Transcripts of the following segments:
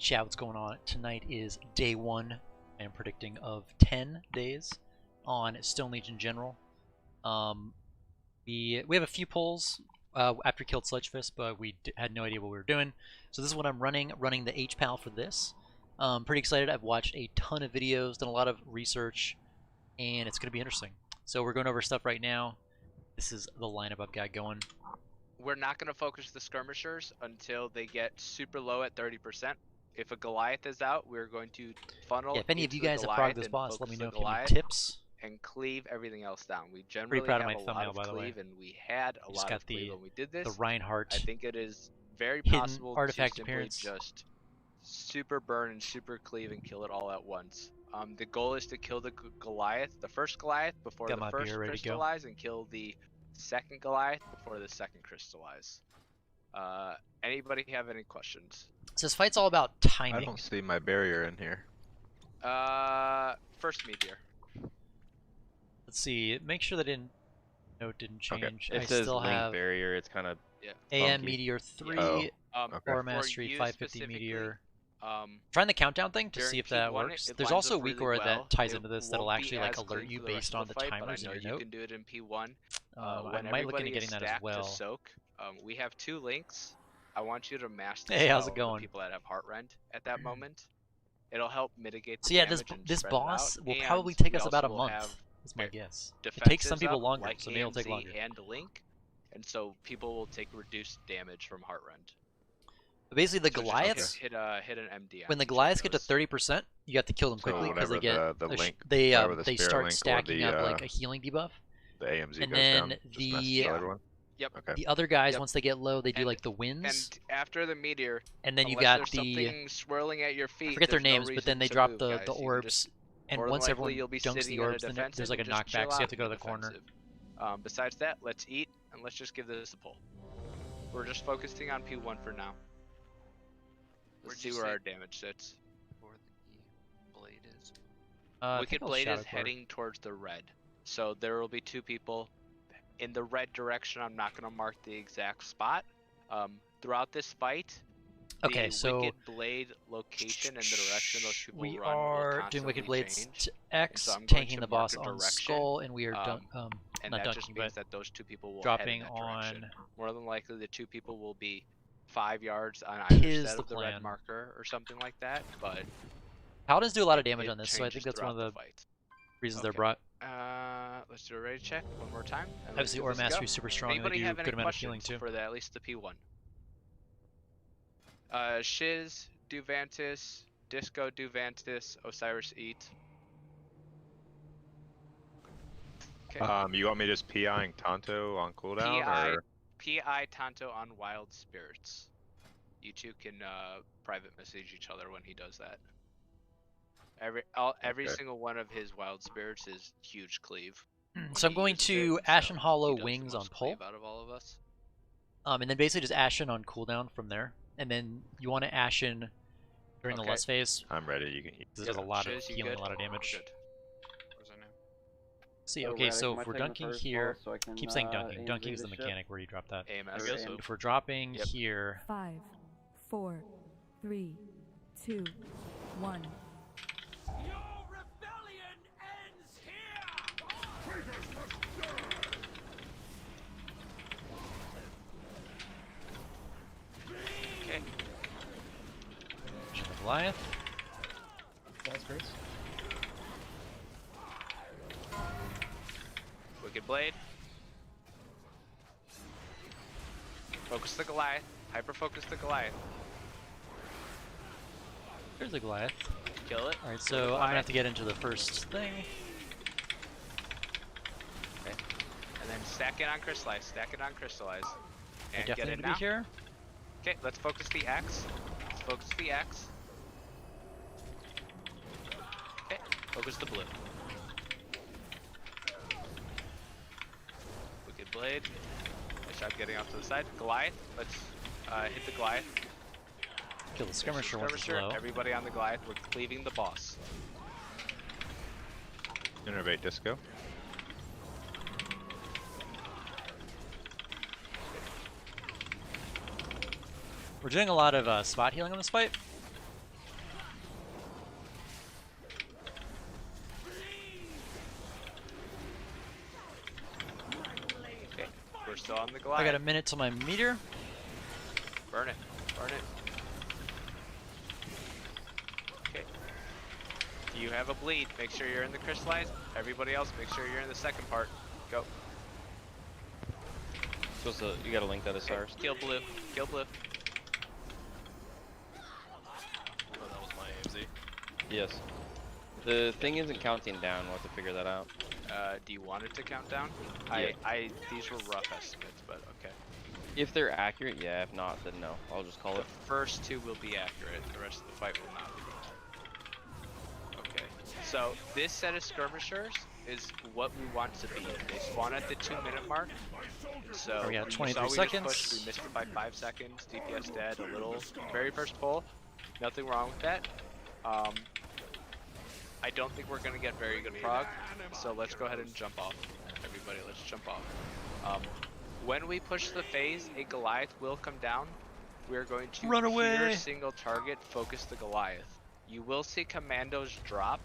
Chat, what's going on? Tonight is day 1, I am predicting, of 10 days on Stone Legion General. We have a few polls after we killed Sludgefist, but we had no idea what we were doing. So this is what I'm running the Hpal for this. Pretty excited. I've watched a ton of videos, done a lot of research, and it's going to be interesting. So we're going over stuff right now. This is the lineup I've got going. We're not going to focus the skirmishers until they get super low at 30%. If a Goliath is out, we're going to funnel. Yeah, if any of you guys have progged this boss, let me know if you need tips. And cleave everything else down. We generally Pretty proud have of my a thumbnail, lot by of the way. cleave, and we had a lot of cleave when we did this. The Reinhardt. I think it is very hidden possible artifact to simply appearance. just super burn and super cleave and kill it all at once. The goal is to kill the Goliath, the first Goliath, before the first crystallize, and kill the second Goliath before the second crystallize. Anybody have any questions? So this fight's all about timing. I don't see my barrier in here. First meteor. Let's see. Make sure that note didn't change. Okay. It says still link have barrier. It's kind of AM Meteor 3, okay. Aura Mastery 550 Meteor. Trying the countdown thing to see if that P1, works. There's also a weak aura that ties into this that'll won't actually be like as alert clean you for the based rest of on the fight, but timers I in know your you note. can do it in P1. I might look into getting that as well. Soak, we have 2 links. I want you to master Hey, how's it going? people that have heart rend at that moment. It'll help mitigate the so yeah, damage this and boss spread it out. will And probably take we us about a also will month. have That's my guess. It defenses takes some people up, longer, like so maybe it'll take AMZ longer. and link, and so people will take reduced damage from heart rend. But basically, the So Goliaths, hit an MD. when the Goliaths get to 30%, you have to kill them quickly because they get the link, they start link stacking the, up like a healing debuff. The AMZ And goes then down. Just messes everyone. Yep. Okay. The other guys, once they get low, they do like the winds. And after the meteor, And then you unless got there's something swirling at your feet. I forget their there's no names, but reason then they to drop move, the guys. You can orbs. just- And more than once likely everyone you'll be dunks the sitting in a orbs, then there's defensive like a and just knockback, chill so you have out to go to in the corner. defensive. Besides that, let's eat and let's just give this a pull. We're just focusing on P1 for now. Let's see where our damage sits. Where the blade is. Wicked Blade is heading towards the red. So there will be 2 people in the red direction. I'm not going to mark the exact spot. Throughout this fight, Okay, so Wicked Blade location and the direction those people we run are will doing Wicked Blades change. to X, so I'm going tanking to the mark boss a on direction, Skull, and we are and not that just dunking, means but that those 2 people will dropping head in that direction. on More than likely, the 2 people will be 5 yards on either Tis side the of the plan. red marker or something like that. But Paladins do a lot of damage it on this, so I think changes that's one of throughout the fight. reasons they're Okay. brought. Let's do a ready check one more time. And let's Obviously, give Aura this a go. Mastery is super strong, and they Anybody do have a any good amount of healing questions too. for at least the P1? Shiz, Duvantis, Disco, Duvantis, Osiris, Eat. Okay. You want me just PIing Tonto on cooldown, or? PI Tonto on Wild Spirits. You 2 can private message each other when he does that. Every Okay. single one of his Wild Spirits is huge cleave. So I'm He going uses to it, Ashen so Hollow he does the Wings on most pull, cleave out of all of us. and then basically just Ashen on cooldown from there, and then you want to Ashen during the Okay. lust phase. I'm ready. You can. This does a lot of Shiz, you healing, good? a lot of damage. Good. Where's that now? See, Oh, okay, right, so am I if we're taking the dunking first here, ball so I can, keep saying dunking. AMZ Dunking is the this shit? mechanic where you drop that. AMS. Or So if we're dropping Yep. here, 5, 4, 3, 2, 1. Okay. Ashen the Goliath. Wicked Blade. Focus the Goliath. Hyper focus the Goliath. There's the Goliath. Kill it. Alright, Kill the so I'm gonna Goliath. have to get into the first thing. Okay. And then stack it on Crystallize. Stack it on Crystallize. I And get definitely it need to now. be here. Okay, let's focus the X. Let's focus the X. Okay, focus the blue. Wicked Blade. Nice job getting off to the side. Goliath. Let's hit the Goliath. Kill the skirmisher once it's Skirmisher, low. everybody on the Goliath. We're cleaving the boss. Innervate Disco. We're doing a lot of spot healing on this fight. We're still on the Goliath. I got a minute till my meteor. Burn it. Burn it. Okay. You have a bleed. Make sure you're in the crystallized. Everybody else, make sure you're in the second part. Go. You gotta link that as stars. Kill blue. Kill blue. Oh, that was my AMZ. Yes. The thing isn't counting down. We'll have to figure that out. Do you want it to count down? Yeah. These were rough estimates, but okay. If they're accurate, yeah. If not, then no. I'll just call The it. first two will be accurate. The rest of the fight will not be. Okay. So this set of skirmishers is what we want to be. They spawn at the 2-minute mark. So we got you 23 saw we seconds. Just pushed, we missed it by 5 seconds. DPS dead. A little. Very first pull. Nothing wrong with that. I don't think we're gonna get very good prog. So let's go ahead and jump off. Everybody, let's jump off. When we push the phase, a Goliath will come down. We're going to Run away. pure single target focus the Goliath. You will see commandos drop.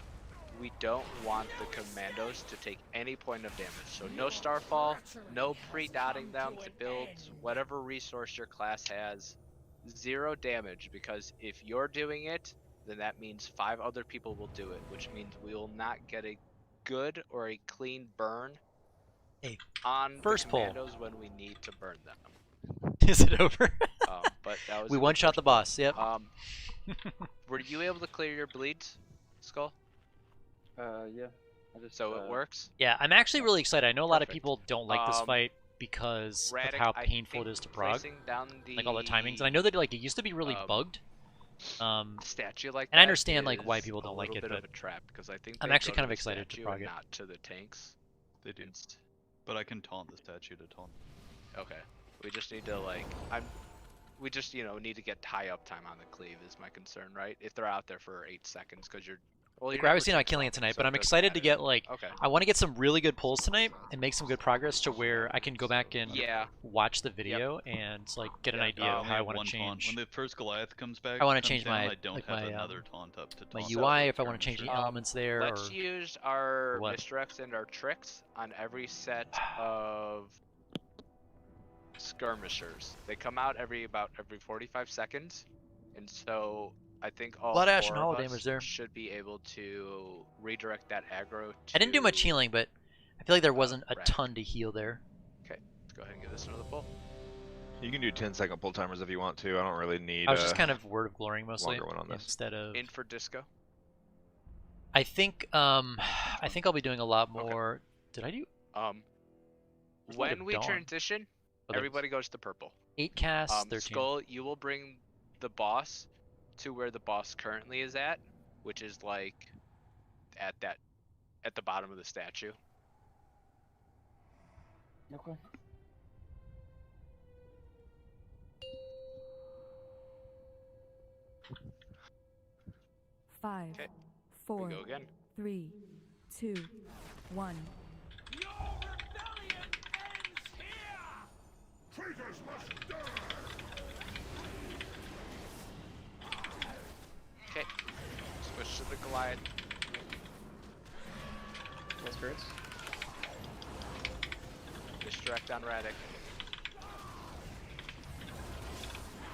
We don't want the commandos to take any point of damage. So no starfall, no pre-dotting them to build whatever resource your class has. 0 damage, because if you're doing it, then that means 5 other people will do it, which means we will not get a good or a clean burn on first the pull. commandos when we need to burn them. Is it over? But that was we a one good shot first the pull. boss. Yep. Were you able to clear your bleeds, Skull? Yeah. So it works? Yeah, I'm actually really excited. I know a lot of Perfect. people don't like this fight because Radic, of how I painful it think is to prog. placing down Like all the timings. And I know that like it used to be really bugged. A statue like and I that understand like why is people don't like it, a little bit but of a trap, because I think I'm they actually go kind to of the excited to statue prog and it. not to the tanks. They do. But I can taunt the statue to taunt. Okay. We just need to like we just need to get high up time on the cleave is my concern, right? If they're out there for 8 seconds, because you're like we're obviously not killing it tonight, but I'm excited to get like I want to get some really good pulls tonight and make some good progress to where I can go back and watch the video and like get an idea of how I want to change. When the first Goliath comes back, I want to change down, my I don't like have my another taunt up to my taunt UI if I want to change the elements there. Let's or use our what? misdirects and our tricks on every set of skirmishers. They come out every 45 seconds, and so I think all Blood Ash 4 and hollow of us damage there. should be able to redirect that aggro to... I didn't do much healing, but I feel like there wasn't a Radic. ton to heal there. Okay, let's go ahead and give this another pull. You can do 10-second pull timers if you want to. I don't really need I was just kind of word of glorying mostly longer one on this. instead of. In for disco. I think I'll be doing a lot more. Did I do? When we Dawn. transition, Oh, everybody goes to purple. 8 casts, 13. Skull, you will bring the boss to where the boss currently is at, which is like at the bottom of the statue. Okay. Five, Okay. 4, We go again. 3, 2, 1. Okay. Switch to the Goliath. That's great. Misdirect on Radic.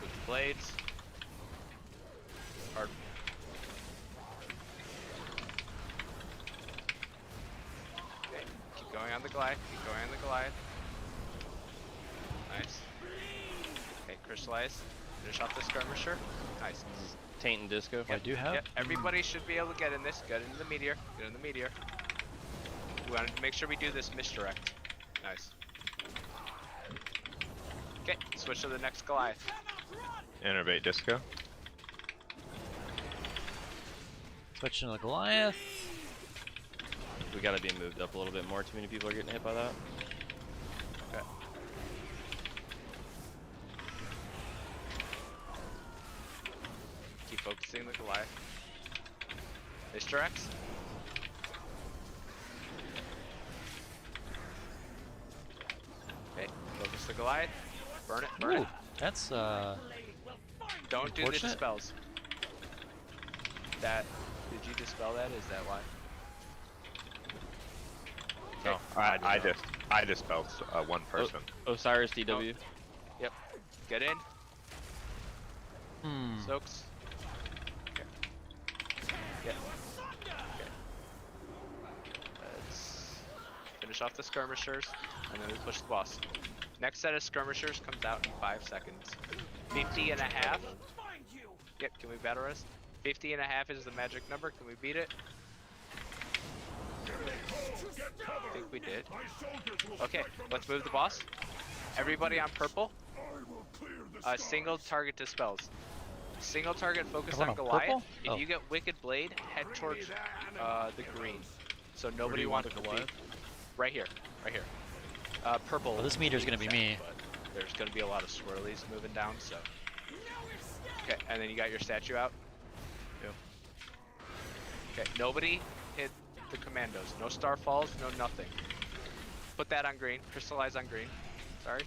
With blades. Hard. Okay. Keep going on the Goliath. Keep going on the Goliath. Nice. Okay, crystallize. Finish off the skirmisher. Nice. Taint and disco. I do have. Yep, everybody should be able to get in this. Get into the meteor. Get in the meteor. We want to make sure we do this misdirect. Nice. Okay, switch to the next Goliath. Innervate disco. Switching to the Goliath. We gotta be moved up a little bit more. Too many people are getting hit by that. Okay. Keep focusing the Goliath. Misdirects. Okay, focus the Goliath. Burn it, burn Ooh, it. that's Don't do the unfortunate. dispels. Did you dispel that? Is that why? No, I just. I dispelled one person. Osiris DW. Yep. Get in. Hmm. Soaks. Okay. Yeah. Okay. Let's finish off the skirmishers, and then we push the boss. Next set of skirmishers comes out in 5 seconds. 50 and a half. Yep, can we battle rest? 50 and a half is the magic number. Can we beat it? I think we did. Okay, let's move the boss. Everybody on purple. Single target dispels. Single target focus on Goliath. Purple? If you get Wicked Blade, head towards the green. So nobody wants to Goliath. Right here. Right here. Purple. Well, this meter's gonna be me. But there's gonna be a lot of swirlies moving down, so. Okay, and then you got your statue out. Yep. Okay, nobody hit the commandos. No starfalls, no nothing. Put that on green. Crystallize on green. Sorry.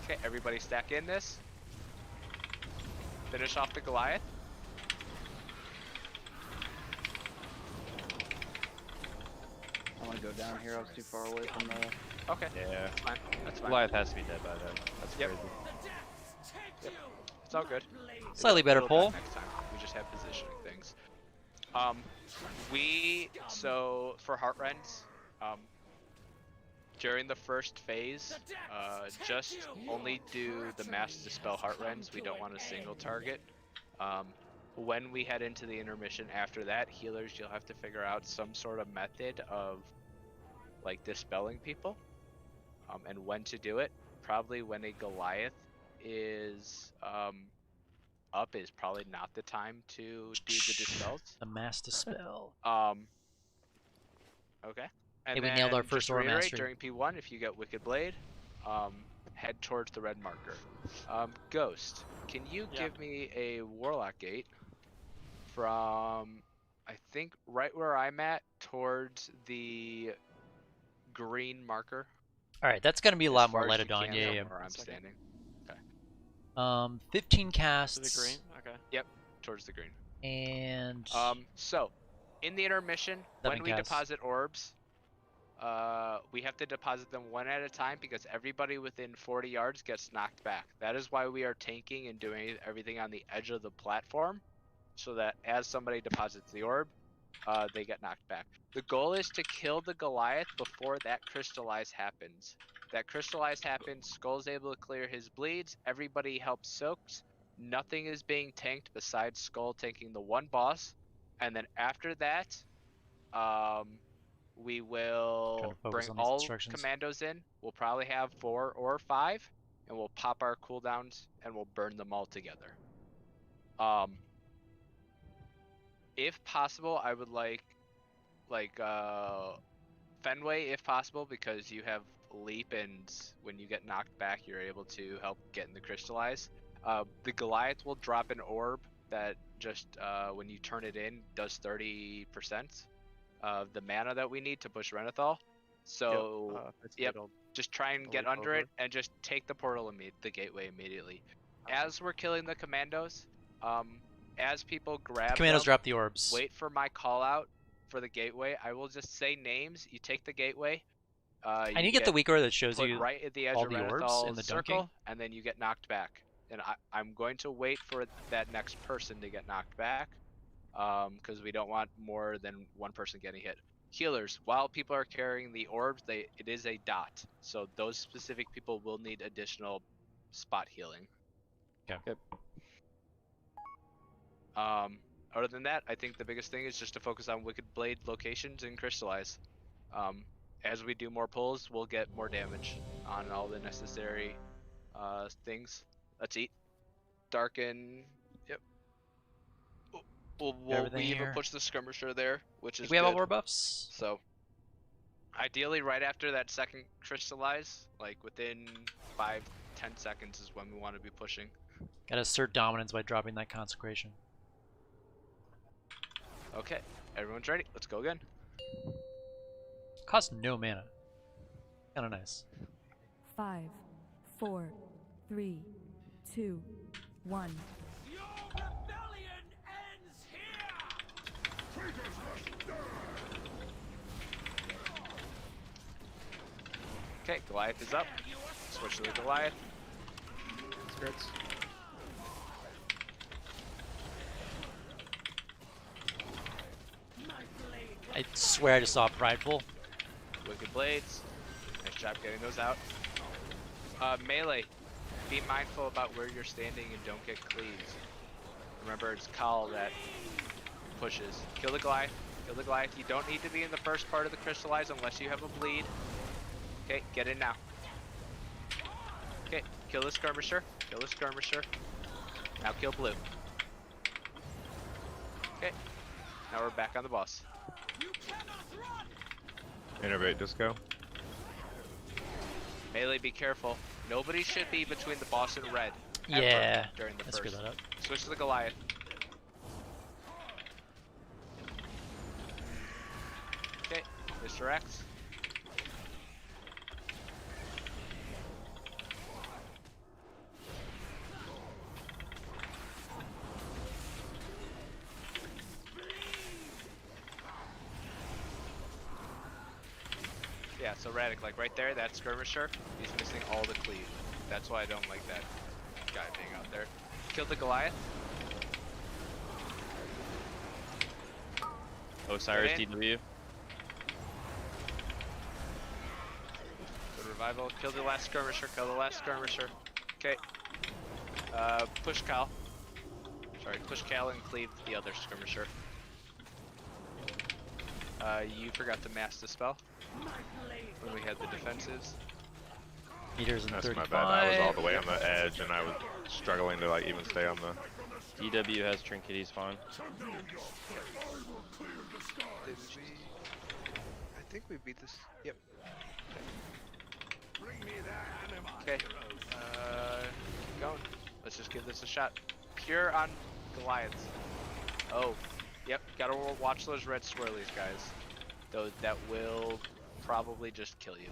Okay, everybody stack in this. Finish off the Goliath. I want to go down here. I was too far away from the. Okay. Yeah. That's fine. That's fine. Goliath has to be dead by then. That's Yep. crazy. Yep. It's all good. Slightly better It'll pull. die next time. We just have positioning things. So for Heartrends, during the first phase, just only do the mass dispel Heartrends. We don't want a single target. When we head into the intermission after that, healers, you'll have to figure out some sort of method of like dispelling people, and when to do it. Probably when a Goliath is up is probably not the time to do the dispels. A mass dispel. Okay. And Hey, we then nailed our just first to aura reiterate, mastery. during P1, if you get Wicked Blade, head towards the red marker. Ghost, can you give me a Warlock Gate from, I think, right where I'm at, towards the green marker? All right, that's gonna be a As lot far more as light you of dawn. can Yeah, from yeah. where I'm standing. 15 To casts. the green? Okay. Yep, towards the green. And So, in the intermission, 7 when we casts. deposit orbs, we have to deposit them one at a time because everybody within 40 yards gets knocked back. That is why we are tanking and doing everything on the edge of the platform, so that as somebody deposits the orb, they get knocked back. The goal is to kill the Goliath before that crystallize happens. That crystallize happens, Skull's able to clear his bleeds, everybody helps Soaks, nothing is being tanked besides Skull tanking the one boss, and then after that, we will bring on these all instructions. commandos in. We'll probably have 4 or 5, and we'll pop our cooldowns and we'll burn them all together. If possible, I would like Fenway if possible, because you have leap, and when you get knocked back, you're able to help get in the crystallize. The Goliath will drop an orb that just when you turn it in does 30% of the mana that we need to push Renethal. So just try and get under it and just take the portal the gateway immediately. As we're killing the commandos, as people grab commandos them, drop the orbs. wait for my call out for the gateway. I will just say names. You take the gateway. I need to get the weak aura that shows put you right at the edge all of the orbs Renethal's in the circle, dunking. and then you get knocked back. And I'm going to wait for that next person to get knocked back, because we don't want more than one person getting hit. Healers, while people are carrying the orbs, it is a dot, so those specific people will need additional spot healing. Okay. Yep. Other than that, I think the biggest thing is just to focus on Wicked Blade locations and crystallize. As we do more pulls, we'll get more damage on all the necessary things. Let's eat. Darken. Yep. We even push the skirmisher there, which is we have all good. our buffs. So, ideally, right after that second crystallize, like within 5-10 seconds, is when we want to be pushing. Gotta assert dominance by dropping that consecration. Okay, everyone's ready. Let's go again. Costs no mana. Kinda nice. 5, 4, 3, 2, 1. Okay, Goliath is up. Switch to the Goliath. Skirts. I swear I just saw Prideful. Wicked Blades. Nice job getting those out. Melee. Be mindful about where you're standing and don't get cleaves. Remember, it's Kyle that pushes. Kill the Goliath. Kill the Goliath. You don't need to be in the first part of the crystallize unless you have a bleed. Okay, get in now. Okay, kill the skirmisher. Kill the skirmisher. Now kill blue. Okay, now we're back on the boss. Innervate disco. Melee, be careful. Nobody should be between the boss and red. Ever Yeah. during the Let's first. screw that up. Switch to the Goliath. Okay, Mr. X. Yeah, so Radic, like right there, that skirmisher, he's missing all the cleave. That's why I don't like that guy being out there. Kill the Goliath. Osiris Get in. DW. Good revival. Kill the last skirmisher. Kill the last skirmisher. Okay. Push Cal. Sorry, push Cal and cleave the other skirmisher. You forgot to mass dispel when we had the defensives. Meters in That's 35. my bad. I was all the way on the edge and I was struggling to like even stay on the. DW has trinket, he's fine. Did we? I think we beat this. Yep. Okay. Keep going. Let's just give this a shot. Pure on Goliaths. Oh. Yep. Gotta watch those red swirlies, guys. Though that will probably just kill you.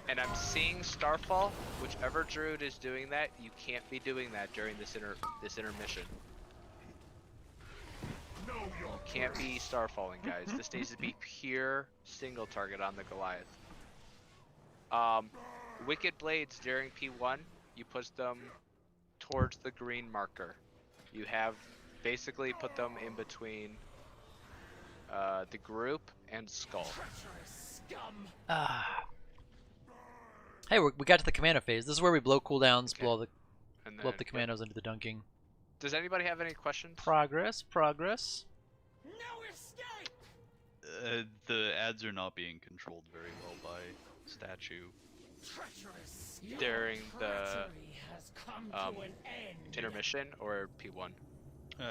And I'm seeing Starfall. Whichever druid is doing that, you can't be doing that during this intermission. You can't be starfalling, guys. This needs to be pure single target on the Goliath. Wicked Blades during P1, you put them towards the green marker. You have basically put them in between the group and Skull. Hey, we got to the commando phase. This is where we blow cooldowns, Okay. blow And up the then- commandos into the dunking. Does anybody have any questions? Progress, progress. The ads are not being controlled very well by statue. During the intermission or P1?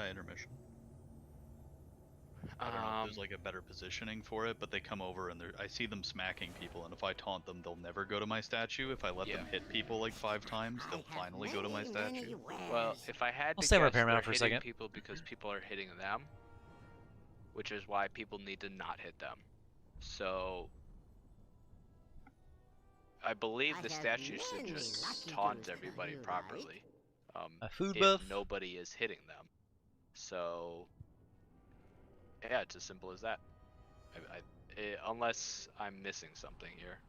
Intermission. I don't know if there's like a better positioning for it, but they come over and I see them smacking people, and if I taunt them, they'll never go to my statue. If I let them hit people like 5 times, they'll finally go to my statue. Well, if I had I'll to stay with guess, Paramount they're for a hitting second. people because people are hitting them, which is why people need to not hit them. So I believe the statue should just taunt everybody properly. A food if buff. nobody is hitting them. So yeah, it's as simple as that. Unless I'm missing something here.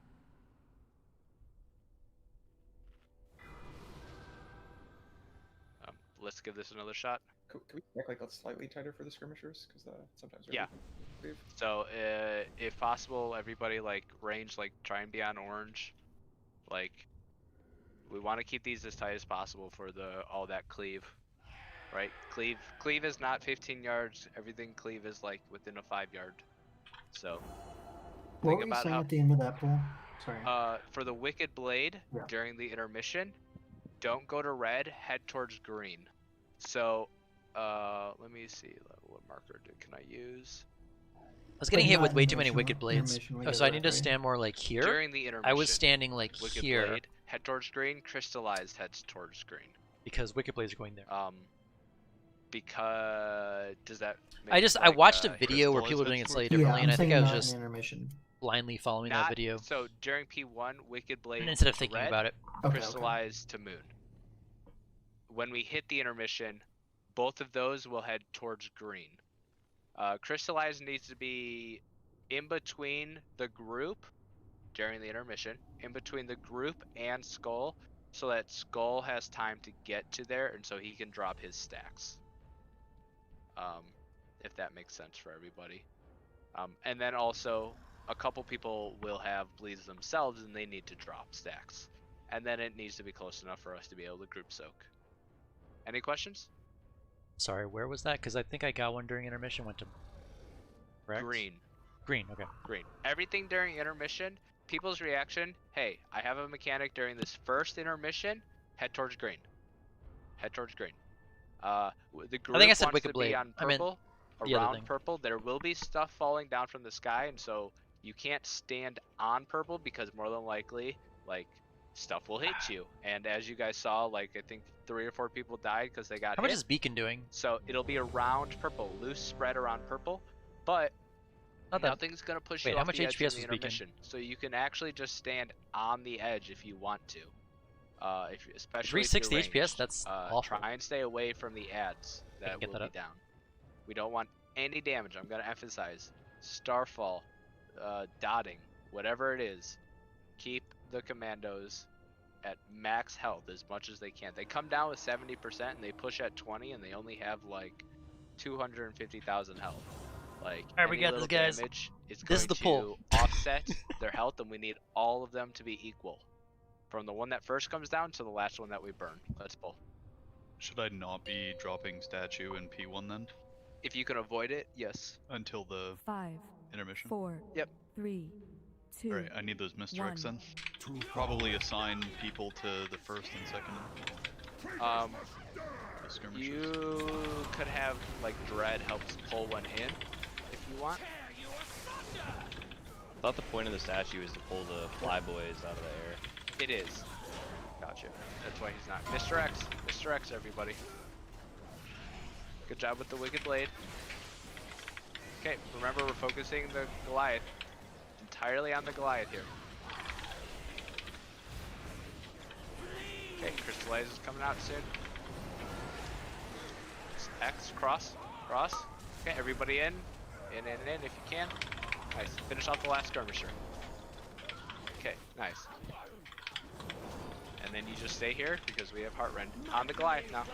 Let's give this another shot. Can we make like slightly tighter for the skirmishers? Because sometimes they're Yeah. weak. So if possible, everybody like range, like try and be on orange. Like we want to keep these as tight as possible for all that cleave. Right? Cleave is not 15 yards. Everything cleave is like within a 5 yard. So What were you saying at the end of that pool? Sorry. for the Wicked Blade during the intermission, don't go to red, head towards green. So let me see what marker can I use? I was getting hit with way too many Wicked Blades. Oh, so I need to stand more like here? During the intermission. I was standing like Wicked here. Blade, head towards green, crystallized heads towards green. Because Wicked Blades are going there. Because does that make I watched a video where people were doing it slightly differently, and I think I was just intermission. blindly following that video. So during P1, Wicked Blade Instead of thinking red, about it. crystallized to moon. When we hit the intermission, both of those will head towards green. Crystallized needs to be in between the group during the intermission, in between the group and Skull, so that Skull has time to get to there, and so he can drop his stacks. If that makes sense for everybody. And then also, a couple people will have bleeds themselves, and they need to drop stacks. And then it needs to be close enough for us to be able to group soak. Any questions? Sorry, where was that? Because I think I got one during intermission. Went to correct? Green. Green. Okay. Green. Everything during intermission, people's reaction, hey, I have a mechanic during this first intermission, head towards green. Head towards green. The group I think I said wants Wicked to Blade. be on I meant purple, the other around thing. purple. There will be stuff falling down from the sky, and so you can't stand on purple because more than likely, like, stuff will hit you. And as you guys saw, like, I think 3 or 4 people died because they got How hit. much is Beacon doing? So it'll be around purple, loose spread around purple, but nothing's gonna push you how off much the edge HPS in the was Beacon? intermission. So you can actually just stand on the edge if you want to. Especially if you're 360 HPS. ranged. That's awful. Try and stay away from the ads that get will that be up. down. We don't want any damage. I'm gonna emphasize starfall, dotting, whatever it is. Keep the commandos at max health as much as they can. They come down with 70% and they push at 20 and they only have like 250,000 health. Like, Alright, we any got little this, guys. damage is This is going the pull. to offset their health, and we need all of them to be equal. From the one that first comes down to the last one that we burn. Let's pull. Should I not be dropping statue in P1 then? If you can avoid it, yes. Until the 5, intermission? 4, Yep. 3, 2. Alright, I need those misdirects then. 1. Probably assign people to the first and second. The skirmishers. You could have, like, Dread helps pull one in, if you want. I thought the point of the statue is to pull the flyboys out of the air. It is. Gotcha. That's why he's not. Mr. X. Mr. X, everybody. Good job with the Wicked Blade. Okay, remember we're focusing the Goliath. Entirely on the Goliath here. Okay, Crystallize is coming out soon. X, cross, cross. Okay, everybody in if you can. Nice. Finish off the last skirmisher. Okay, nice. And then you just stay here because we have Heartrend. On the Goliath now.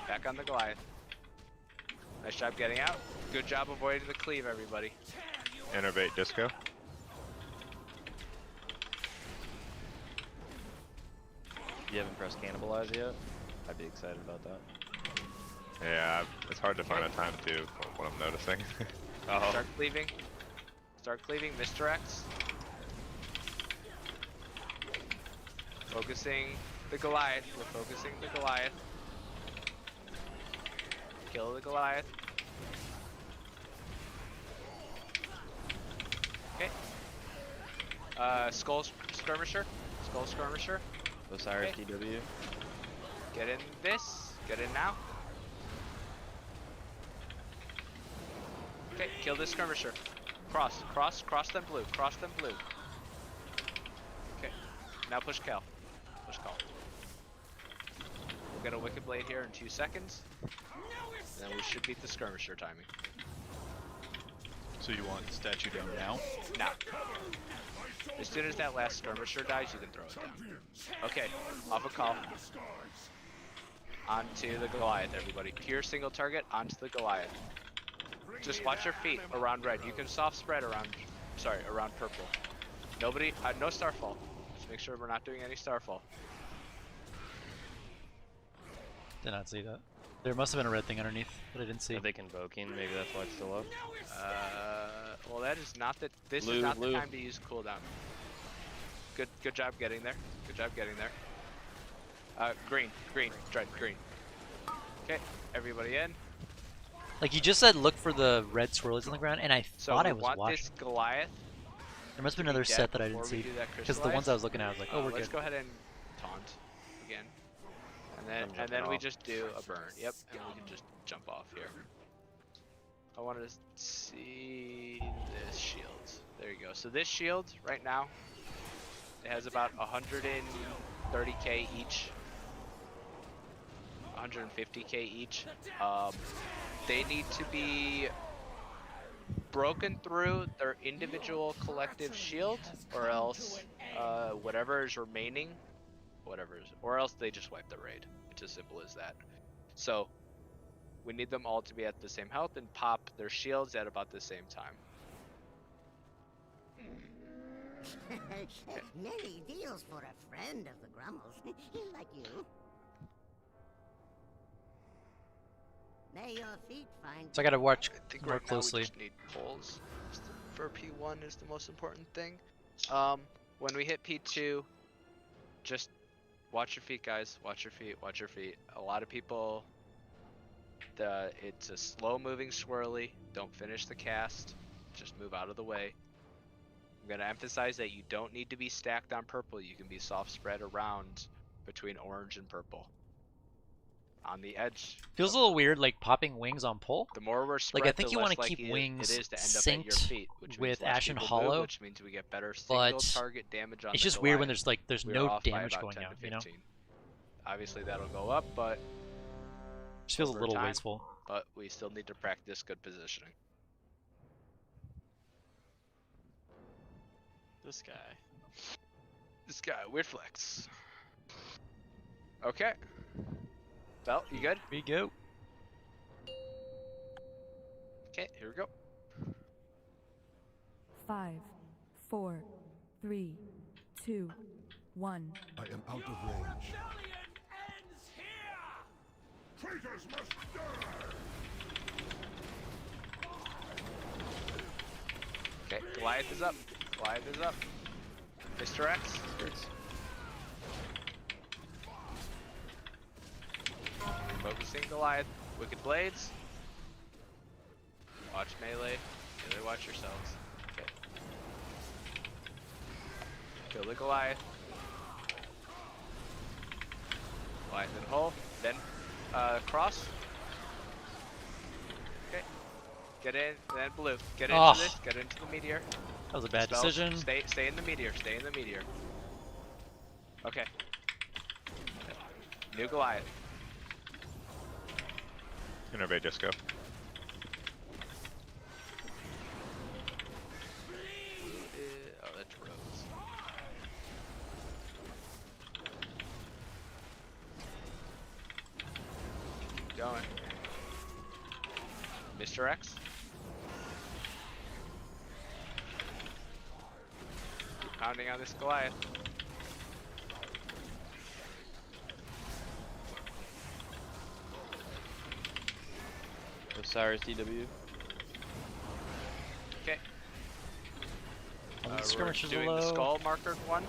Back on the Goliath. Nice job getting out. Good job avoiding the cleave, everybody. Innervate disco. You haven't pressed cannibalize yet? I'd be excited about that. Yeah, it's hard to find a time to, what I'm noticing. Start cleaving. Start cleaving, Mr. X. Focusing the Goliath. We're focusing the Goliath. Kill the Goliath. Okay. Skull Skirmisher. Skull Skirmisher. Osiris Okay. DW. Get in this. Get in now. Okay, kill this Skirmisher. Cross, cross, cross them blue. Cross them blue. Okay. Now push Cal. Push Cal. We'll get a Wicked Blade here in 2 seconds. And then we should beat the Skirmisher timing. So you want statue down now? Now. As soon as that last Skirmisher dies, you can throw it down. Okay, off a call. Onto the Goliath, everybody. Pure single target onto the Goliath. Just watch your feet around red. You can soft spread around, around purple. Nobody, no starfall. Just make sure we're not doing any starfall. Did not see that. There must have been a red thing underneath that I didn't see. Are they convoking? Maybe that's why it's still up. Well, that is not the. This is not the time to use cooldown. Good job getting there. Good job getting there. Green, Dread, green. Okay, everybody in. Like you just said, look for the red swirlies on the ground, and I thought I was want watching. this Goliath. There must have been another set that I didn't see. Because the ones I was looking at, I was like, oh, we're Let's good. go ahead and taunt again. And then we just do a burn. Yep, and we can just jump off here. I want to see this shield. There you go. So this shield right now, it has about 130k each. 150k each. They need to be broken through their individual collective shield, or else whatever is remaining, or else they just wipe the raid. It's as simple as that. So we need them all to be at the same health and pop their shields at about the same time. Many deals for a friend of the Grummels, like you. May your feet find. So I gotta watch I think more right closely. now we just need pulls. For P1 is the most important thing. When we hit P2, just watch your feet, guys. Watch your feet. Watch your feet. A lot of people. It's a slow-moving swirly. Don't finish the cast. Just move out of the way. I'm gonna emphasize that you don't need to be stacked on purple. You can be soft spread around between orange and purple. On the edge. Feels a little weird, like popping wings on pull. The more we're spread, like I think the you want less to keep likely wings it is to end up at your synced feet, which with means less Ashen people Hollow, move, which means we get better single target damage on it's the just weird when Goliath. there's We are no off by damage about going 10 out, to you know? 15. Obviously that'll go up, but Just feels a over little time, wasteful. But we still need to practice good positioning. This guy. This guy, weird flex. Okay. Belt, you good? Here you go. Okay, here we go. 5, 4, 3, 2, 1. I am out of range. Okay, Goliath is up. Goliath is up. Mr. X. Focusing Goliath. Wicked Blades. Watch melee. Melee, watch yourselves. Okay. Kill the Goliath. Goliath in hole. Then cross. Okay. Get in, then blue. Get into this. Get into the meteor. That was a bad Spells. decision. Stay in the meteor. Stay in the meteor. Okay. New Goliath. Innervate disco. Oh, that's Rose. Keep going. Mr. X. Keep pounding on this Goliath. Osiris DW. Okay. The We're skirmishers are doing the low. skull marker one.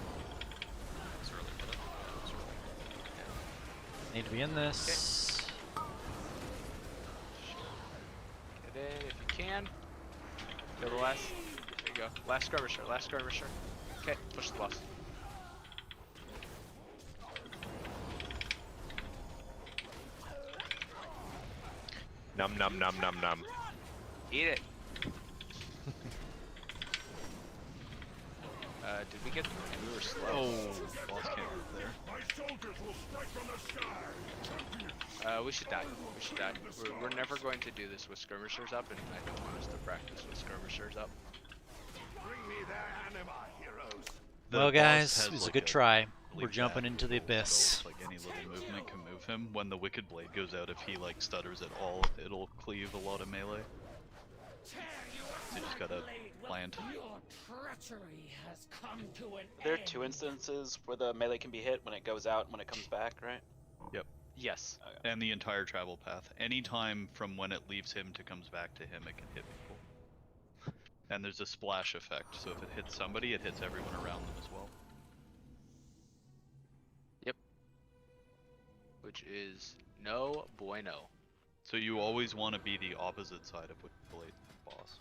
Need to be in this. Get in if you can. Kill the last. There you go. Last skirmisher. Last skirmisher. Okay, push the boss. Num num num num num. Eat it. Did we get? We were slow. Oh, boss can't move there. We should die. We should die. We're never going to do this with skirmishers up, and I don't want us to practice with skirmishers up. Bring me their anima, heroes. Well, boss guys, has, it was a like, good try. We're like jumping that into the rule, so abyss. it's like any little movement can move him. When the Wicked Blade goes out, if he like stutters at all, it'll cleave a lot of melee. So you just gotta plant. There are two instances where the melee can be hit when it goes out and when it comes back, right? Yep. Yes. And the entire travel path. Anytime from when it leaves him to comes back to him, it can hit people. And there's a splash effect, so if it hits somebody, it hits everyone around them as well. Yep. Which is no bueno. So you always want to be the opposite side of Wicked Blade boss.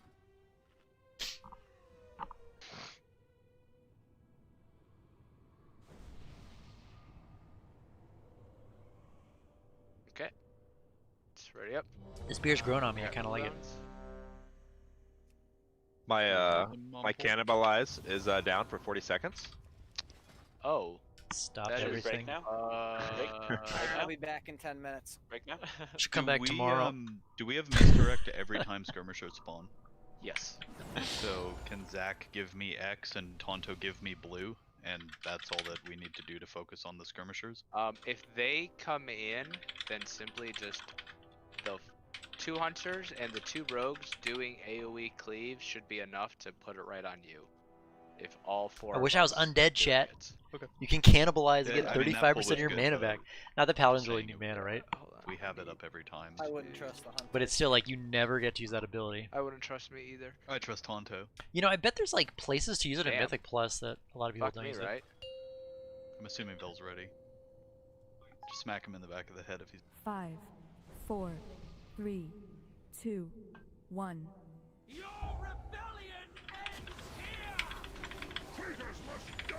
Okay. It's ready up. This beer's grown on me. I kind of like it. My cannibalize is down for 40 seconds. Oh. Stop That is everything. Break now? I'll be back in 10 minutes. Break now? Should come back tomorrow. Do we have misdirect every time skirmishers spawn? Yes. So can Zach give me X and Tonto give me blue? and that's all that we need to do to focus on the skirmishers. If they come in, then simply just the 2 hunters and the 2 rogues doing AoE cleave should be enough to put it right on you. If all 4 I of wish I was us undead, doing chat. it. Okay. You can cannibalize and Yeah, get I mean, that 35% pull of your was mana good, back. though. Not the paladins Just really saying need mana, right? Hold on. We have it up every time. I wouldn't trust the hunter. But it's still like you never get to use that ability. I wouldn't trust me either. I trust Tonto. You know, I bet there's like places to use it in Damn. Mythic Plus that a lot of people Fuck don't me, use right? I'm assuming Bill's ready. Just smack him in the back of the head if he's... 5, 4, 3, 2, 1. Your rebellion ends here! Traitors must die!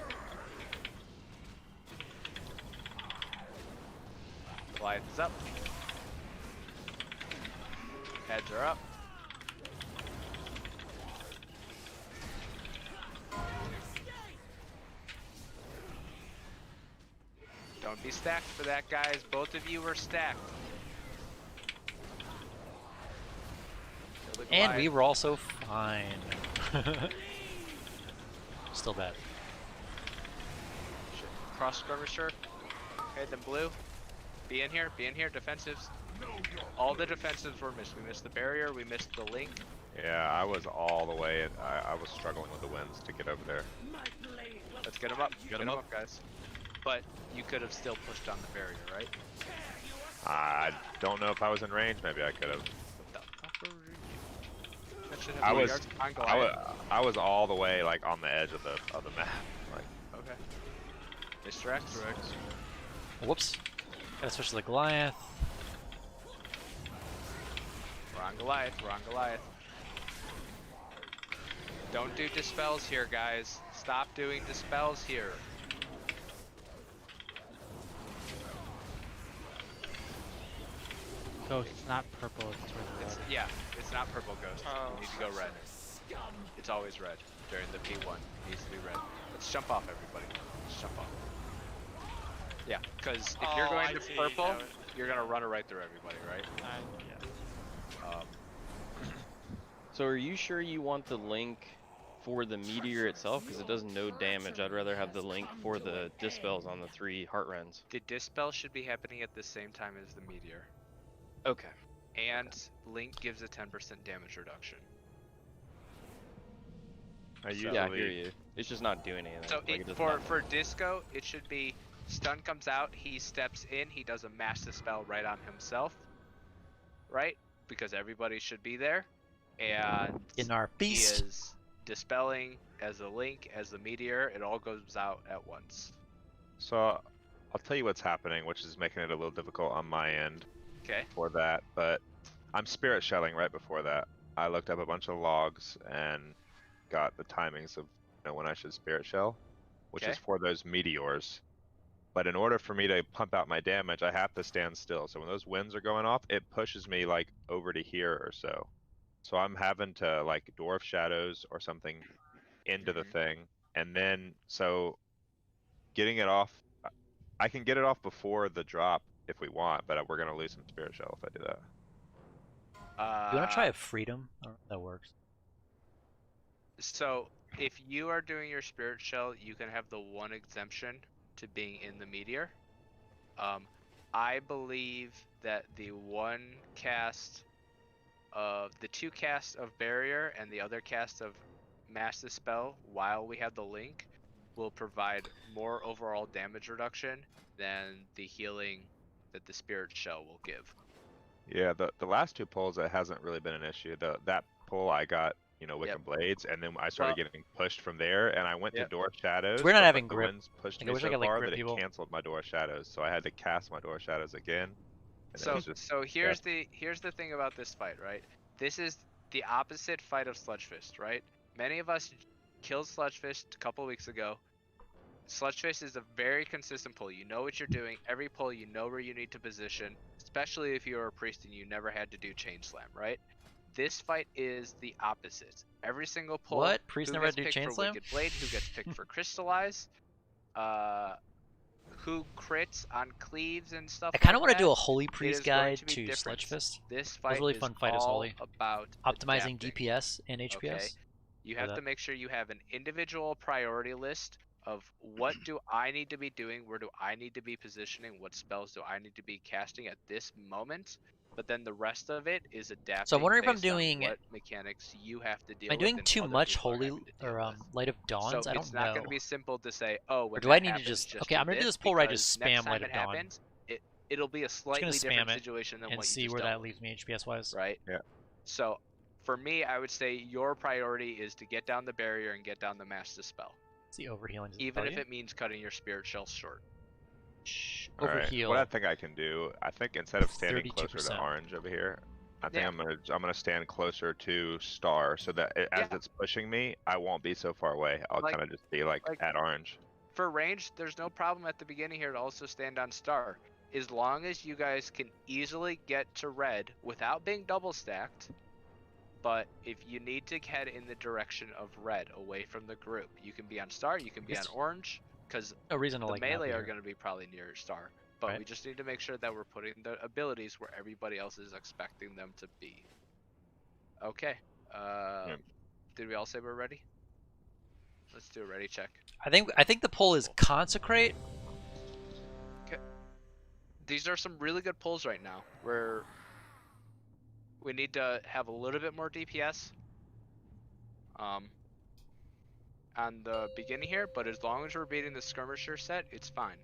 Goliath is up. Heads are up. Don't be stacked for that, guys. Both of you were stacked. Kill the And we Goliath. were also fine. Still bad. Cross skirmisher. Okay, then blue. Be in here, defensives. All the defensives were missed. We missed the barrier, we missed the link. Yeah, I was all the way. I was struggling with the winds to get over there. Let's get him up. Get him up. Guys. But you could have still pushed on the barrier, right? I don't know if I was in range. Maybe I could have. What the fuck were you? That should have I the was, yards on Goliath. I was all the way like on the edge of the map. Like, Okay. Mr. X. Mr. X. Whoops. Gotta switch to the Goliath. We're on Goliath. We're on Goliath. Don't do dispels here, guys. Stop doing dispels here. Ghost, it's not purple, it's red. Yeah, it's not purple ghost. You need to go red. It's always red during the P1. It needs to be red. Let's jump off, everybody. Let's jump off. Yeah, because if you're going to purple, you're gonna run it right through everybody, right? So are you sure you want the link for the meteor itself? Because it does no damage. I'd rather have the link for the dispels on the 3 heart rends. The dispel should be happening at the same time as the meteor. Okay. And link gives a 10% damage reduction. Yeah, I hear you. It's just not doing anything. So Like, it does for nothing. disco, it should be stun comes out, he steps in, he does a mass dispel right on himself, right? Because everybody should be there, and In our feast. he is dispelling as a link, as the meteor. It all goes out at once. so I'll tell you what's happening, which is making it a little difficult on my end. Okay. For that, but I'm spirit shelling right before that. I looked up a bunch of logs and got the timings of when I should spirit shell, which is for those meteors. But in order for me to pump out my damage, I have to stand still. So when those winds are going off, it pushes me like over to here or so. So I'm having to like dwarf shadows or something into the thing, and then so getting it off, I can get it off before the drop if we want, but we're gonna lose some spirit shell if I do that. You wanna try a freedom? I don't know if that works. So if you are doing your spirit shell, you can have the one exemption to being in the meteor. I believe that the one cast of the 2 casts of barrier and the other cast of mass dispel while we have the link will provide more overall damage reduction than the healing that the spirit shell will give. Yeah, the last 2 pulls, it hasn't really been an issue. That pull I got, Wiccan Blades, and then I started getting pushed from there, and I went to Door Shadows. So we're not having the grip. winds pushed Like, me I wish I so could, like, far grip that people. it canceled my Door Shadows, so I had to cast my Door Shadows again. And it was just, So here's the thing about this fight, right? This is the opposite fight of Sludgefist, right? Many of us killed Sludgefist a couple weeks ago. Sludgefist is a very consistent pull. You know what you're doing. Every pull, you know where you need to position, especially if you're a priest and you never had to do chain slam, right? This fight is the opposite. Every single pull. What? Priest who never gets had to do picked chain for slam? Wicked Blade, who gets picked for Crystallize, who crits on cleaves and stuff. I kind of like want to do that. a Holy It Priest is going guide to be to different. Sludgefist. This It fight was a really is fun fight as all Holy. about Optimizing adapting. DPS and HPS. Okay. You for have that. to make sure you have an individual priority list of what do I need to be doing, where do I need to be positioning, what spells do I need to be casting at this moment. But then the rest of it is adapting. So I'm wondering if I'm based on doing what mechanics you have to deal Am I with. doing And too other much people are Holy having to deal or with. Light of Dawns? So I it's don't not know. going to be simple to say, oh, when Or do that I need to happens, just just okay? do I'm gonna do this, this poll where I because just next spam Light time of it Dawn. happens, it'll be a I'm slightly just gonna spam different it situation than and what see you just where dealt that with, leaves me HPS wise. right? Yeah. So for me, I would say your priority is to get down the barrier and get down the Mass Dispel. It's the overhealing. Even if it means cutting your spirit shell short. Overheal. What I think I can do, I think instead of standing 32%. closer to orange over here, I think I'm gonna stand closer to star so that as it's pushing me, I won't be so far away. I'll kind of just be like at orange. For range, there's no problem at the beginning here to also stand on star, as long as you guys can easily get to red without being double stacked. But if you need to head in the direction of red, away from the group, you can be on star, you can be on orange, because no reason to the like melee are here. going to be probably near star. But we just need to make sure that we're putting the abilities where everybody else is expecting them to be. Okay. Did we all say we're ready? Let's do a ready check. I think the poll is consecrate. Okay. These are some really good pulls right now. Where we need to have a little bit more DPS. On the beginning here, but as long as we're beating the skirmisher set, it's fine.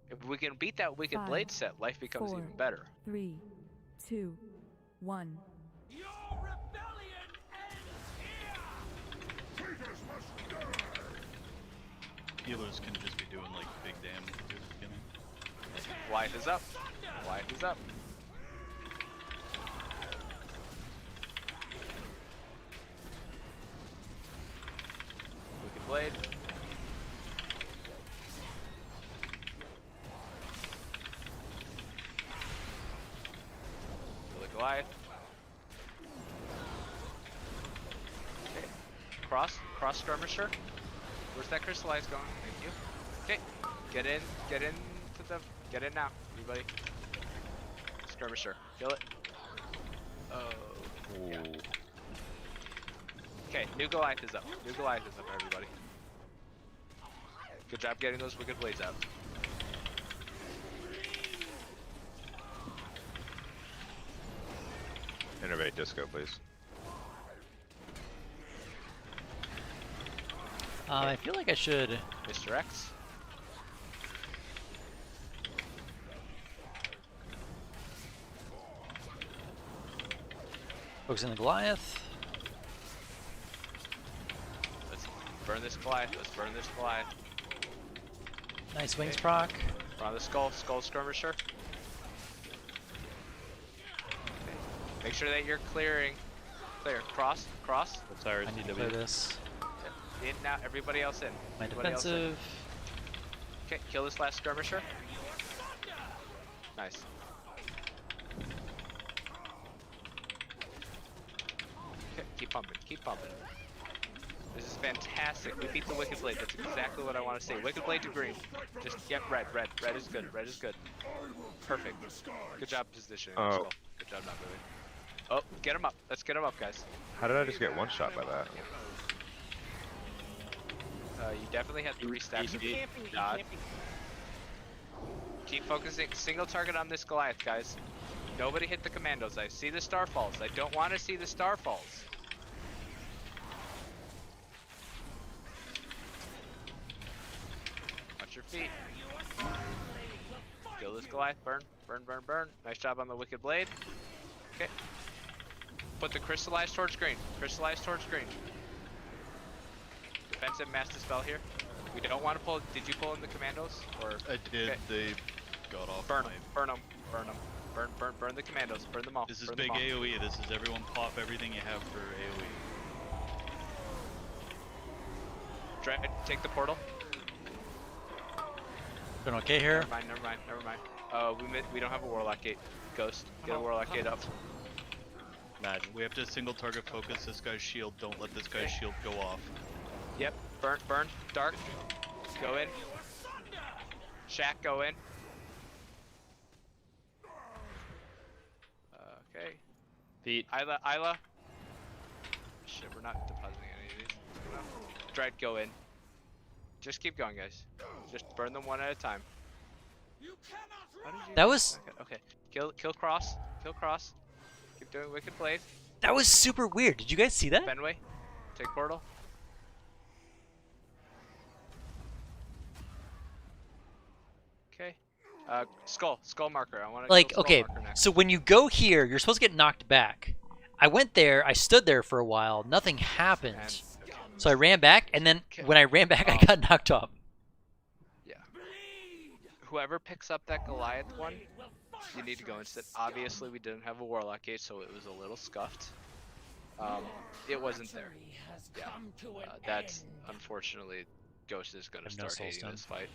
If we can beat that Wicked Blade set, life becomes even better. 3, 2, 1. Your rebellion ends here! Traitors must die! Healers can just be doing like big damage at the beginning. Life is up. Life is up. Wicked Blade. Kill the Goliath. Okay. Cross skirmisher. Where's that crystallize going? Thank you. Okay. Get in now, everybody. Skirmisher. Kill it. Oh. Yeah. Okay, new Goliath is up. New Goliath is up, everybody. Good job getting those Wicked Blades out. Innervate disco, please. I feel like I should. Mr. X. Focus on the Goliath. Let's burn this Goliath. Let's burn this Goliath. Nice wings proc. We're on the skull skirmisher. Okay. Make sure that you're clearing. Clear. Cross. Sorry, I need to clear this. In now. Everybody else in. My Everybody else in. defensive. Okay. Kill this last skirmisher. Nice. Okay. Keep pumping. Keep pumping. This is fantastic. We beat the Wicked Blade. That's exactly what I want to see. Wicked Blade to green. Just get red. Red is good. Red is good. Perfect. Good job positioning. Oh. So, good job not moving. Oh, get him up. Let's get him up, guys. How did I just get one shot by that? You definitely had 3 stacks of dodge. Keep focusing. Single target on this Goliath, guys. Nobody hit the commandos. I see the starfalls. I don't want to see the starfalls. Watch your feet. Kill this Goliath. Burn. Nice job on the Wicked Blade. Okay. Put the crystallized towards green. Defensive Mass Dispel here. We don't want to pull. Did you pull in the commandos? Or I did. Okay. They got off. Burn them. Burn the commandos. Burn them all. This is burn big them all. AoE. This is everyone pop everything you have for AoE. Dread, take the portal. Doing okay here. Never mind. We don't have a Warlock Gate. Ghost, get a Warlock Gate up. Imagine. We have to single target focus this guy's shield. Don't let this guy's shield go off. Yep. Burn. Dark. Go in. Shack, go in. Okay. Pete. Isla. Shit, we're not depositing any of these. Dread, go in. Just keep going, guys. Just burn them one at a time. That was okay. Kill cross. Kill cross. Keep doing Wicked Blade. that was super weird. Did you guys see that? Fenway, take portal. Okay. Skull marker. I want to Like, okay, so when you go here, you're supposed to get knocked back. I went there, I stood there for a while, nothing happened. So I ran back, and then when I ran back, I got knocked off. Yeah. Whoever picks up that Goliath one, you need to go instead. Obviously, we didn't have a Warlock gate, so it was a little scuffed. It wasn't there. Yeah. That's unfortunately, Ghost is gonna start hating this fight.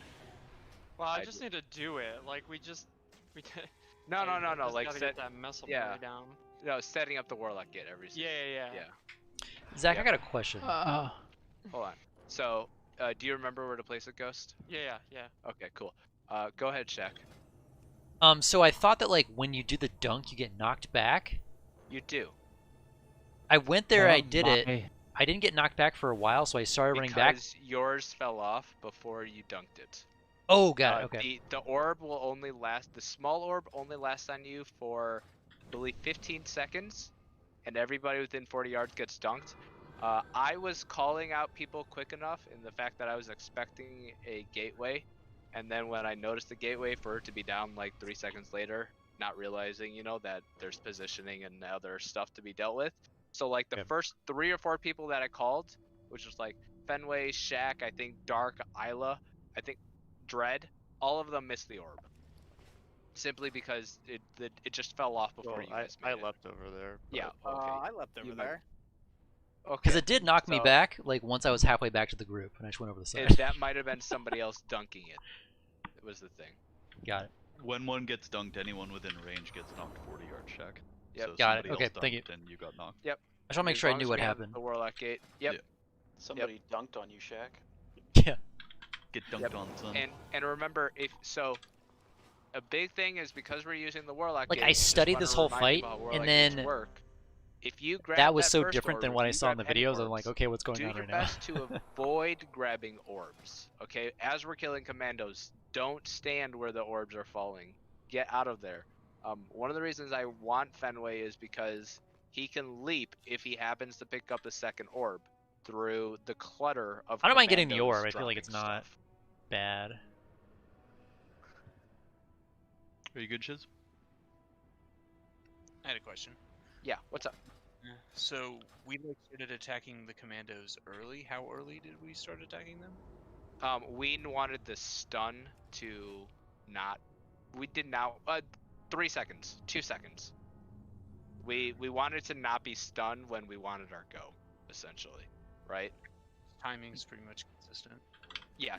Well, I just need to do it. Like we did. No. Like get that muscle memory down. No, setting up the Warlock gate every season. Yeah. Zach, I got a question. Hold on. So, do you remember where to place it, Ghost? Yeah. Okay, cool. Go ahead, Shaq. So I thought that like when you do the dunk, you get knocked back. You do. I went there, I did it. I didn't get knocked back for a while, so I started running back. Because yours fell off before you dunked it. Oh, got it. Okay. The orb will only last. The small orb only lasts on you for, I believe, 15 seconds, and everybody within 40 yards gets dunked. I was calling out people quick enough in the fact that I was expecting a gateway, and then when I noticed the gateway for it to be down like 3 seconds later, not realizing, that there's positioning and other stuff to be dealt with. So like the first 3 or 4 people that I called, which was like Fenway, Shaq, I think Dark, Isla, I think Dread, all of them missed the orb. Simply because it just fell off before you guys made it. I left over there. Yeah, okay. I left over there. Okay. Because it did knock me back, like once I was halfway back to the group, and I just went over the side. That might have been somebody else dunking it. It was the thing. Got it. When one gets dunked, anyone within range gets knocked 40 yards, Shaq. Yep. So Got it. somebody Okay, else thank you. dunked And you got knocked. Yep. I just want to make sure I knew what happened. The Warlock gate. Yep. Somebody dunked on you, Shaq. Yeah. Get dunked on, son. And remember, a big thing is because we're using the Warlock Like gate, I studied this whole fight, and then if you grab that was so first different orb, than if what I you saw in the grab any videos. I'm orbs, like, okay, what's going do on your right now? best to avoid grabbing orbs. Okay, as we're killing commandos, don't stand where the orbs are falling. Get out of there. One of the reasons I want Fenway is because he can leap if he happens to pick up the second orb through the clutter of. I don't mind getting the commandos orb. I feel like it's not stuff. bad. Are you good, Shiz? I had a question. Yeah, what's up? So we started attacking the commandos early. How early did we start attacking them? We wanted the stun to not. We did now. 3 seconds, 2 seconds. We wanted to not be stunned when we wanted our go, essentially, right? Timing's pretty much consistent. Yeah,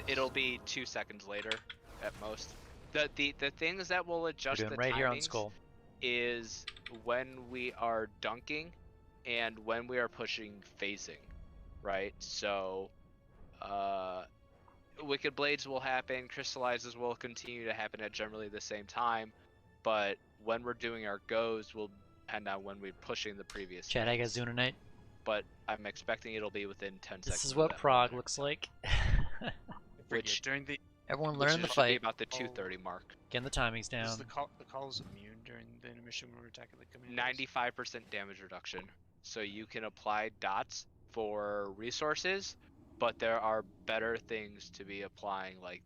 it'll be 2 seconds later at most. The things that will adjust the right here on timings Skull is when we are dunking and when we are pushing phasing, right? So, Wicked Blades will happen, Crystallizes will continue to happen at generally the same time, but when we're doing our goes will depend on when we're pushing the previous Chad, how you guys doing tonight? But I'm expecting it'll be within 10 seconds. This is what prog looks like. Which during the everyone learn the fight. About the 2:30 mark. Getting the timings down. Is the calls immune during the intermission when we're attacking the commandos? 95% damage reduction. So you can apply dots for resources, but there are better things to be applying, like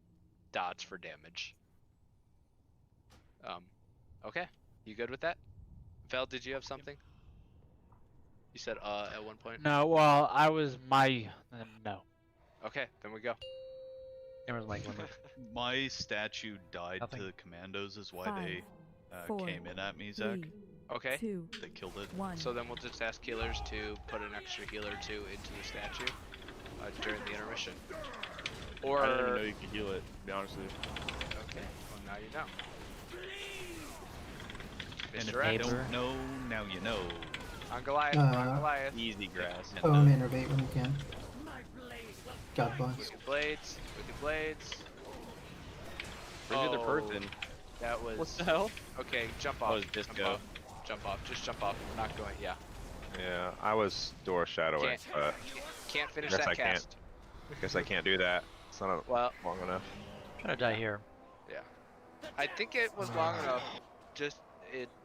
dots for damage. Okay, you good with that? Vel, did you have something? You said at one point. No, well, I was no. Okay, then we go. My statue died to the commandos is why 5, they 4, came in at me, Zach. 3, Okay. 2, They killed it. 1. So then we'll just ask healers to put an extra healer or 2 into the statue during the intermission. Or I didn't even know you could heal it, to be honest with you. Okay, well now you know. And if Mr. you X. don't know, now you know. On Goliath, on Goliath. Easy grass. Own innervate when you can. God bless. Wicked Blades, Wicked Blades. Bring the other person. That was. What the hell? Okay, jump off. Oh, it's disco. Jump off. Just jump off. I'm not going. Yeah. Yeah, I was door shadowing, but Can't finish Yes, that I can. cast. Guess I can't do that. It's not long enough. I'm trying to die here. Yeah. I think it was long enough. Just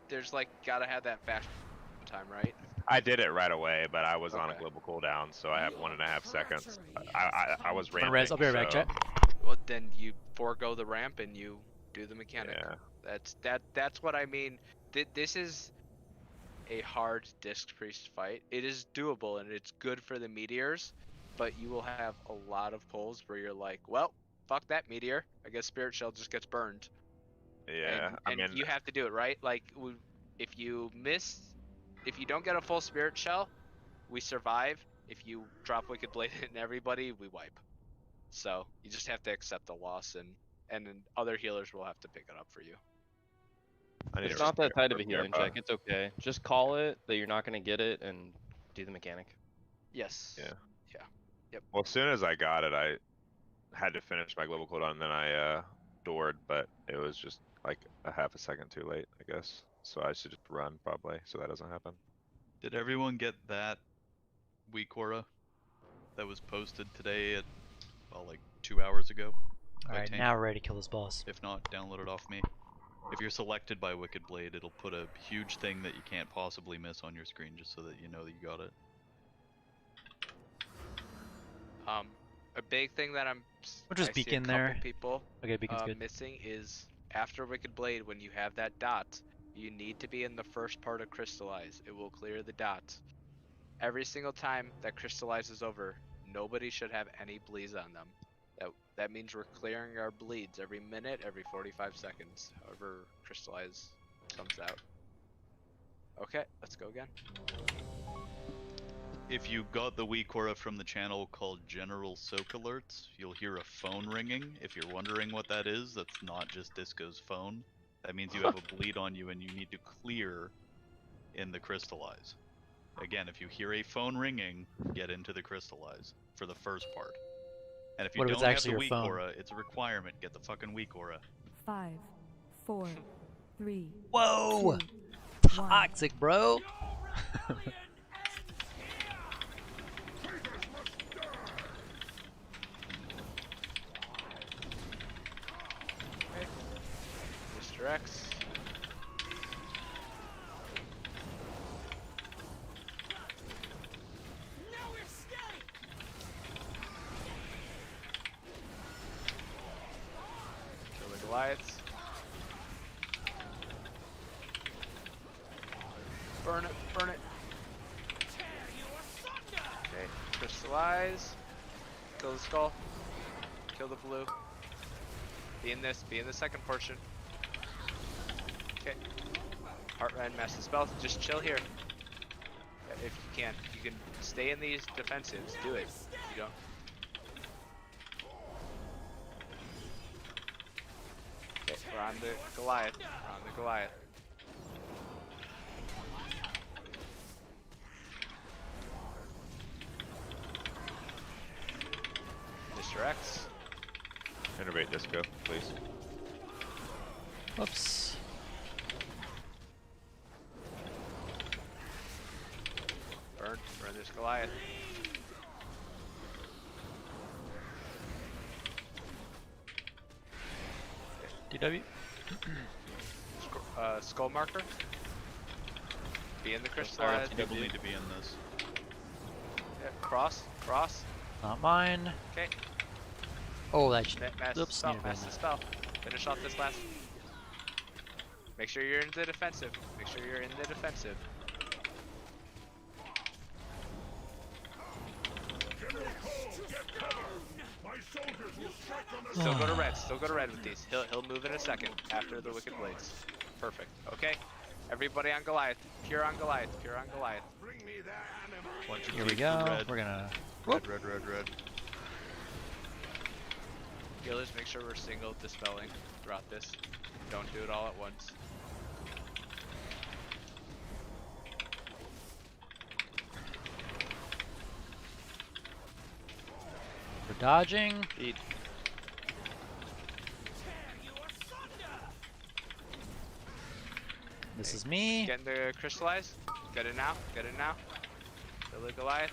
there's like gotta have that fast time, right? I did it right away, but I was on a global cooldown, so I have 1.5 seconds. I was ramping. Res, I'll be right back, chat. Well, then you forego the ramp and you do the mechanic. Yeah. That's what I mean. This is a hard disc priest fight. It is doable and it's good for the meteors, but you will have a lot of pulls where you're like, well, fuck that meteor. I guess Spirit Shell just gets burned. Yeah, And I mean, you have to do it, right? Like, if you don't get a full Spirit Shell, we survive. If you drop Wicked Blade in everybody, we wipe. So you just have to accept the loss, and then other healers will have to pick it up for you. It's not that tight of a healing check. It's okay. Just call it that you're not going to get it and do the mechanic. Yes. Yeah. Yeah. Yep. Well, as soon as I got it, I had to finish my global cooldown, and then I doored, but it was just like a half a second too late, I guess. So I should just run probably, so that doesn't happen. Did everyone get that weak aura that was posted today at, well, like 2 hours ago? Alright, now we're ready to kill this boss. If not, download it off me. If you're selected by Wicked Blade, it'll put a huge thing that you can't possibly miss on your screen just so that you know that you got it. A big thing that We'll just I see beacon a couple there. people Okay, beacon's good. missing is after Wicked Blade, when you have that dot, you need to be in the first part of Crystallize. It will clear the dot. Every single time that crystallizes over, nobody should have any bleeds on them. That means we're clearing our bleeds every minute, every 45 seconds, however crystallize comes out. Okay, let's go again. If you got the weak aura from the channel called General Soak Alerts, you'll hear a phone ringing. If you're wondering what that is, that's not just Disco's phone. That means you have a bleed on you and you need to clear in the Crystallize. Again, if you hear a phone ringing, get into the Crystallize for the first part. And if you don't have the weak aura, it's a requirement. Get the fucking weak aura. 5, 4, 3. Whoa! 2, Toxic, bro! Mr. X. Kill the Goliaths. Burn it, burn it. Okay, crystallize. Kill the skull. Kill the blue. Be in the second portion. Okay. Heartrend, master spell. Just chill here. If you can. You can stay in these defensives. Do it. You don't. Okay, we're on the Goliath. We're on the Goliath. Mr. X. Innervate Disco, please. Whoops. Burn this Goliath. DW. Skull marker. Be in the crystallize. People need to be in this. Yeah, cross. Not mine. Okay. Oh, that should. Master Oops, spell. never mind Master that. spell. Finish off this last. Make sure you're in the defensive. Make sure you're in the defensive. Still go to red. Still go to red with these. He'll move in a second after the Wicked Blades. Perfect. Okay. Everybody on Goliath. Pure on Goliath. Pure on Goliath. Here we go. We're gonna. Red. Healers, make sure we're single dispelling throughout this. Don't do it all at once. We're dodging. Eat. This is me. Getting the crystallize. Get it now. Get it now. Kill the Goliath.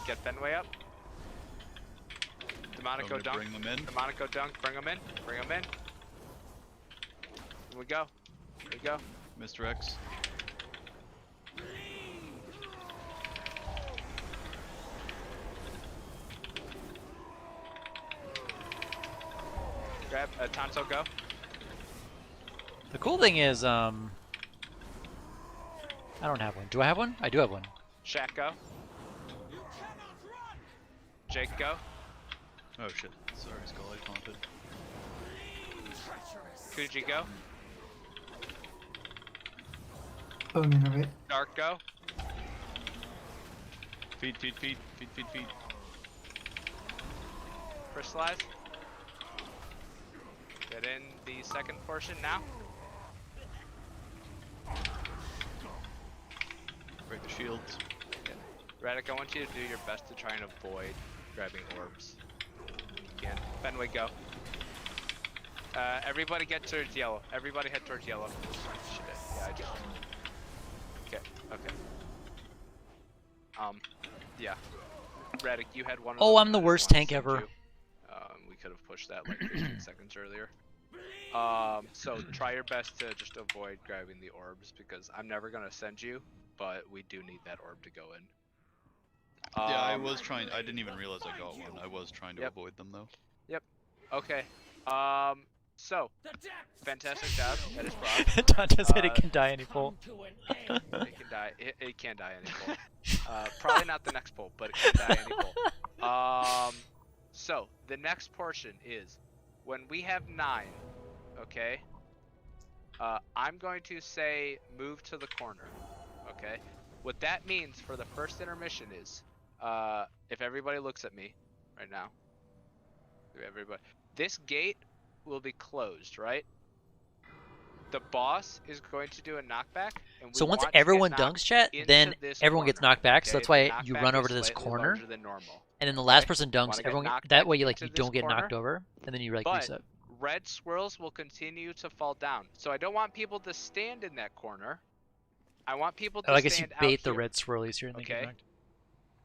Get Fenway up. Demonico dunk. Bring them in. Demonico dunk. Bring them in. Bring them in. Here we go. Here we go. Mr. X. Grab Tonto, go. The cool thing is, I don't have one. Do I have one? I do have one. Shaq, go. Jake, go. Oh shit. Sorry, Skull, I taunted. Kuji, go. Bone innervate. Dark, go. Feed. Crystallize. Get in the second portion now. Break the shields. Radic, I want you to do your best to try and avoid grabbing orbs. Again, Fenway, go. Everybody get towards yellow. Everybody head towards yellow. Shit. Yeah, I just. Okay. Yeah. Radic, you had one of Oh, I'm the worst tank ever. We could have pushed that like 15 seconds earlier. So try your best to just avoid grabbing the orbs because I'm never gonna send you, but we do need that orb to go in. Yeah, I was trying. I didn't even realize I got one. I was trying to avoid them though. Yep. Okay. So fantastic job. That is prog. Dante said it can die any pull. It can die. It can die any pull. Probably not the next pull, but it can die any pull. So the next portion is when we have 9. Okay. I'm going to say move to the corner. Okay. What that means for the first intermission is, if everybody looks at me right now, everybody, this gate will be closed, right? The boss is going to do a knockback. And we So once want to everyone get dunks, chat, then everyone gets knocked back. So that's why you run over to this corner, and then the last person dunks. Everyone that way you don't get knocked over, and then you reset. Red swirls will continue to fall down. So I don't want people to stand in that corner. I want people to I guess you stand bait out the here. red swirlies here and they get Okay. knocked.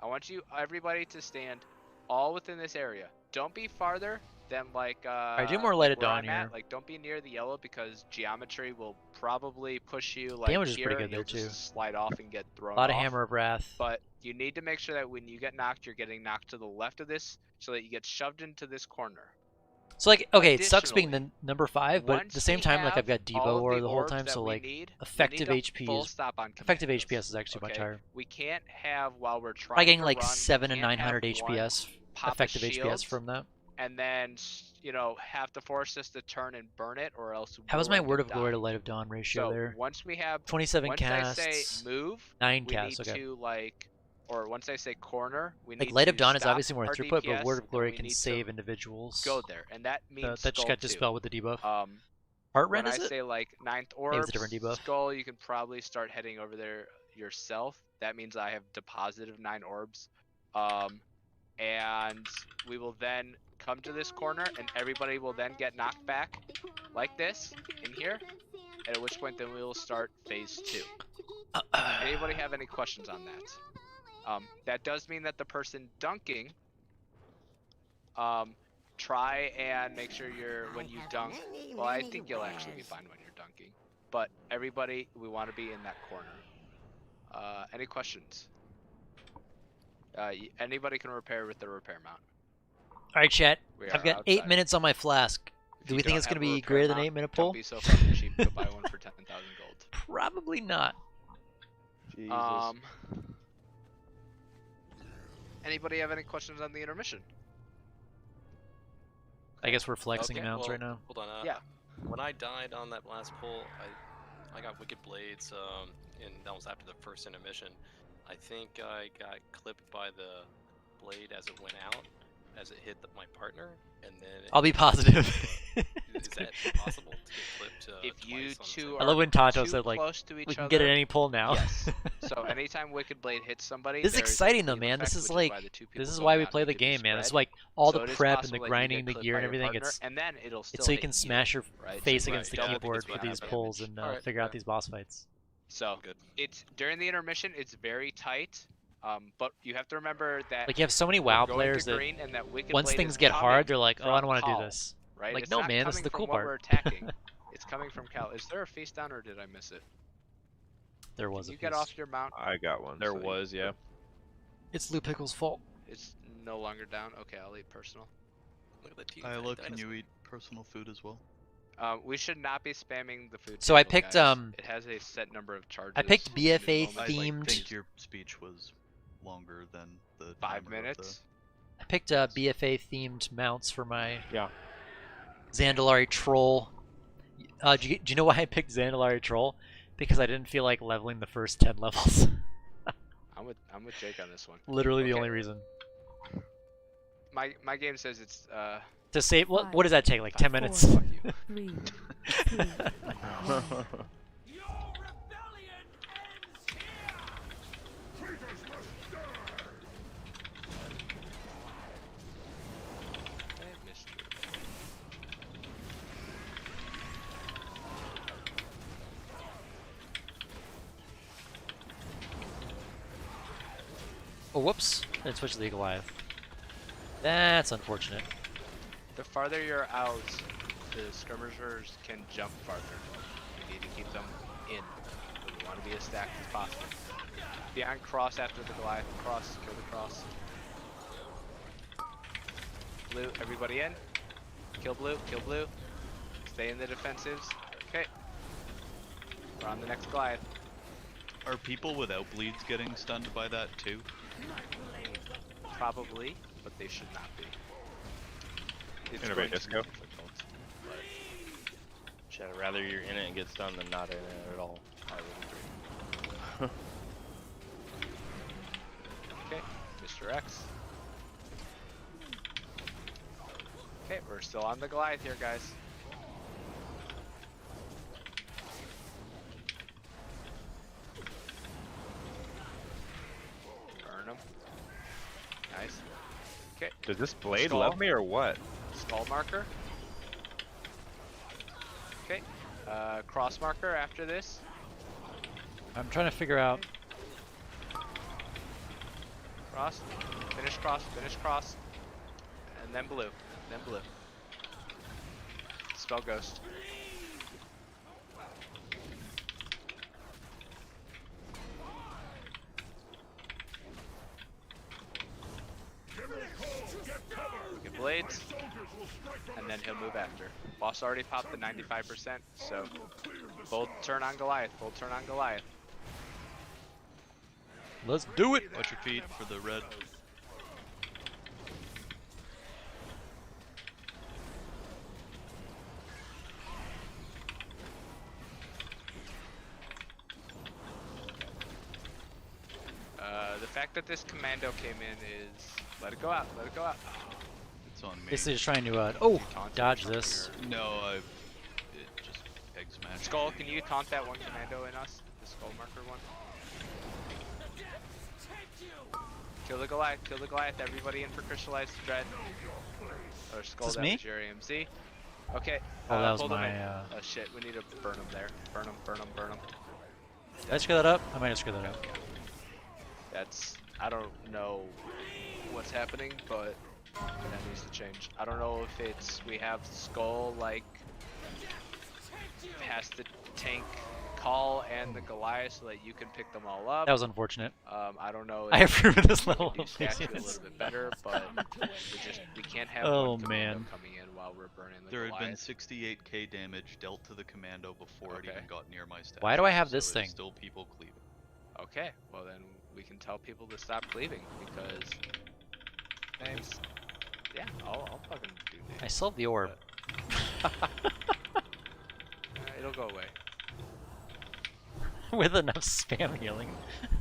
I want everybody to stand all within this area. Don't be farther than Alright, do more Light of where Dawn I'm here. at. Don't be near the yellow because geometry will probably push you Damage is here. pretty good You'll there, too. just slide off and get thrown A lot of off. Hammer of Wrath. But you need to make sure that when you get knocked, you're getting knocked to the left of this so that you get shoved into this corner. So okay, it sucks being the number 5, but at the same time, I've got all Devo of or the the whole orbs time, that so we need, effective we need to HP full is stop on effective commandos, HPS is actually much higher. We can't have while we're trying Probably getting to like run, 7 we and can't 900 have one HPS, pop a effective shield HPS from that. and then have to force us to turn and burn it, or else How we'll was my end Word up of Glory to dying. Light of Dawn ratio So there? once we have 27 once casts, I say move, 9 we casts. need Okay. to or once I say corner, we need Light to of Dawn is stop obviously more our throughput, DPS, but Word of and Glory we can need to save individuals. Go there, and that means that just skull got too. dispelled with the debuff. Heart Rend, when is I it? say 9th Maybe orb, it's a different debuff. skull, you can probably start heading over there yourself. That means I have deposited 9 orbs. And we will then come to this corner, and everybody will then get knocked back like this in here. At which point, then we will start phase 2. Anybody have any questions on that? That does mean that the person dunking, try and make sure when you dunk. Well, I think you'll actually be fine when you're dunking. But everybody, we want to be in that corner. Any questions? Anybody can repair with the repair mount. Alright, chat. We I've are got 8 outside. minutes on my flask. Do we think it's going to be greater than 8 minute pull? Don't be so fucking cheap. Go buy one for 10,000 gold. Probably not. Jesus. Anybody have any questions on the intermission? I guess we're flexing Okay, mounts well, right now. Hold on. Yeah. When I died on that last pull, I got Wicked Blades, and that was after the first intermission. I think I got clipped by the blade as it went out, as it hit my partner, and then. I'll be positive. Is that possible to get clipped? If you two I love when Tonto too said, like, close to each we can other, get it any pull now. Yes. So anytime Wicked Blade hits somebody, This is there is a exciting though, cleave man. This effect, is which like, why the two people this is go why we down play and the get to game, man. This is spread. like all So the it is prep and possible the that you grinding, get the clipped gear by and your everything. partner, It's and then it'll still so you hit can smash your right? face So against the don't think keyboard it's for gonna these have pulls damage. and Alright, figure out these boss fights. So it's during the intermission, it's very tight. But you have to remember that Like you have so many WoW players that once things get hard, they're like, oh, I don't want to do this. Right? Like, It's no, not man, this is coming the from cool what part. we're attacking. It's coming from Cal. Is there a face down or did I miss it? There was Can a you get piece. off your mount? I got one. There was, yeah. It's Lou Pickle's fault. It's no longer down. Okay, I'll eat personal. Look at the teeth. Look, can you eat personal food as well? We should not be spamming the food. So I table, picked guys. It has a set number of charges. I picked BFA I themed. think your speech was longer than the 5 timer of minutes. I picked BFA themed mounts for my Zandalari Troll. Do you know why I picked Zandalari Troll? Because I didn't feel like leveling the first 10 levels. I'm with Jake on this one. Literally the only reason. My game says it's To save what does that take? Like 10 minutes? 4, 3, 2, 1. Oh, whoops. I didn't switch to the Goliath. That's unfortunate. The farther you're out, the skirmishers can jump farther. You need to keep them in. We want to be as stacked as possible. Behind cross after the Goliath. Cross, kill the cross. Blue, everybody in. Kill blue, kill blue. Stay in the defensives. Okay. We're on the next Goliath. Are people without bleeds getting stunned by that too? Probably, but they should not be. It's Innovate going to be disco. difficult, but I'd rather you're in it and get stunned than not in it at all. I would agree. Okay, Mr. X. Okay, we're still on the Goliath here, guys. Burn him. Nice. Okay. Does this blade Skull. love me or what? Skull marker. Okay. Cross marker after this. I'm trying to figure out. Cross. Finish cross. Finish cross. And then blue. Then blue. Spell ghost. Get blades, and then he'll move after. Boss already popped the 95%, so bold turn on Goliath. Bold turn on Goliath. Let's do it. Watch your feet for the red. The fact that this commando came in is let it go out. Let it go out. It's on me. Basically just trying to dodge this. No, it just peg smash. Skull, can you taunt that one commando in us? The skull marker one. Kill the Goliath. Kill the Goliath. Everybody in for crystallized dread. Or skull Is this damage me? area MC. Okay. Oh, that was pull them my, in. Oh shit, we need to burn them there. Burn them, burn them, burn them. Did I screw that up? I might have screwed that up. That's, I don't know what's happening, but that needs to change. I don't know if it's, we have Skull like has to tank Call and the Goliath so that you can pick them all up. That was unfortunate. I don't know. I approve of this level we of can do stats a laziness. little bit better, but we can't have Oh, one commando man. coming in while we're burning the There Goliath. had been 68k damage dealt to the commando before it even got near my stats. Why do I have so this it's thing? Still people cleaving. Okay, well then we can tell people to stop cleaving because. Yeah, I'll fucking do this. I still have the orb. It'll go away. With enough spam healing.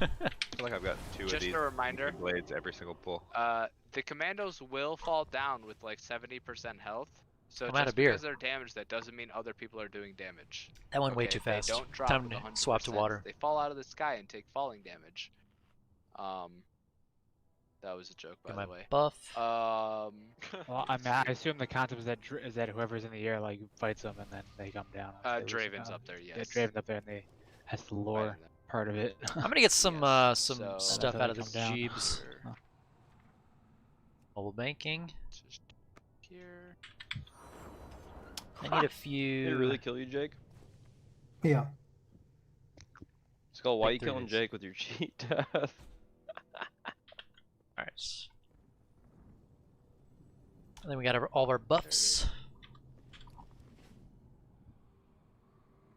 I feel like I've got two of Just these a reminder. blades every single pull. The commandos will fall down with like 70% health. So I'm out just of beer. because they're damaged, that doesn't mean other people are doing damage. That went way Okay, too they fast. don't drop Time with to 100%. swap to water. They fall out of the sky and take falling damage. That was a joke, by Get my the way. buff. Well, I assume the concept is that whoever's in the air like fights them and then they come down. Draven's up there, yes. Yeah, Draven's up there and that's the lore. part of it. I'm gonna get some so stuff out of come this down. Jeeves. Mobile banking. Just here. I need a few. Did it really kill you, Jake? Yeah. Skull, why are you Think there killing is. Jake with your cheat death? Alright. And then we got all of our buffs.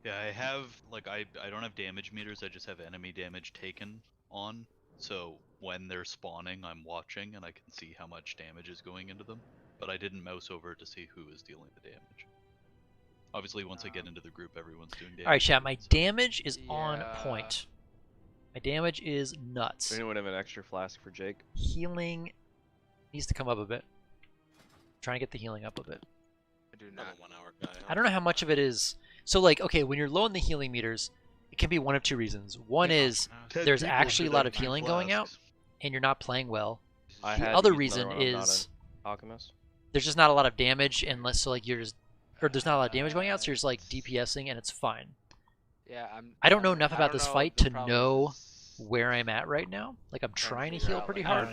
Yeah, I have like I don't have damage meters. I just have enemy damage taken on. So when they're spawning, I'm watching and I can see how much damage is going into them. But I didn't mouse over to see who is dealing the damage. Obviously, once I get into the group, everyone's doing damage. Alright, chat, my damage is on point. My damage is nuts. Does anyone have an extra flask for Jake? Healing needs to come up a bit. Trying to get the healing up a bit. I do not. 1 hour guy. I don't know how much of it is. So, like, okay, when you're low on the healing meters, it can be one of two reasons. One is there's actually a lot of healing going out, and you're not playing well. The other reason is Alchemist. There's just not a lot of damage, unless so like you're just, or there's not a lot of damage going out, so you're just like DPSing, and it's fine. Yeah, I don't know enough about this fight to know where I'm at right now. Like, I'm trying to heal pretty hard,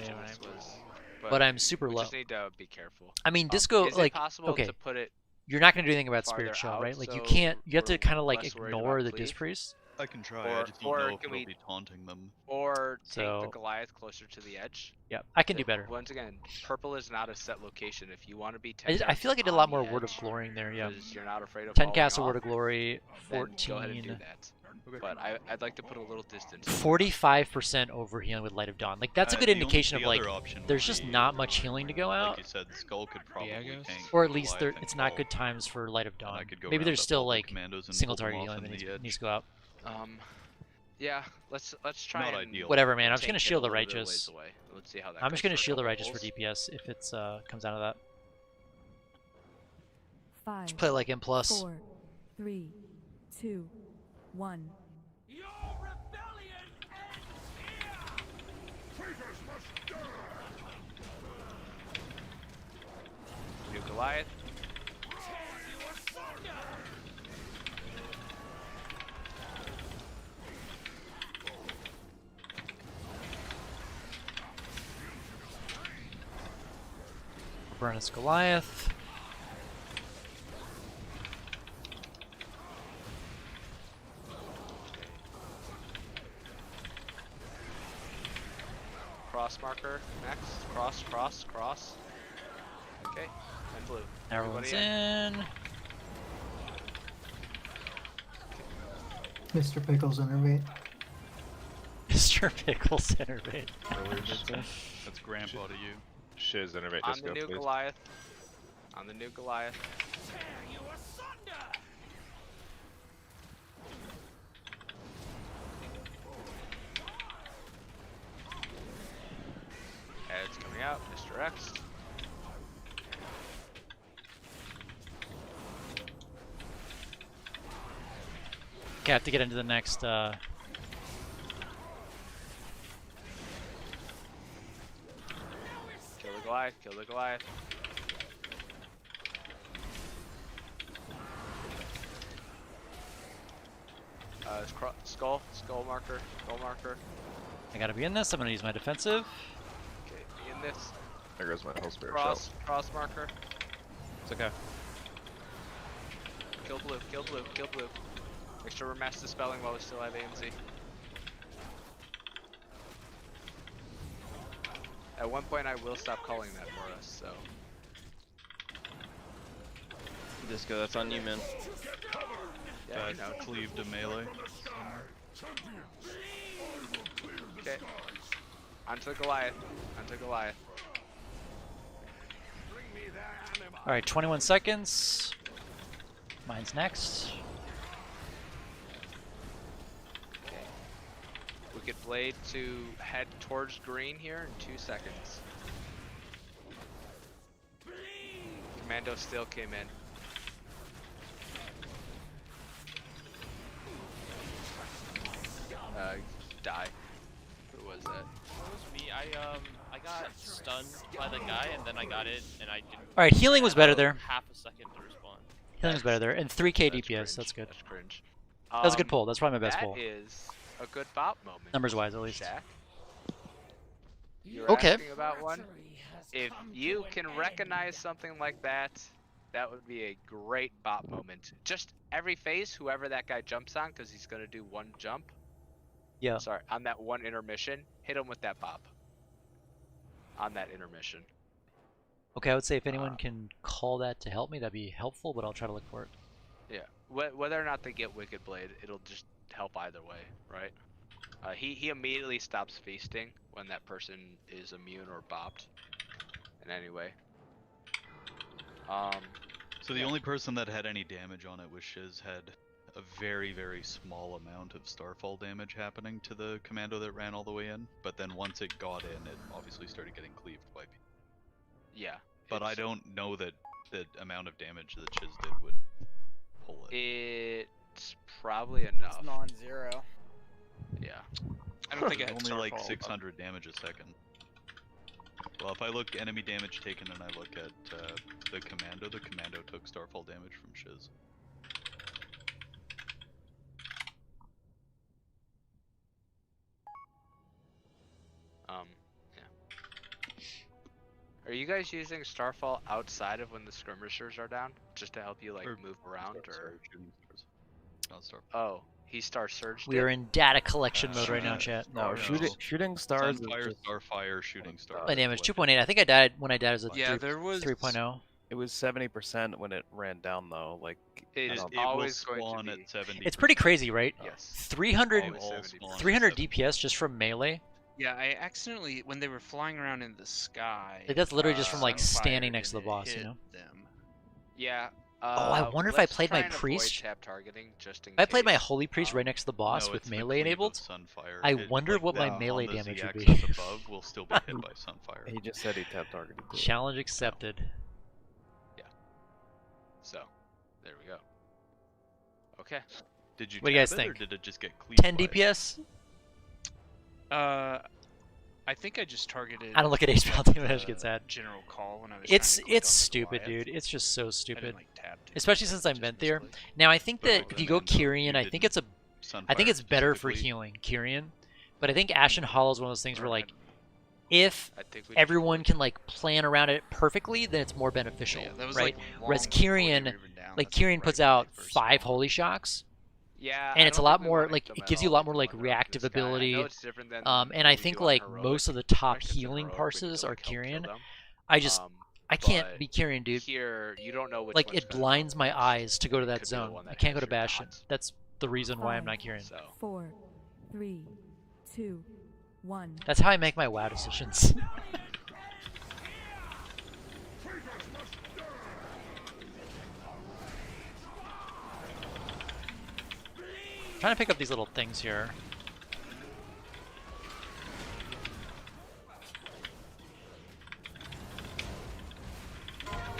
but I'm super low. Just need to be careful. I mean, Disco, is like, it possible okay, to put it you're not gonna do anything about farther Spirit Shell, out, right? Like, you so can't. You have to we're kind of like less worried ignore about the cleave? Disc Priest. I can try. Or- I just don't or know if can it'll we- be taunting them. or take So- the Goliath closer to the edge. Yeah, I can do better. Once again, purple is not a set location. If you want to be 10 I feel like I did a on lot the more Word of edge, Glorying there. Yeah, 'cause you're not afraid of 10 falling castle off, Word of Glory, then go ahead and do 14. that. But I'd like to put a little distance. 45% over healing with Light of Dawn. Like, that's a good The only- indication the of like other option there's would just be, not much healing to go out, Like you said, Skull could probably tank or at least Goliath and it's not Skull. good times for Light of And I Dawn. could go Maybe round there's up still all the like commandos and single pull them target off healing in that the needs edge. to go out. Yeah, let's try Not and ideal. Whatever, man. I'm just tank gonna it shield a the little bit of righteous. ways away. Let's see how that I'm just goes gonna for a shield the couple righteous for holes. DPS if it's comes down to that. 5, Just play like M plus. 4, 3, 2, 1. Your rebellion ends here! Traitors must die! New Goliath. Tear you asunder! Burnus Goliath. Cross marker next. Cross, cross, cross. Okay, and blue. Everyone's Everybody in. Mr. Pickles innervate. Mr. Pickles innervate. That's grandpa to you. Shiz, innervate On disco, the new please. Goliath. On the new Goliath. Tear you asunder! Heads coming out. Mr. X. Okay, I have to get into the next. Kill the Goliath. Kill the Goliath. Skull. Skull marker. Skull marker. I gotta be in this. I'm gonna use my defensive. Okay, be in this. There goes my whole spirit Cross. Cross marker. It's okay. Kill blue. Kill blue. Kill blue. Make sure we're mass dispelling while we still have AMZ. At one point, I will stop calling that for us. So. Disco, that's on you, man. Yeah, you That know. cleave to melee. Okay. Onto Goliath. Onto Goliath. All right, 21 seconds. Mine's next. Wicked Blade to head towards green here in 2 seconds. Commando still came in. Die. Who was that? It was me. I got stunned by the guy, and then I got it, and I didn't. All right, healing was better there. Half a second to respond. Healing was better there, and 3k DPS. That's good. That's cringe. That was a good pull. That's probably my best pull. That is a good bop moment. Numbers wise, at least. Jack. You're Okay. asking about one. If you can recognize something like that, that would be a great bop moment. Just every phase, whoever that guy jumps on, because he's gonna do one jump. Yeah. Sorry, on that one intermission, hit him with that bop. On that intermission. Okay, I would say if anyone can call that to help me, that'd be helpful, but I'll try to look for it. Yeah, whether or not they get Wicked Blade, it'll just help either way, right? He immediately stops feasting when that person is immune or bopped. In any way. So the only person that had any damage on it was Shiz had a very, very small amount of Starfall damage happening to the commando that ran all the way in, but then once it got in, it obviously started getting cleaved by people. Yeah. But I don't know that the amount of damage that Shiz did would pull it. It's probably enough. It's non-zero. Yeah. I don't think it had only like Starfall, 600 damage a second. Well, if I look enemy damage taken and I look at the commando took Starfall damage from Shiz. Yeah. Are you guys using Starfall outside of when the skirmishers are down, just to help you like move around, or? Not Starfall. Oh, he Star Surged. We are in data collection mode right now, chat. No, shooting stars. Sunfire, Starfire, shooting stars. My damage 2.8. I think I died when I died as a Yeah, there was 3.0. It was 70% when it ran down though. Like it always going to be at 70%. It's pretty crazy, right? Yes. 300 DPS just from melee. Yeah, I accidentally, when they were flying around in the sky. Like that's literally just from like standing next to the boss, you know? Them. Yeah. Oh, I wonder if I played my priest. Tap targeting, just in If I played case. my holy priest right next to the boss No, with it's the melee cleave of enabled. Sunfire. I wonder like what my on melee the damage would be. Z-axis above will still be hit by Sunfire. He just said he tap targeted. Challenge accepted. Yeah. So, there we go. Okay. Did you What do you guys tab it, or think? did it just get cleaved 10 by it? DPS? I think I just targeted. I don't look at Hpal damage gets at. General call when I was. It's trying to click on the stupid, Goliath. dude. It's just so stupid. like, tab to Especially since I'm Venthyr. Now I think that But if you go Commando, Kyrian, you I think it's a Sunfire I think it's better for specifically. healing Kyrian. But I think Ashen Hollow is one of those things where like if I think we everyone can like plan around it perfectly, then it's more beneficial, Yeah, that was, right? like, Whereas long before they were Kyrian, even down. like That's Kyrian right puts when they out first 5 came. holy shocks, Yeah. and I it's a don't lot think we more wanna like hit it them gives at you a all lot more like when they're up reactive this guy. I know ability. it's different than And what I we think do on like heroic. most of the top Especially since healing heroic, we can parses still, are like, help kill Kyrian. them. I can't but be Kyrian, dude. Here, you don't know which Like one's it gonna blinds come my first. eyes to go to that Could be the zone. one I that can't go has to your Bastion. dots. That's the reason why I'm not Kyrian. So 4, 3, 2, 1. That's how I make my WoW decisions. Trying to pick up these little things here.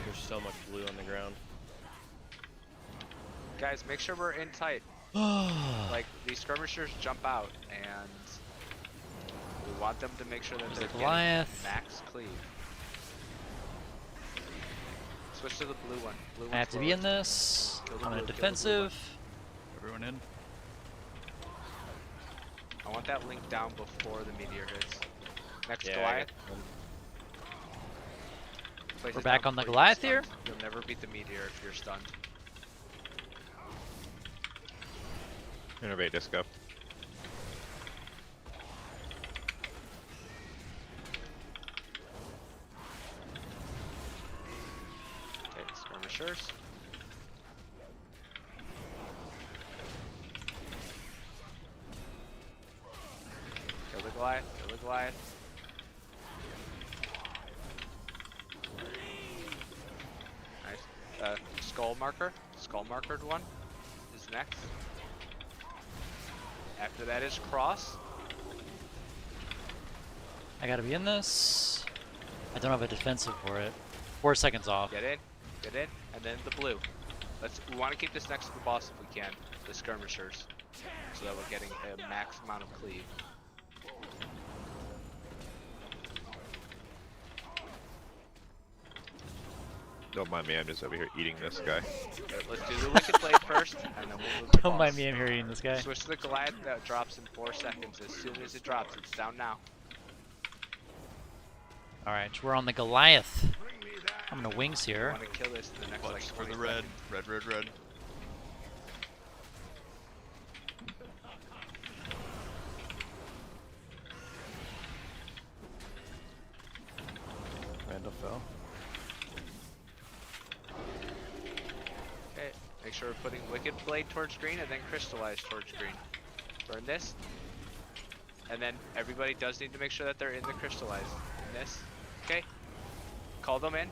There's so much blue on the ground. guys, make sure we're in tight. Like these skirmishers jump out, and we want them to make sure that they're getting Goliath. max cleave. Switch to the blue one. Blue I have to be in this. I'm in defensive. Everyone in? I want that link down before the meteor hits. Next Yeah, Goliath. Place We're it back down on the before you Goliath get here. stunned. You'll never beat the meteor if you're stunned. Innovate disco. Okay, skirmishers. Kill the Goliath, kill the Goliath. Nice. Skull markered one is next. After that is cross. I gotta be in this. I don't have a defensive for it. 4 seconds off. Get in, and then the blue. We want to keep this next to the boss if we can, the skirmishers, so that we're getting a max amount of cleave. Don't mind me, I'm just over here eating this guy. Let's do the Wicked Blade first, and then we'll move to Don't mind boss. me, I'm here eating this guy. Switch to the Goliath that drops in 4 seconds. As soon as it drops, it's down now. Alright, we're on the Goliath. I'm gonna wings I here. want to kill this in the next Watch like for 20 the red. seconds. Red. Randall fell. Okay, make sure we're putting Wicked Blade towards green and then Crystallize towards green. Burn this. And then everybody does need to make sure that they're in the Crystallize. In this. Okay. Call them in.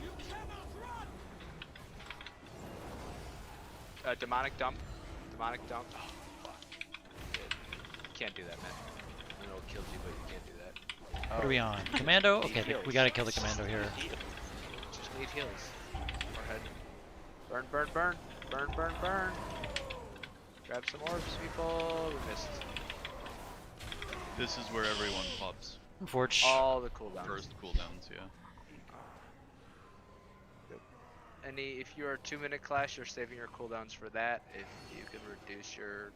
Demonic Dump. Demonic Dump. Oh, fuck. You can't do that, man. I know it kills you, but you can't do that. What are we on? Commando? Okay, we gotta kill the commando here. Just need heals. Forehead. Burn, burn, burn. Burn, burn, burn. Grab some orbs, people. We missed. This is where everyone pops. Unfortunate. All the cooldowns. First cooldowns, yeah. If you're a 2-minute clash, you're saving your cooldowns for that. If you can reduce your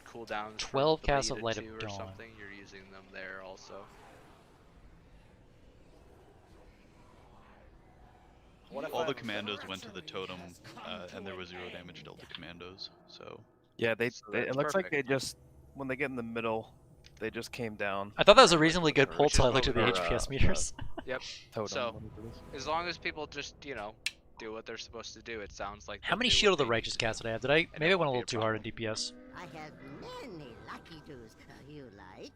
cooldowns 12 from casts of 3 Light to of 2 or Dawn. something, you're using them there also. All the commandos went to the totem, and there was 0 damage dealt to commandos, so... Yeah, it that's looks like perfect. they just, when they get in the middle, they just came down. I thought that was a reasonably good pull till I looked at the Or, HPS meters. Yep. Totem, So, whatever it is. as long as people just, you know, do what they're supposed to do, it sounds like. How many Shield of the Righteous casts did I have? Did I? Maybe I went a little too hard on DPS. I have many lucky doos you like.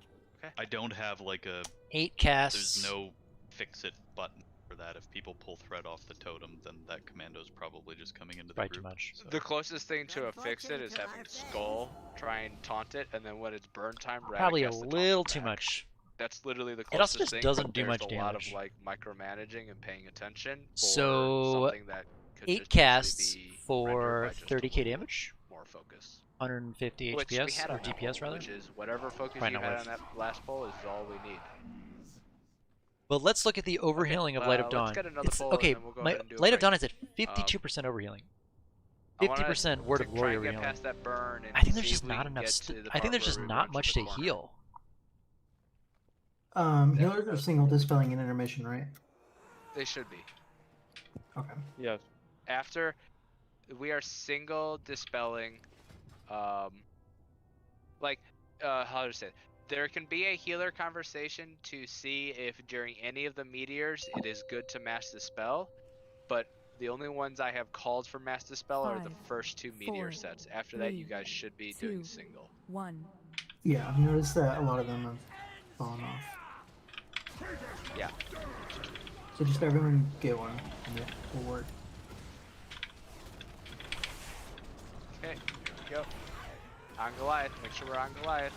I don't have like a... 8 casts. There's no fix-it button for that. If people pull thread off the totem, then that commando's probably just coming into the Probably group. too much. So. The closest thing to a fix-it is having Skull try and taunt it, and then when it's burn time, Radic Probably a has to taunt little it too back. much. That's literally the It also closest just thing. doesn't but do there's much a lot of damage. like micromanaging and paying attention for So, something that could 8 just casts easily be for rendered by just a 30k little damage. More focus. 150 Which we HPS had or on that DPS poll, rather. which is whatever focus Probably you not had worth. on that last poll is all we need. But let's look at the overhealing of Light of Dawn. Let's get another It's, poll okay, and then we'll go my ahead and do Light it of Dawn is right. at 52% overhealing. I wanna 50% Word of try Glory and get overhealing. past that burn and I think there's see just if we not can enough. get to the I think part there's where just we not reach much the to corner. heal. Healers are single dispelling in intermission, right? They should be. Okay. Yes. After we are single dispelling, like, how to say it? There can be a healer conversation to see if during any of the meteors it is good to mass dispel, but the only ones I have called for mass dispel are the 5, first 2 meteor 4, sets. After that, you 3, guys should be 2, doing single. 1. Yeah, I've noticed that a lot of them have fallen off. Yeah. So just everyone get one, and it will work. Okay, here we go. On Goliath. Make sure we're on Goliath.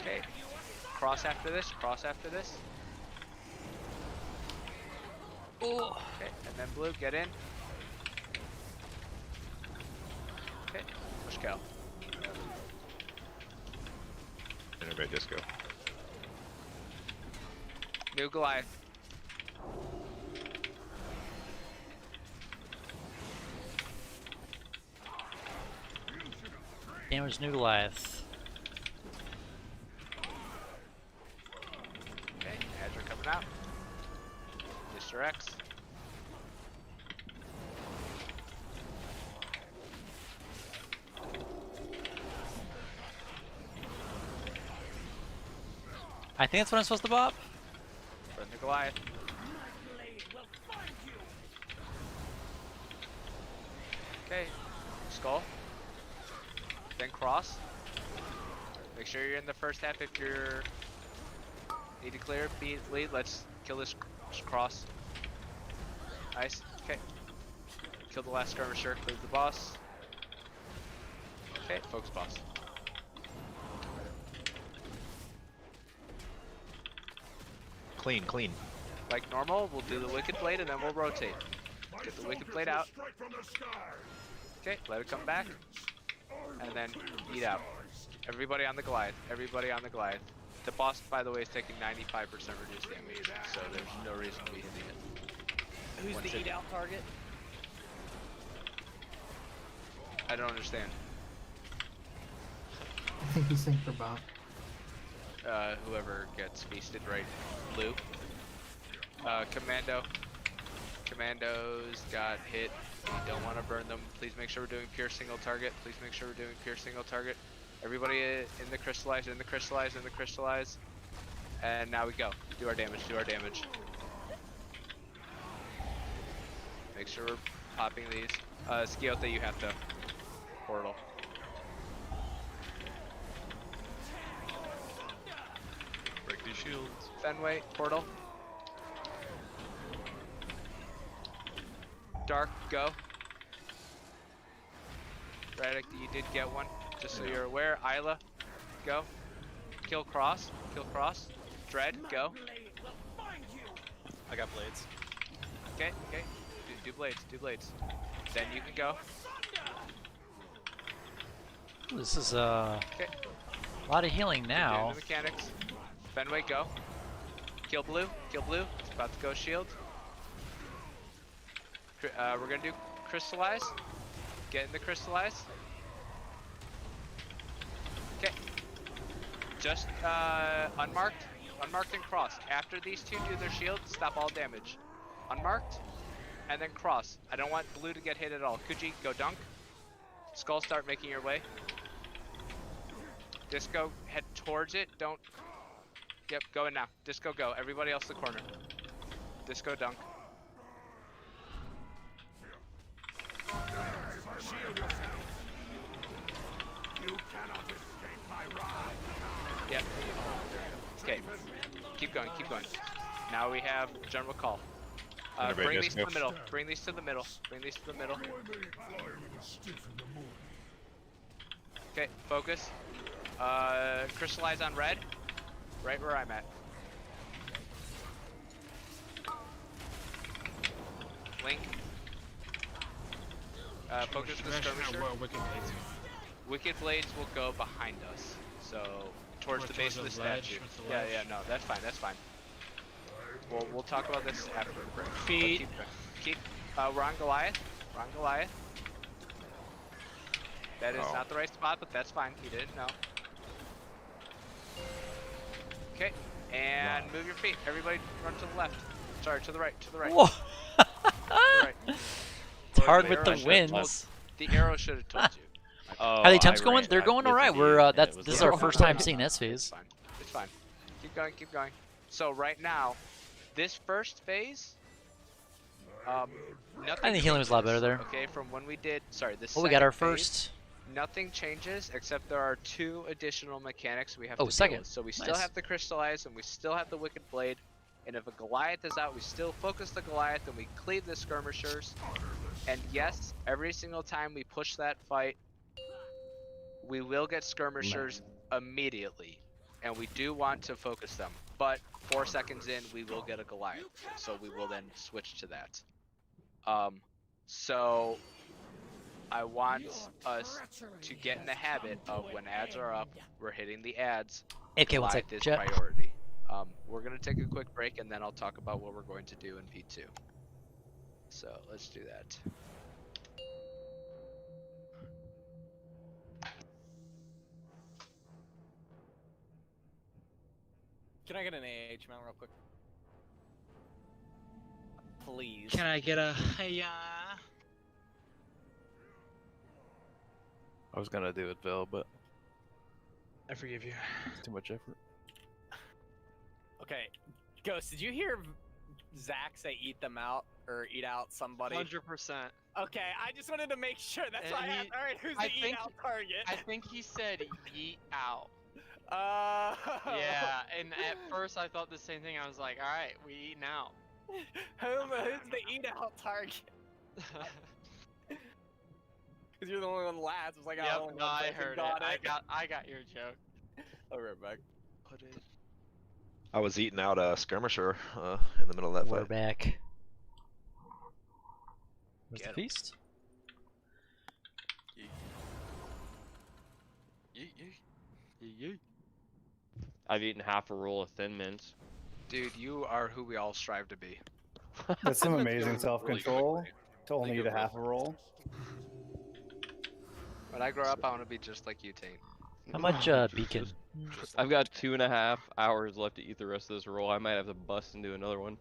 Okay. Cross after this. Cross after this. Oh. Okay, and then blue, get in. Okay, push Cal. Innervate disco. New Goliath. Damage New Goliath. Okay, ads are coming out. Mr. X. I think that's what I'm supposed to bop. Burn the Goliath. Okay, skull. Then cross. Make sure you're in the first half if you're need to clear. Lead. Let's kill this cross. Nice. Okay. Kill the last skirmisher. Clear the boss. Okay, focus boss. Clean, clean. like normal. We'll do the Wicked Blade and then we'll rotate. Get the Wicked Blade out. Okay, let it come back. And then eat out. Everybody on the Goliath. Everybody on the Goliath. The boss, by the way, is taking 95% reduced damage, so there's no reason to be hitting it. Who's the eat out target? I don't understand. I think he's synced for Bob. Whoever gets feasted, right? Blue. Commando. Commandos got hit. We don't want to burn them. Please make sure we're doing pure single target. Please make sure we're doing pure single target. Everybody in the crystallize, in the crystallize, in the crystallize. And now we go. Do our damage, do our damage. Make sure we're popping these. Skiote, you have to portal. Break these shields. Fenway, portal. Dark, go. Radic, you did get one, just so you're aware. Isla, go. Kill cross, kill cross. Dread, go. I got blades. Okay, okay. Do blades, do blades. Then you can go. This is a lot of healing now. Do the mechanics. Fenway, go. Kill blue, kill blue. It's about to go shield. We're gonna do crystallize. Get in the crystallize. Okay. Just unmarked and cross. After these two do their shield, stop all damage. Unmarked, and then cross. I don't want blue to get hit at all. Kuji, go dunk. Skull, start making your way. Disco, head towards it. Don't. Yep, go in now. Disco, go. Everybody else the corner. Disco, dunk. Yep. Okay. Keep going, keep going. Now we have general call. Bring these to the middle. Bring these to the middle. Bring these to the middle. Okay, focus. Crystallize on red. Right where I'm at. Link. Focus the skirmisher. Wicked Blades will go behind us. So, towards the base of the statue. Yeah, yeah, no, that's fine, that's fine. We'll talk about this after the break. Feed. We're on Goliath. We're on Goliath. That is not the right spot, but that's fine. He didn't know. Okay, and move your feet. Everybody run to the left. Sorry, to the right, to the right. Whoa. To the right. It's hard with the winds. The arrow should have told you. Are the attempts going? They're going all right. We're this is our first time seeing S phase. It's fine. It's fine. Keep going. Keep going. So right now, this first phase, nothing. I think healing was a lot better there. Okay, from when we did. Sorry, this. Oh, we got our first. Nothing changes except there are 2 additional mechanics we have to second. deal with. So we still have the crystallize and we still have the wicked blade. And if a Goliath is out, we still focus the Goliath and we cleave the skirmishers. And yes, every single time we push that fight, we will get skirmishers immediately. And we do want to focus them. But 4 seconds in, we will get a Goliath. So we will then switch to that. So I want us to get in the habit of when ads are up, we're hitting the ads. Okay, one sec. Goliath is priority. We're going to take a quick break and then I'll talk about what we're going to do in P2. So let's do that. Can I get an AH mount real quick? Please. Can I get a I was gonna do it, Vil, but I forgive you. it's too much effort. Okay, Ghost, did you hear Zach say eat them out or eat out somebody? 100%. Okay, I just wanted to make sure. That's why I asked. All right, who's the eat out target? I think he said yeet out. Yeah, and at first I thought the same thing. I was like, all right, we eating out. Who's the eat out target? Because you're the only one last. I was like, oh, no, I heard it. I got your joke. I'll be right back. Put it. I was eating out a skirmisher in the middle of that We're fight. back. Where's the feast? I've eaten half a roll of Thin Mints. Dude, you are who we all strive to be. That's some amazing self-control to only eat a half a roll. When I grow up, I want to be just like you, Tate. How much beacon? I've got 2.5 hours left to eat the rest of this roll. I might have to bust and do another one.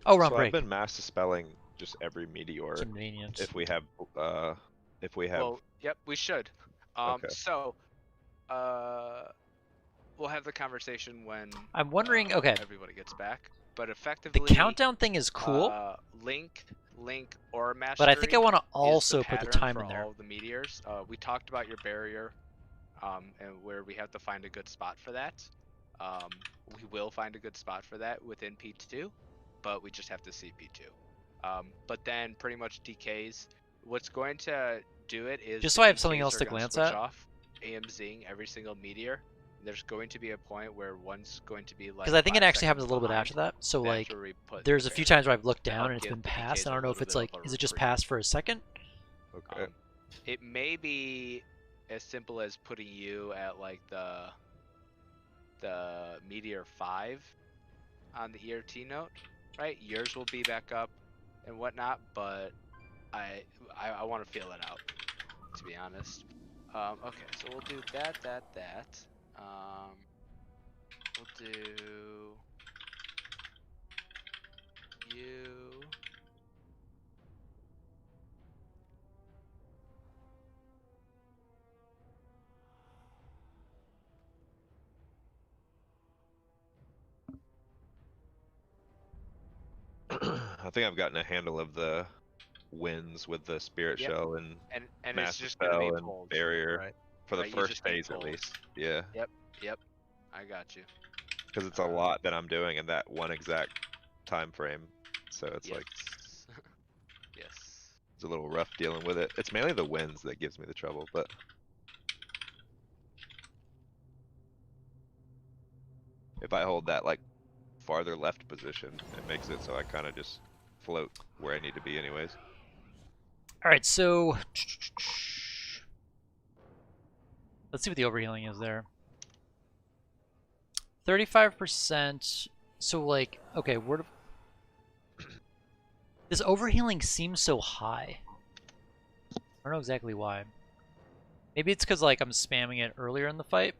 Oh, we're on so break. I've been mass dispelling just every meteor. Convenient. If we have, Well, yep, we should. Okay. So, we'll have the conversation when I'm wondering. Okay. Everybody gets back, but effectively, The countdown thing is cool. Link, or mastery. But I think I want to also put the time for in there. all of the meteors. We talked about your barrier, and where we have to find a good spot for that. We will find a good spot for that within P2, but we just have to see P2. But then pretty much DKs. What's going to do it is just so I have something else to glance at. Off AMZing every single meteor. There's going to be a point where one's going to be like. Because I think it actually happens a little bit after that. So like, there's a few times where I've looked down and it's been passed. I don't know if it's like, is it just passed for a second? Okay. It may be as simple as putting you at like the meteor 5 on the ERT note, right? Yours will be back up and whatnot, but I want to feel it out, to be honest. Okay, so we'll do that. We'll do you. I think I've gotten a handle of the wins with the spirit shell and it's just gonna be and pulled, barrier right? for the Right, you first just need phase at pulls. least. Yeah. Yep. I got you. Because it's a lot that I'm doing in that one exact time frame, so it's like yes. it's a little rough dealing with it. It's mainly the wins that gives me the trouble, but if I hold that like farther left position, it makes it so I kind of just float where I need to be anyways. All right, so let's see what the overhealing is there. 35%. So like, okay, this overhealing seems so high. I don't know exactly why. Maybe it's because like I'm spamming it earlier in the fight.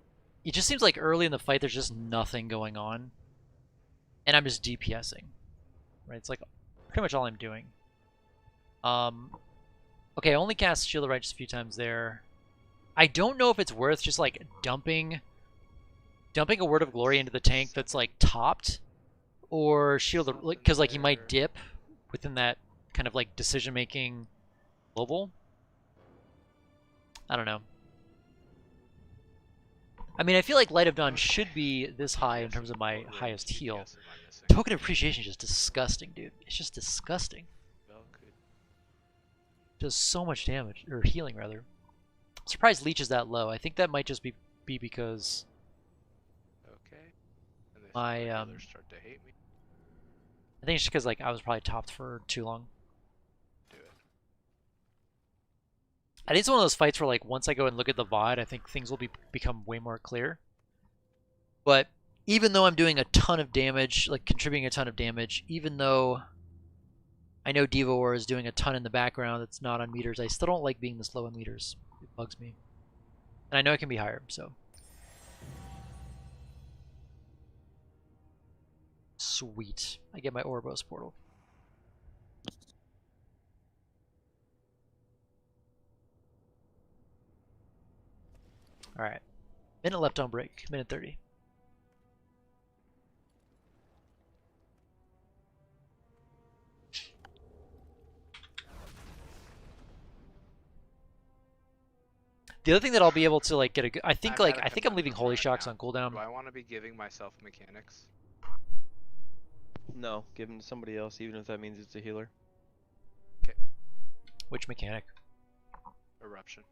It just seems like early in the fight there's just nothing going on, and I'm just DPSing. Right? It's like pretty much all I'm doing. Okay, I only cast Shield of Righteous a few times there. I don't know if it's worth just like dumping a Word of Glory into the tank that's like topped, or Shield of, because like he might dip within that kind of like decision-making global. I don't know. I mean, I feel like Light of Dawn should be this high in terms of my highest heal. Token of Appreciation is just disgusting, dude. It's just disgusting. Does so much damage, or healing rather. I'm surprised Leech is that low. I think that might just be because my start to hate me. I think it's just because like I was probably topped for too long. Do it. I think it's one of those fights where like once I go and look at the VOD, I think things will become way more clear. But even though I'm doing a ton of damage, like contributing a ton of damage, even though I know Devour is doing a ton in the background that's not on meters, I still don't like being this low on meters. It bugs me. And I know it can be higher, so. Sweet. I get my Ouroboros portal. Alright. Minute left on break. Minute 30. The other thing that I'll be able to like get a good, I think I'm leaving Holy Shocks on cooldown. Do I want to be giving myself mechanics? No, give him to somebody else, even if that means it's a healer. Okay. Which mechanic? Eruption.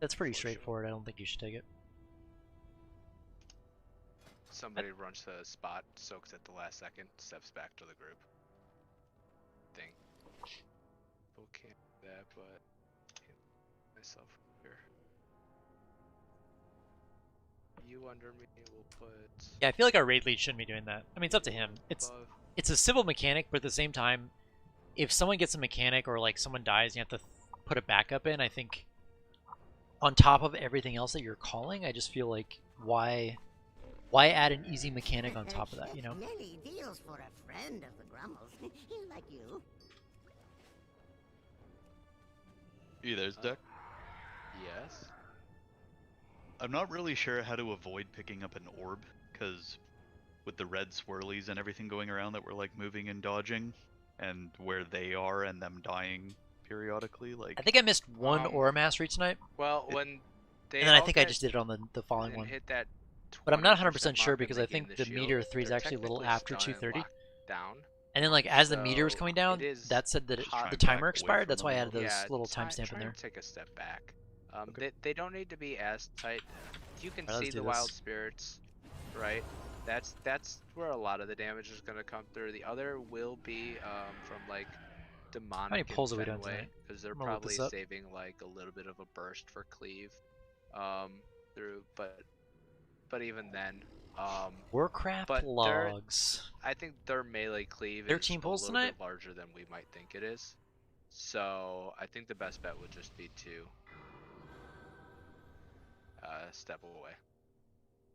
That's pretty straightforward. I don't think you should take it. Somebody runs to a spot, soaks at the last second, steps back to the group. Thing. People can't do that, but myself here. You under me, we'll put. Yeah, I feel like our raid lead shouldn't be doing that. I mean, it's up to him. It's a civil mechanic, but at the same time, if someone gets a mechanic or like someone dies, you have to put a backup in. I think on top of everything else that you're calling, I just feel like why add an easy mechanic on top of that, you know? Many deals for a friend of the Grummles, like you. Hey, there's Deck. Yes. I'm not really sure how to avoid picking up an orb, because with the red swirlies and everything going around that we're like moving and dodging, and where they are and them dying periodically, like... I think I missed one aura mastery tonight. Well, when they and then I think I just did it on the following one. Hit that but I'm not 100% sure because I think the meteor 3 is actually a little after 2:30. Down. And then like as the meteor was coming down, that said that the timer expired. That's why I added those little timestamp in there. Take a step back. They don't need to be as tight. You can right, see the wild spirits, right? That's where a lot of the damage is gonna come through. The other will be from like demonic. How many pulls have we done tonight? Because they're probably saving like a little bit of a burst for cleave, through. But even then, Warcraft logs. I think their melee cleave 13 is pulls a little tonight? bit larger than we might think it is. So I think the best bet would just be to step away.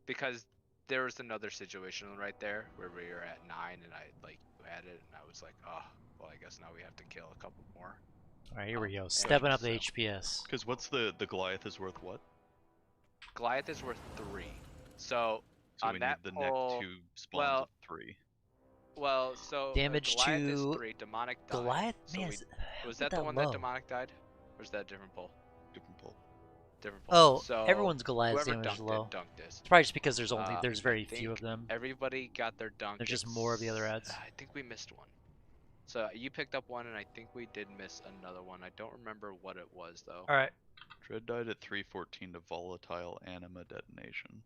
Because there was another situation right there where we were at 9 and I like you had it and I was like, oh, well I guess now we have to kill a couple more. Alright, here we go. Stepping up the HPS. Because what's the Goliath is worth what? Goliath is worth 3. So on we that need the pull, next 2 spawns of 3. Well, so damage Goliath to is 3, demonic died. Goliath. So Man, was that the one that demonic died, or was that a different pull? Different pull. Different pull. Oh, so everyone's Goliath damage is low. It's probably just because there's very few of them. Everybody got their dunk. There's just more of the other ads. I think we missed one. So you picked up one, and I think we did miss another one. I don't remember what it was though. All right. Dread died at 314 to volatile anima detonation.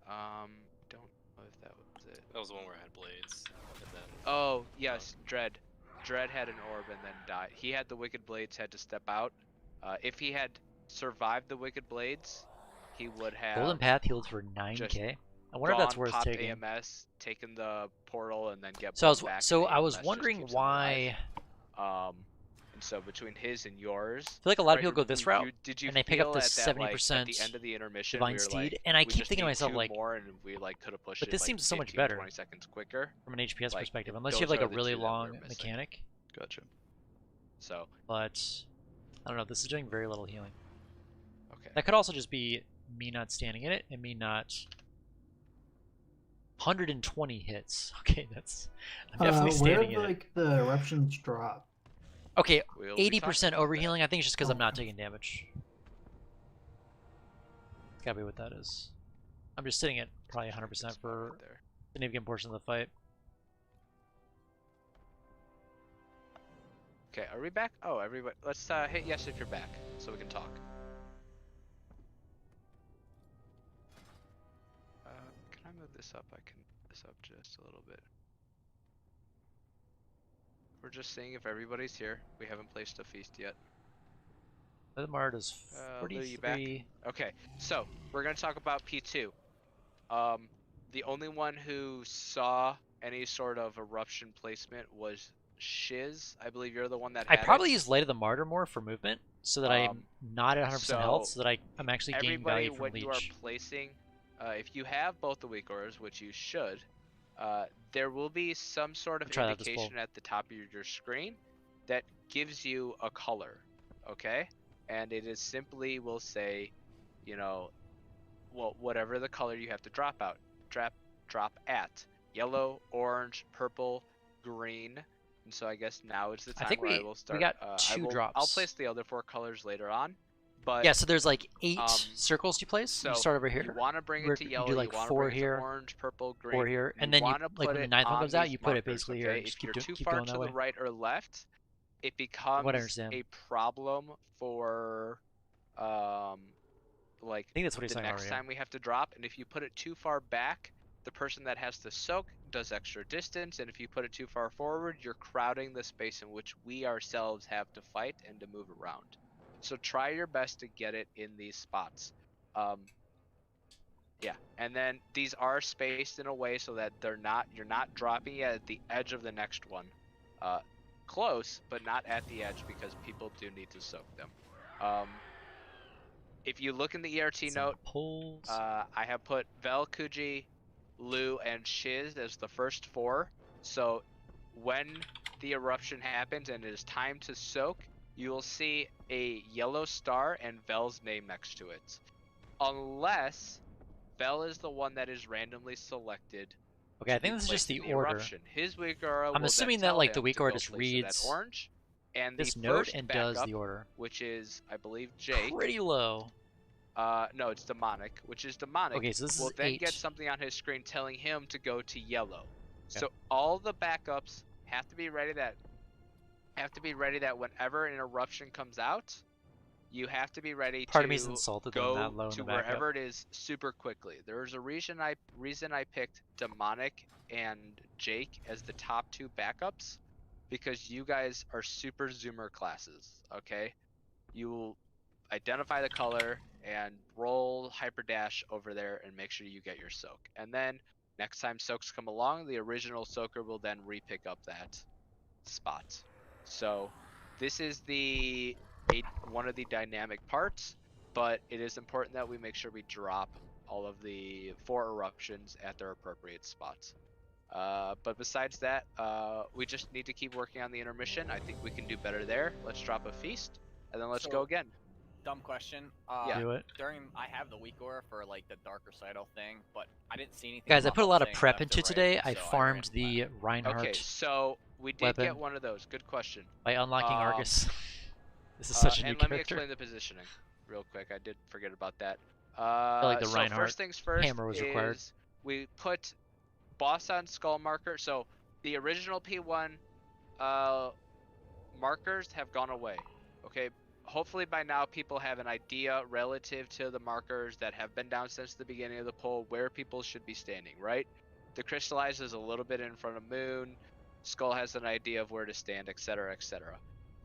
Don't know if that was it. That was the one where I had blades. And then, oh yes, Dread. Dread had an orb and then died. He had the wicked blades, had to step out. If he had survived the wicked blades, he would have. Golden Path healed for 9k. I wonder if that's worth pop taking. AMS, taken the portal, and then get. So I was wondering why. And so between his and yours, I feel like a lot of people go this route, did you and they pick up the 70% at the end of the intermission, divine steed, and I keep thinking to myself like, more and we like could have pushed but it, this like, seems so much 15, better 20 seconds quicker from an HPS like, perspective, unless you have like a really long mechanic. Gotcha. So, but I don't know. This is doing very little healing. Okay. That could also just be me not standing in it and me not. 120 hits. Okay, that's. I'm definitely standing in it. Where like the eruptions drop? Okay, 80% overhealing. I think it's just because I'm not taking damage. It's gotta be what that is. I'm just sitting at probably 100% for a significant portion of the fight. Okay, are we back? Oh, everybody, let's hit yes if you're back, so we can talk. Can I move this up? I can move this up just a little bit. We're just seeing if everybody's here. We haven't placed a feast yet. The Mart is 43. Okay, so we're gonna talk about P2. The only one who saw any sort of eruption placement was Shiz. I believe you're the one that. I probably use Light of the Martyr more for movement, so that I'm not at 100% health, so that I'm actually gaining value from when Leech. You are placing, if you have both the weak auras, which you should, there will be some sort of indication at the top of your screen that gives you a color, okay? And it is simply will say, you know, well, whatever the color you have to drop at. Yellow, orange, purple, green. And so I guess now is the time where I will start. We got 2 drops. I'll place the other 4 colors later on. But yeah, so there's like 8 circles you place. So you start over here. You want to bring it to yellow. You do like 4 here, orange, purple, green. 4 here, and then you like when the 9th one comes out, you put it basically here. And if just you're keep too far going to that the way. right or left, it becomes a problem for I think that's what he's the talking next about, yeah. time we have to drop, and if you put it too far back, the person that has to soak does extra distance, and if you put it too far forward, you're crowding the space in which we ourselves have to fight and to move around. So try your best to get it in these spots. Yeah, and then these are spaced in a way so that you're not dropping it at the edge of the next one. Close, but not at the edge because people do need to soak them. If you look in the ERT note, I have put Vel, Kuji, Lu, and Shiz as the first 4. So when the eruption happens and it is time to soak, you will see a yellow star and Vel's name next to it. Unless Vel is the one that is randomly selected. Okay, I think this is just the order. Eruption. His weak aura I'm will assuming then that tell like the him weak to aura go just place it at reads orange, and this the note first and backup, does the order. which is I believe Jake. Pretty low. No, it's demonic, which is demonic. Okay, so this will is then 8. get something on his screen telling him to go to yellow. Okay. So all the backups have to be ready that whenever an eruption comes out, you have to be ready Part to of me is insulted that I'm go that low in to the backup. wherever it is super quickly. There's a reason I picked demonic and Jake as the top 2 backups, because you guys are super zoomer classes. Okay, you will identify the color and roll hyperdash over there and make sure you get your soak. And then next time soaks come along, the original soaker will then re-pick up that spot. So this is one of the dynamic parts, but it is important that we make sure we drop all of the 4 eruptions at their appropriate spots. But besides that, we just need to keep working on the intermission. I think we can do better there. Let's drop a feast, and then let's go again. Dumb question. Do it. I have the weak aura for like the darker Recital thing, but I didn't see anything. Guys, I put a lot of saying prep left into or right, today. I so farmed the Reinhardt Okay, so we did weapon get one of those. Good question. by unlocking Argus. This is such a new and let me character. explain the positioning real quick. I did forget about that. like the so Reinhardt first things first hammer was required. is we put boss on skull marker. So the original P1 markers have gone away. Okay, hopefully by now people have an idea relative to the markers that have been down since the beginning of the poll where people should be standing, right? The crystallize is a little bit in front of Moon. Skull has an idea of where to stand, etc., etc.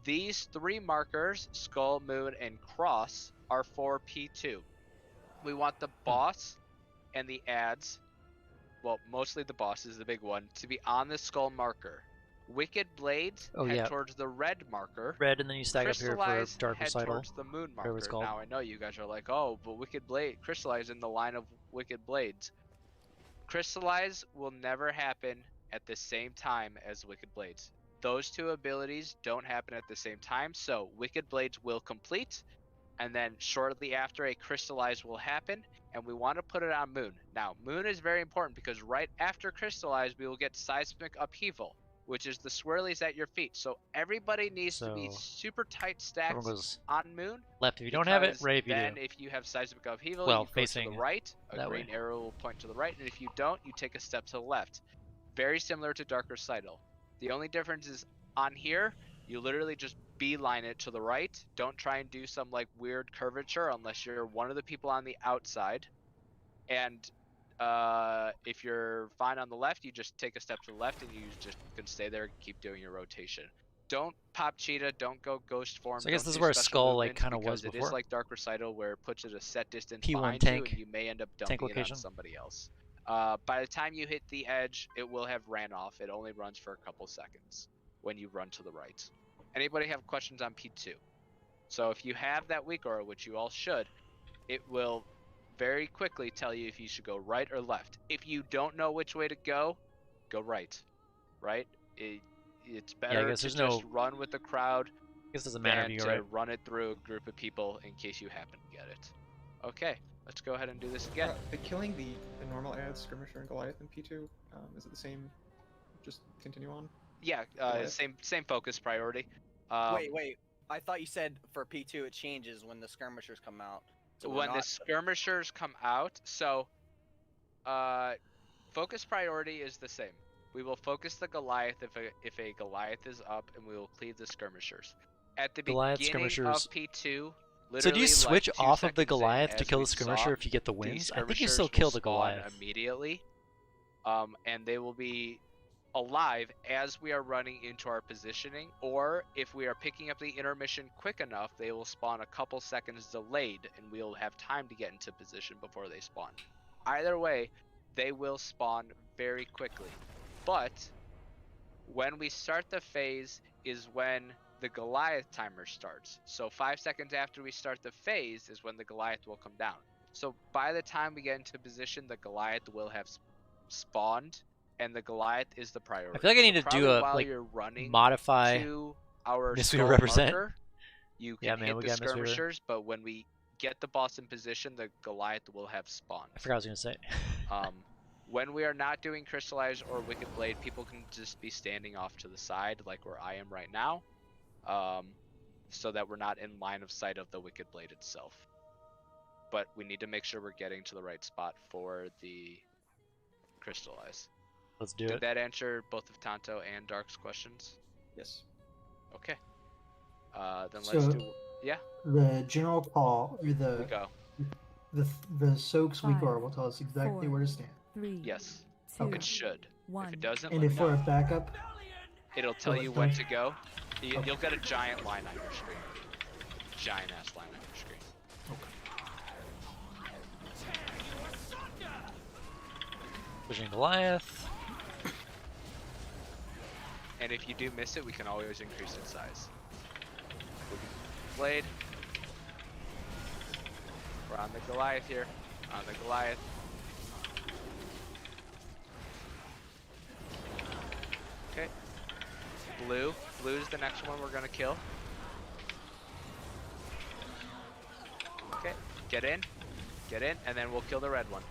These 3 markers, Skull, Moon, and Cross, are for P2. We want the boss and the ads, well, mostly the boss is the big one, to be on the skull marker. Wicked Blades head towards the red marker. Red, and then you stack up here for Dark head Recital. towards the moon whatever it's marker. called. Now I know you guys are like, oh, but Wicked Blade Crystallize in the line of Wicked Blades. Crystallize will never happen at the same time as Wicked Blades. Those 2 abilities don't happen at the same time, so Wicked Blades will complete, and then shortly after a Crystallize will happen, and we want to put it on Moon. Now, Moon is very important because right after Crystallize, we will get Seismic Upheaval, which is the swirlies at your feet. So everybody needs to be super tight stacked on Moon. Left if you don't have it, right if you then do. if you have Seismic Upheaval, Well, you go facing to the right, a that green way. arrow will point to the right, and if you don't, you take a step to the left. Very similar to Dark Recital. The only difference is on here, you literally just beeline it to the right. Don't try and do some like weird curvature unless you're one of the people on the outside. And if you're fine on the left, you just take a step to the left and you just can stay there and keep doing your rotation. Don't pop cheetah, don't go ghost form. So I guess don't this is do where special Skull like movements kind of was because before. it is like Dark Recital where it puts it a set distance P1 behind tank, you and you may end up tank dumping it location. on somebody else. By the time you hit the edge, it will have ran off. It only runs for a couple seconds when you run to the right. Anybody have questions on P2? So if you have that weak aura, which you all should, it will very quickly tell you if you should go right or left. If you don't know which way to go right. Right? It's better guess to there's just no- run with the crowd I guess it doesn't matter if than you to go right. run it through a group of people in case you happen to get it. Okay, let's go ahead and do this again. Killing the normal ads, Skirmisher and Goliath in P2, is it the same? Just continue on? Yeah, same focus priority. Wait. I thought you said for P2 it changes when the skirmishers come out. So when the skirmishers come out, so focus priority is the same. We will focus the Goliath if a Goliath is up, and we will cleave the skirmishers. At the Goliath, beginning skirmishers. of P2, So do you switch like 2 off of the seconds in, Goliath to as kill we the skirmisher saw, if you get the the wins? I think you skirmishers still will kill the spawn Goliath. immediately, and they will be alive as we are running into our positioning, or if we are picking up the intermission quick enough, they will spawn a couple seconds delayed, and we'll have time to get into position before they spawn. Either way, they will spawn very quickly. But when we start the phase is when the Goliath timer starts. So 5 seconds after we start the phase is when the Goliath will come down. So by the time we get into position, the Goliath will have spawned, and the Goliath is the priority. I feel like I need to do a while like you're running modify to our Misweaver skull represent. marker, you can Yeah, man, hit we the got Misweaver. skirmishers, but when we get the boss in position, the Goliath will have spawned. I forgot what I was gonna say. When we are not doing Crystallize or Wicked Blade, people can just be standing off to the side, like where I am right now, so that we're not in line of sight of the Wicked Blade itself. But we need to make sure we're getting to the right spot for the Crystallize. Let's do Did it. that answer both of Tonto and Dark's questions? Yes. Okay. Then So, let's do. Yeah. The general call, or We go. the Soak's weak 5, aura will tell us exactly 4, where to stand. 3, Yes. 2, It should. 1. If it doesn't, And let if me we're know. a backup, It'll tell it's you when done. to go. You'll Okay. get a giant line on your screen. Giant ass line on your screen. Pushing Goliath. And if you do miss it, we can always increase its size. Blade. We're on the Goliath here. On the Goliath. Okay. Blue. Blue is the next one we're gonna kill. Okay. Get in. Get in, and then we'll kill the red one.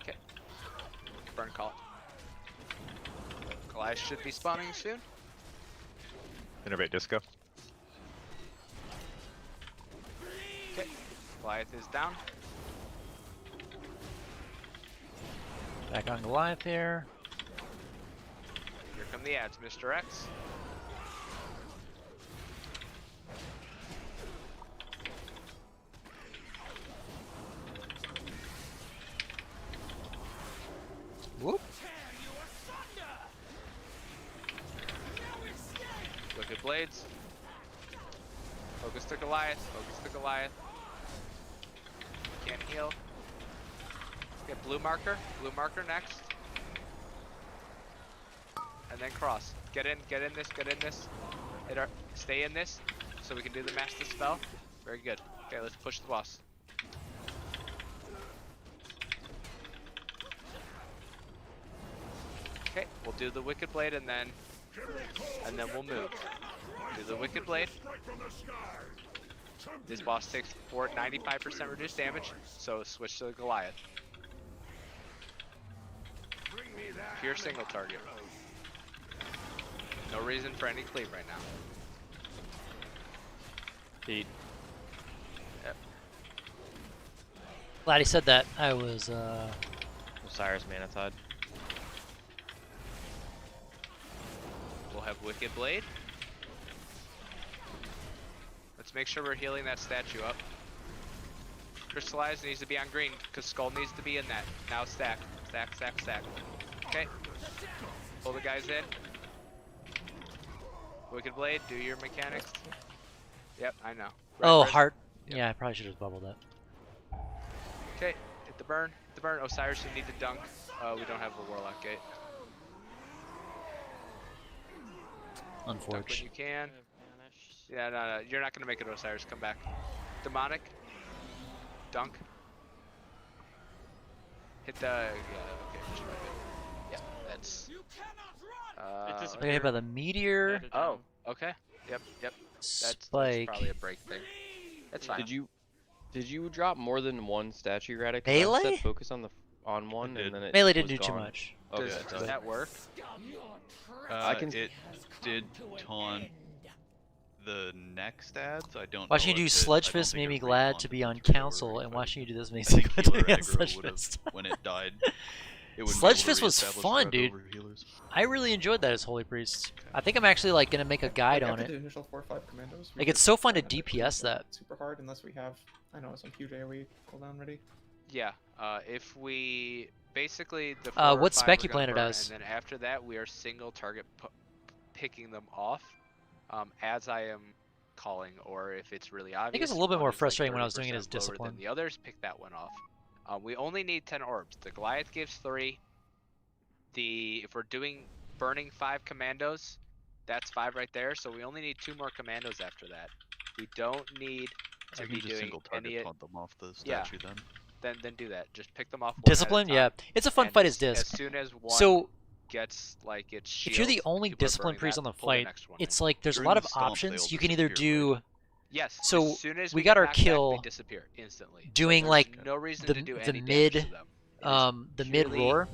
Okay. Burn call. Goliath should be spawning soon. Innervate Disco. Okay. Goliath is down. Back on Goliath here. Here come the ads, Mr. X. Whoop. Wicked Blades. Focus to Goliath. Focus to Goliath. Can't heal. Get blue marker. Blue marker next. And then cross. Get in this, get in this. Stay in this so we can do the master spell. Very good. Okay, let's push the boss. Okay, we'll do the Wicked Blade and then we'll move. Do the Wicked Blade. This boss takes 95% reduced damage, so switch to the Goliath. Pure single target. No reason for any cleave right now. Pete. Yep. Glad he said that. I was Osiris Manatide. We'll have Wicked Blade. Let's make sure we're healing that statue up. Crystallize needs to be on green, because Skull needs to be in that. Now stack. Stack, stack, stack. Okay. Pull the guys in. Wicked Blade, do your mechanics. Yep, I know. oh, red. heart. Yep. Yeah, I probably should have bubbled that. Okay, hit the burn. Hit the burn. Osiris, you need to dunk. We don't have the Warlock Gate. Dunk when Unfortunate. you can. Yeah, no, you're not gonna make it, Osiris. Come back. Demonic. Dunk. Hit the. Yeah, okay, just right it. Yeah, that's. I got hit by the meteor. Oh, okay. Yep, yep. That's Spike. probably a break thing. That's fine. Did you drop more than one statue, Radic? Melee? I said focus on one, and then it Melee didn't was do too gone. much. Okay, Does that work? I can. It did taunt the next ads. I don't. Watching know you do if it- I don't Sludgefist think made me it glad re-taunted to be on the trailer council, and watching you do this makes I me think glad to Healer be on aggro would have Sludgefist. when it died. It wouldn't be able to Sludgefist was reestablish fun, red dude. over healers. I really enjoyed that as Holy Priest. I think I'm actually like gonna make a guide on after it. the initial 4 or 5 commandos, we Like it's could so fun to end it DPS that. super hard unless we have, I don't know, some huge AoE cooldown ready. Yeah, if we basically the 4 or What 5 spec are you gonna plan it burn, as? and then after that we are single target picking them off, as I am calling, or if it's really obvious. I think it's a little bit one more is, like, frustrating when I was doing it 30% as lower discipline. than the others, pick that one off. We only need 10 orbs. The Goliath gives 3. If we're doing burning 5 commandos, that's 5 right there. So we only need 2 more commandos after that. We don't need to I be can just doing single target any. taunt them off the Yeah. statue then. Then do that. Just pick them off. One Discipline, at a yeah, time. it's a fun And fight as As disc. soon as one So gets like its shield, if you're the only people are discipline burning priest that, on the pull the fight, next one it's in. like there's a During lot the of stomp, options. they'll You can either disappear, do. right? Yes. So as soon as we get got our back, they kill disappear instantly. doing so like no reason the to do the any damage mid to them. the mid purely roar.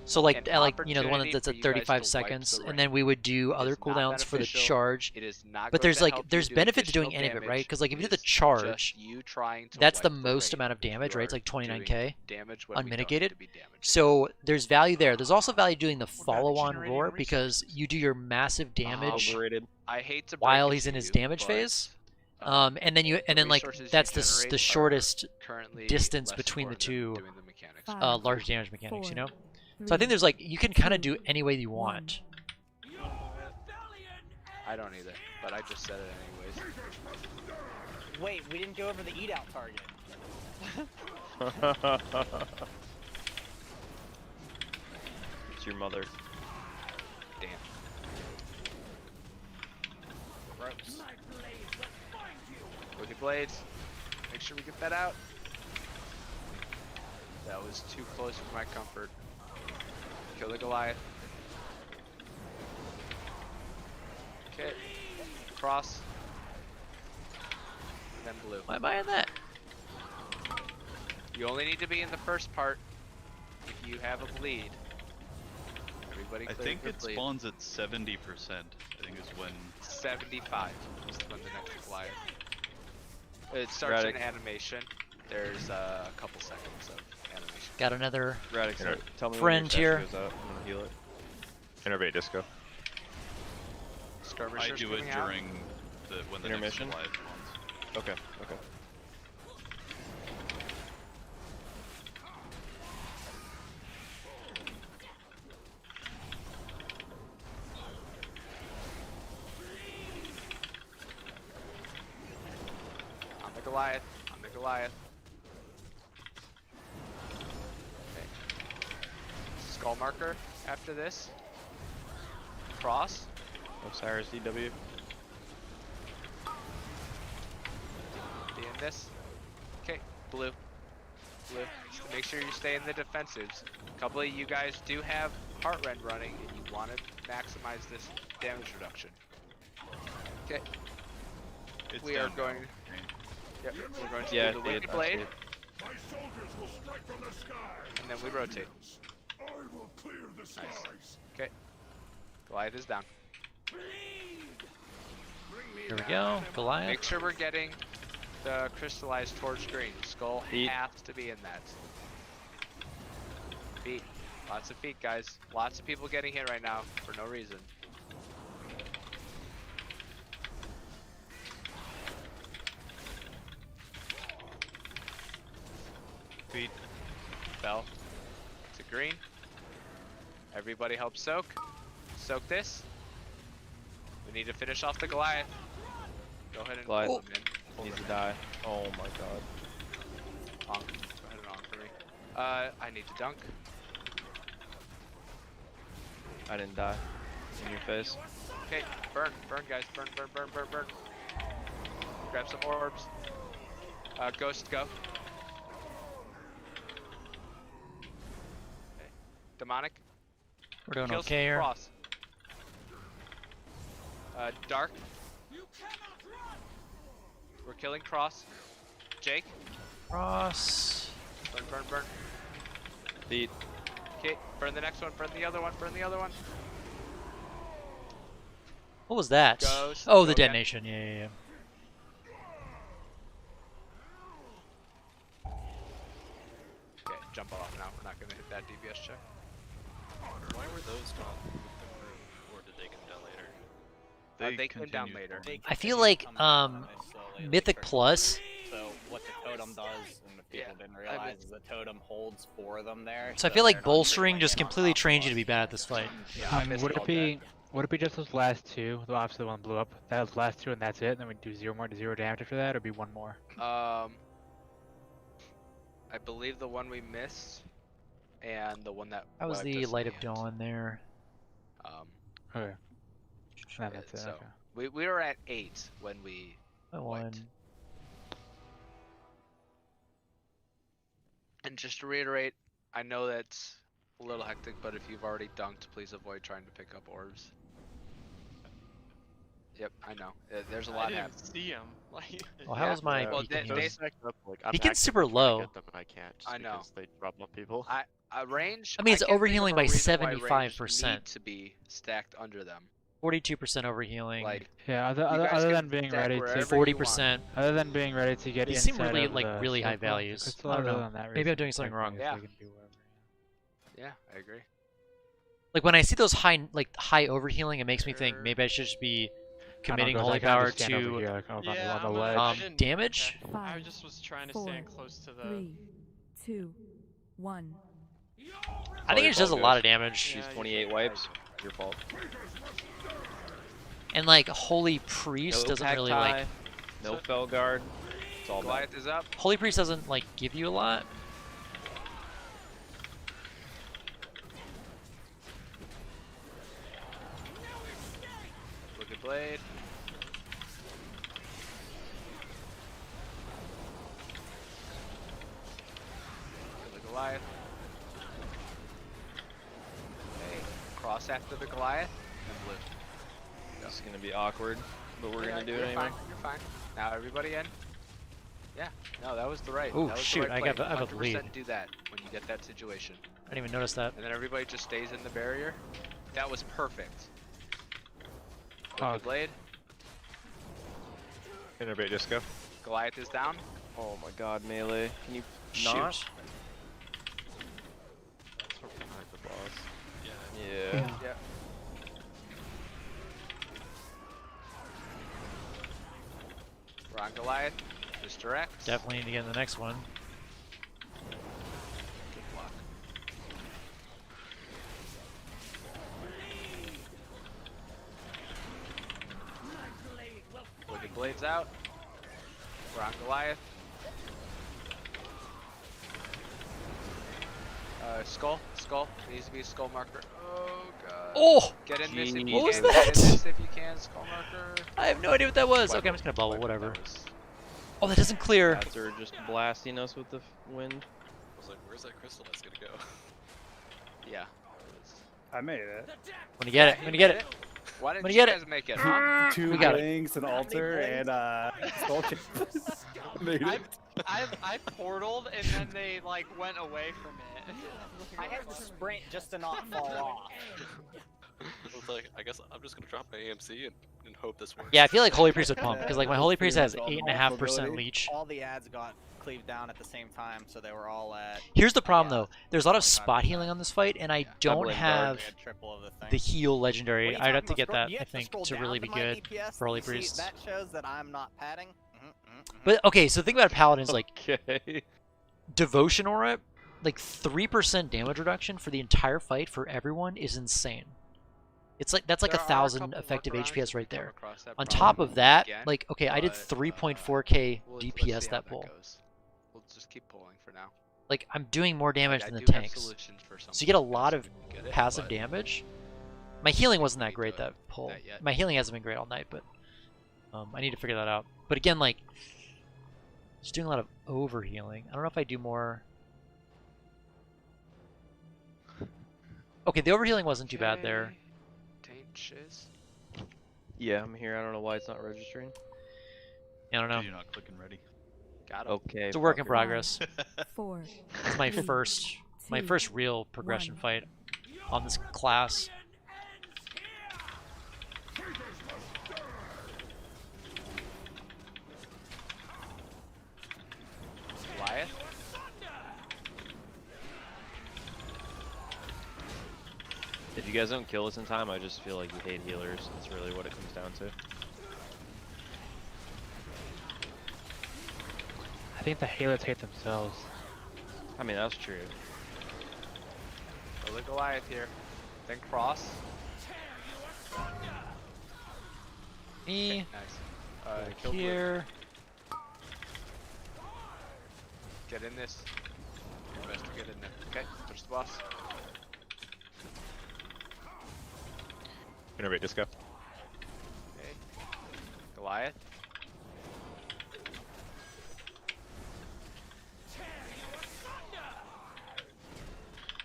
So like an like you know the one opportunity that's for at you guys to 35 wipe seconds, the and then we would do other is not cooldowns for the beneficial. charge. It is not But going there's to like help you there's do benefit to doing additional any of it, right? damage. Because like if It you do the is charge, just you trying to that's the wipe most raid. amount of damage, You right? It's are like 29k doing damage when we don't need unmitigated. to be damaged. So there's value there. There's also value doing the follow-on roar because you do your massive damage Overrated. I hate to break while it he's to in his you, damage but, phase. And then like resources you that's generate the are shortest currently distance less between the important than two doing the mechanics. large damage mechanics, you know? Four, So I think there's like, you can kind of do two, any way you want. I don't either, but I just said it anyways. Wait, we didn't go over the eat out target. It's your mother. Damn. Gross. Wicked Blades. Make sure we get that out. That was too close for my comfort. Kill the Goliath. Okay. Cross. And then blue. Why am I in that? You only need to be in the first part if you have a bleed. Everybody I clear think your it bleed. spawns at 70%. I think is when 75 is when the next Goliath. It starts Radic. in animation. There's a couple seconds of animation. Got another Radic, tell me friend when your here. statue goes out. I'm gonna heal it. Innervate disco. I Skirmishers do it coming out. during when the Intermission? next Goliath spawns. Okay, okay. On the Goliath. On the Goliath. Okay. Skull marker after this. Cross. Osiris DW. Be in this. Okay, blue. Blue. Just to make sure you stay in the defensives. A couple of you guys do have Heartrend running, and you want to maximize this damage reduction. Okay. It's We are down going. now. Yep, we're going to Yeah, do the I Wicked see Blade, it. My soldiers will strike from the sky. and then we rotate. I will clear the skies. Okay. Goliath is down. Here we go, Goliath. Make sure we're getting the crystallized torch green. Skull Feet. has to be in that. Feet. Lots of feet, guys. Lots of people getting hit right now for no reason. Feet. Bell. To green. Everybody help soak. Soak this. We need to finish off the Goliath. Go ahead and Goliath. pull him in. Pull Needs him to in. die. Oh my god. Onk. Go ahead and onk for me. I need to dunk. I didn't die. In your face. Okay, burn, burn, guys, burn, burn, burn, burn, burn. Grab some orbs. Ghost, go. Okay. Demonic. We're doing Kills okay here. Cross. Dark. We're killing Cross. Jake. Cross. Burn, burn, burn. Feet. Okay, burn the next one, burn the other one, burn the other one. What was that? Ghost, Oh, go the again. detonation. Yeah. Okay, jump off now. We're not gonna hit that DPS check. Why were those not with the group, or did they come down later? They came down later. I feel like Mythic Plus. So what the totem does, and the people didn't realize, is the totem holds for them there. So I feel like bolstering just completely trains you to be bad at this fight. Would it be just those last two? The obviously the one blew up. That was last two, and that's it. And then we do zero damage after that, or be one more. I believe the one we missed, and the one that. That was the Light of Dawn there. Okay. That's it. So Okay. we were at 8 when we went. And just to reiterate, I know that's a little hectic, but if you've already dunked, please avoid trying to pick up orbs. Yep, I know. There's a lot I happening. didn't see him. Like, Well, how's my well, beacon they healing? stacked up, like, He gets super low. Get them and I can't. Just I know. Because they drop on people. Range. I mean, it's can't think of overhealing a by reason why range 75%. need to be stacked under them. 42% overhealing. Like, Yeah, you guys other can than being stack ready to wherever you 40%. Other than being ready to get These inside seem really of like the really high circle, values. crystal, I don't other know. than that Maybe I'm reason, doing something wrong. Yeah. they can do whatever. Yeah, I agree. Like when I see those high overhealing, it makes me think maybe I should just be committing I holy kinda power just stand over to here, like, on the I ledge. didn't- damage. I just was trying to stand close to the. 3, 2, 1. I think it just does a lot of damage. She's 28 wipes. Your fault. And like Holy Priest No doesn't pack really tie, like. no fell guard. It's all bad. Goliath is up. Holy Priest doesn't like give you a lot. Wicked Blade. Kill the Goliath. Okay, cross after the Goliath and blue. This is gonna be awkward, but we're gonna do it You're anyway. fine, you're fine. Now everybody in. Yeah, no, that was the right. Ooh, that was shoot, the right I got play. I have a 100% lead. do that when you get that situation. I didn't even notice that. And then everybody just stays in the barrier. That was perfect. Oh. Wicked Blade. Innervate disco. Goliath is down. Oh my god, melee. Can you Shoot. not? That's from behind the boss. Yeah. Yeah. We're on Goliath. Mr. X. Definitely need to get in the next one. Good luck. Wicked Blade's out. We're on Goliath. Skull. It needs to be a skull marker. Oh god. Oh! Get in this if you What was can. that? Get in this if you can. Skull marker. I have no idea what that was. Okay, I'm just gonna bubble, whatever. Oh, that doesn't clear. Bats are just blasting us with the wind. I was like, where's that crystal that's gonna go? Yeah. I made it. I'm gonna get it. I'm gonna get it. Why I'm didn't gonna you get guys it. make it, huh? 2 We got it. wings, an altar, and skull chip. Made it. I portaled and then they like went away from it. I had to sprint just to not fall off. I was like, I guess I'm just gonna drop my AMC and hope this works. Yeah, I feel like Holy Priest would pump because like my Holy Priest has 8.5% leech. All the ads got cleaved down at the same time, so they were all at. Here's the problem though. There's a lot of spot healing on this fight, and I don't Doubling have They had triple of the thing. the heal legendary. What are you I'd have to talking get about? that, You I have to think, scroll to down really be my good DPS for Holy to see- Priests. That shows that I'm not padding. But okay, so the thing about Paladins, like Okay. Devotion Aura, like 3% damage reduction for the entire fight for everyone is insane. It's like that's like There are a 1,000 couple effective workarounds HPS if we right come there. across that On problem top of that, again, like okay, I did but, 3.4k let's DPS see how that pull. goes. We'll just keep pulling for now. Like I'm doing more damage I than the do have tanks. solutions for some So you get a people lot who of get it, passive but damage. My healing wasn't that we great do it. that pull. Not yet. My healing hasn't been great all night, but I need to figure that out. But again, like just doing a lot of over healing. I don't know if I do more. Okay, the over healing wasn't too bad there. Taint shiz. Yeah, I'm here. I don't know why it's not registering. I don't know. You're not clicking ready. Got him. Okay. It's a work in fucker. progress. 4. It's my first real progression fight on this class. Goliath. you guys don't kill us in time, I just feel like you hate healers. That's really what it comes down to. I think the healers hate themselves. I mean, that's true. Kill the Goliath here. Then cross. Me. Okay, nice. Kill here. Blue. Get in this. Do best to get in there. Okay, touch the boss. Innervate disco. Okay. Goliath.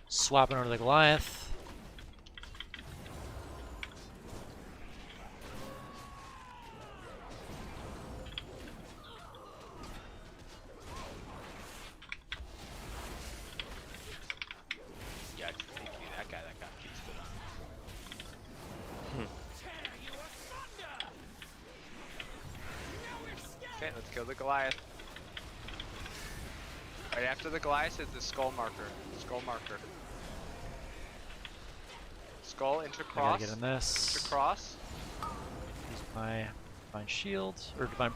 Swapping over the Goliath. Yeah, that guy keeps good on. Okay, let's kill the Goliath. Right after the Goliath is the skull marker. Skull marker. Skull into cross. I gotta get in this. Into cross. Use my divine shield or divine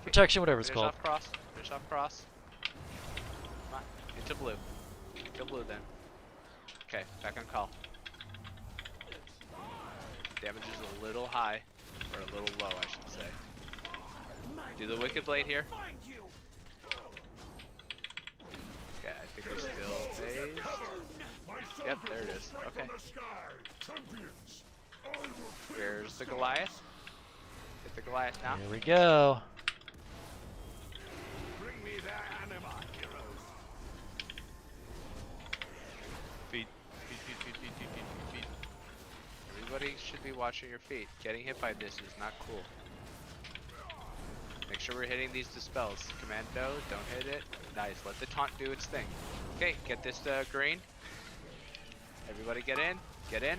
protection, whatever it's Finish called. off cross. Finish off cross. Come on, into blue. Kill blue then. Okay, back on call. Damage is a little high, or a little low, I should say. Do the Wicked Blade here. Okay, I think we're still phased. Yep, there it is. Okay. Here's the Goliath. Hit the Goliath now. Here we go. Bring me their anima, heroes. Feet. Feet. Everybody should be watching your feet. Getting hit by this is not cool. Make sure we're hitting these dispels. Commando, don't hit it. Nice, let the taunt do its thing. Okay, get this green. Everybody get in. Get in.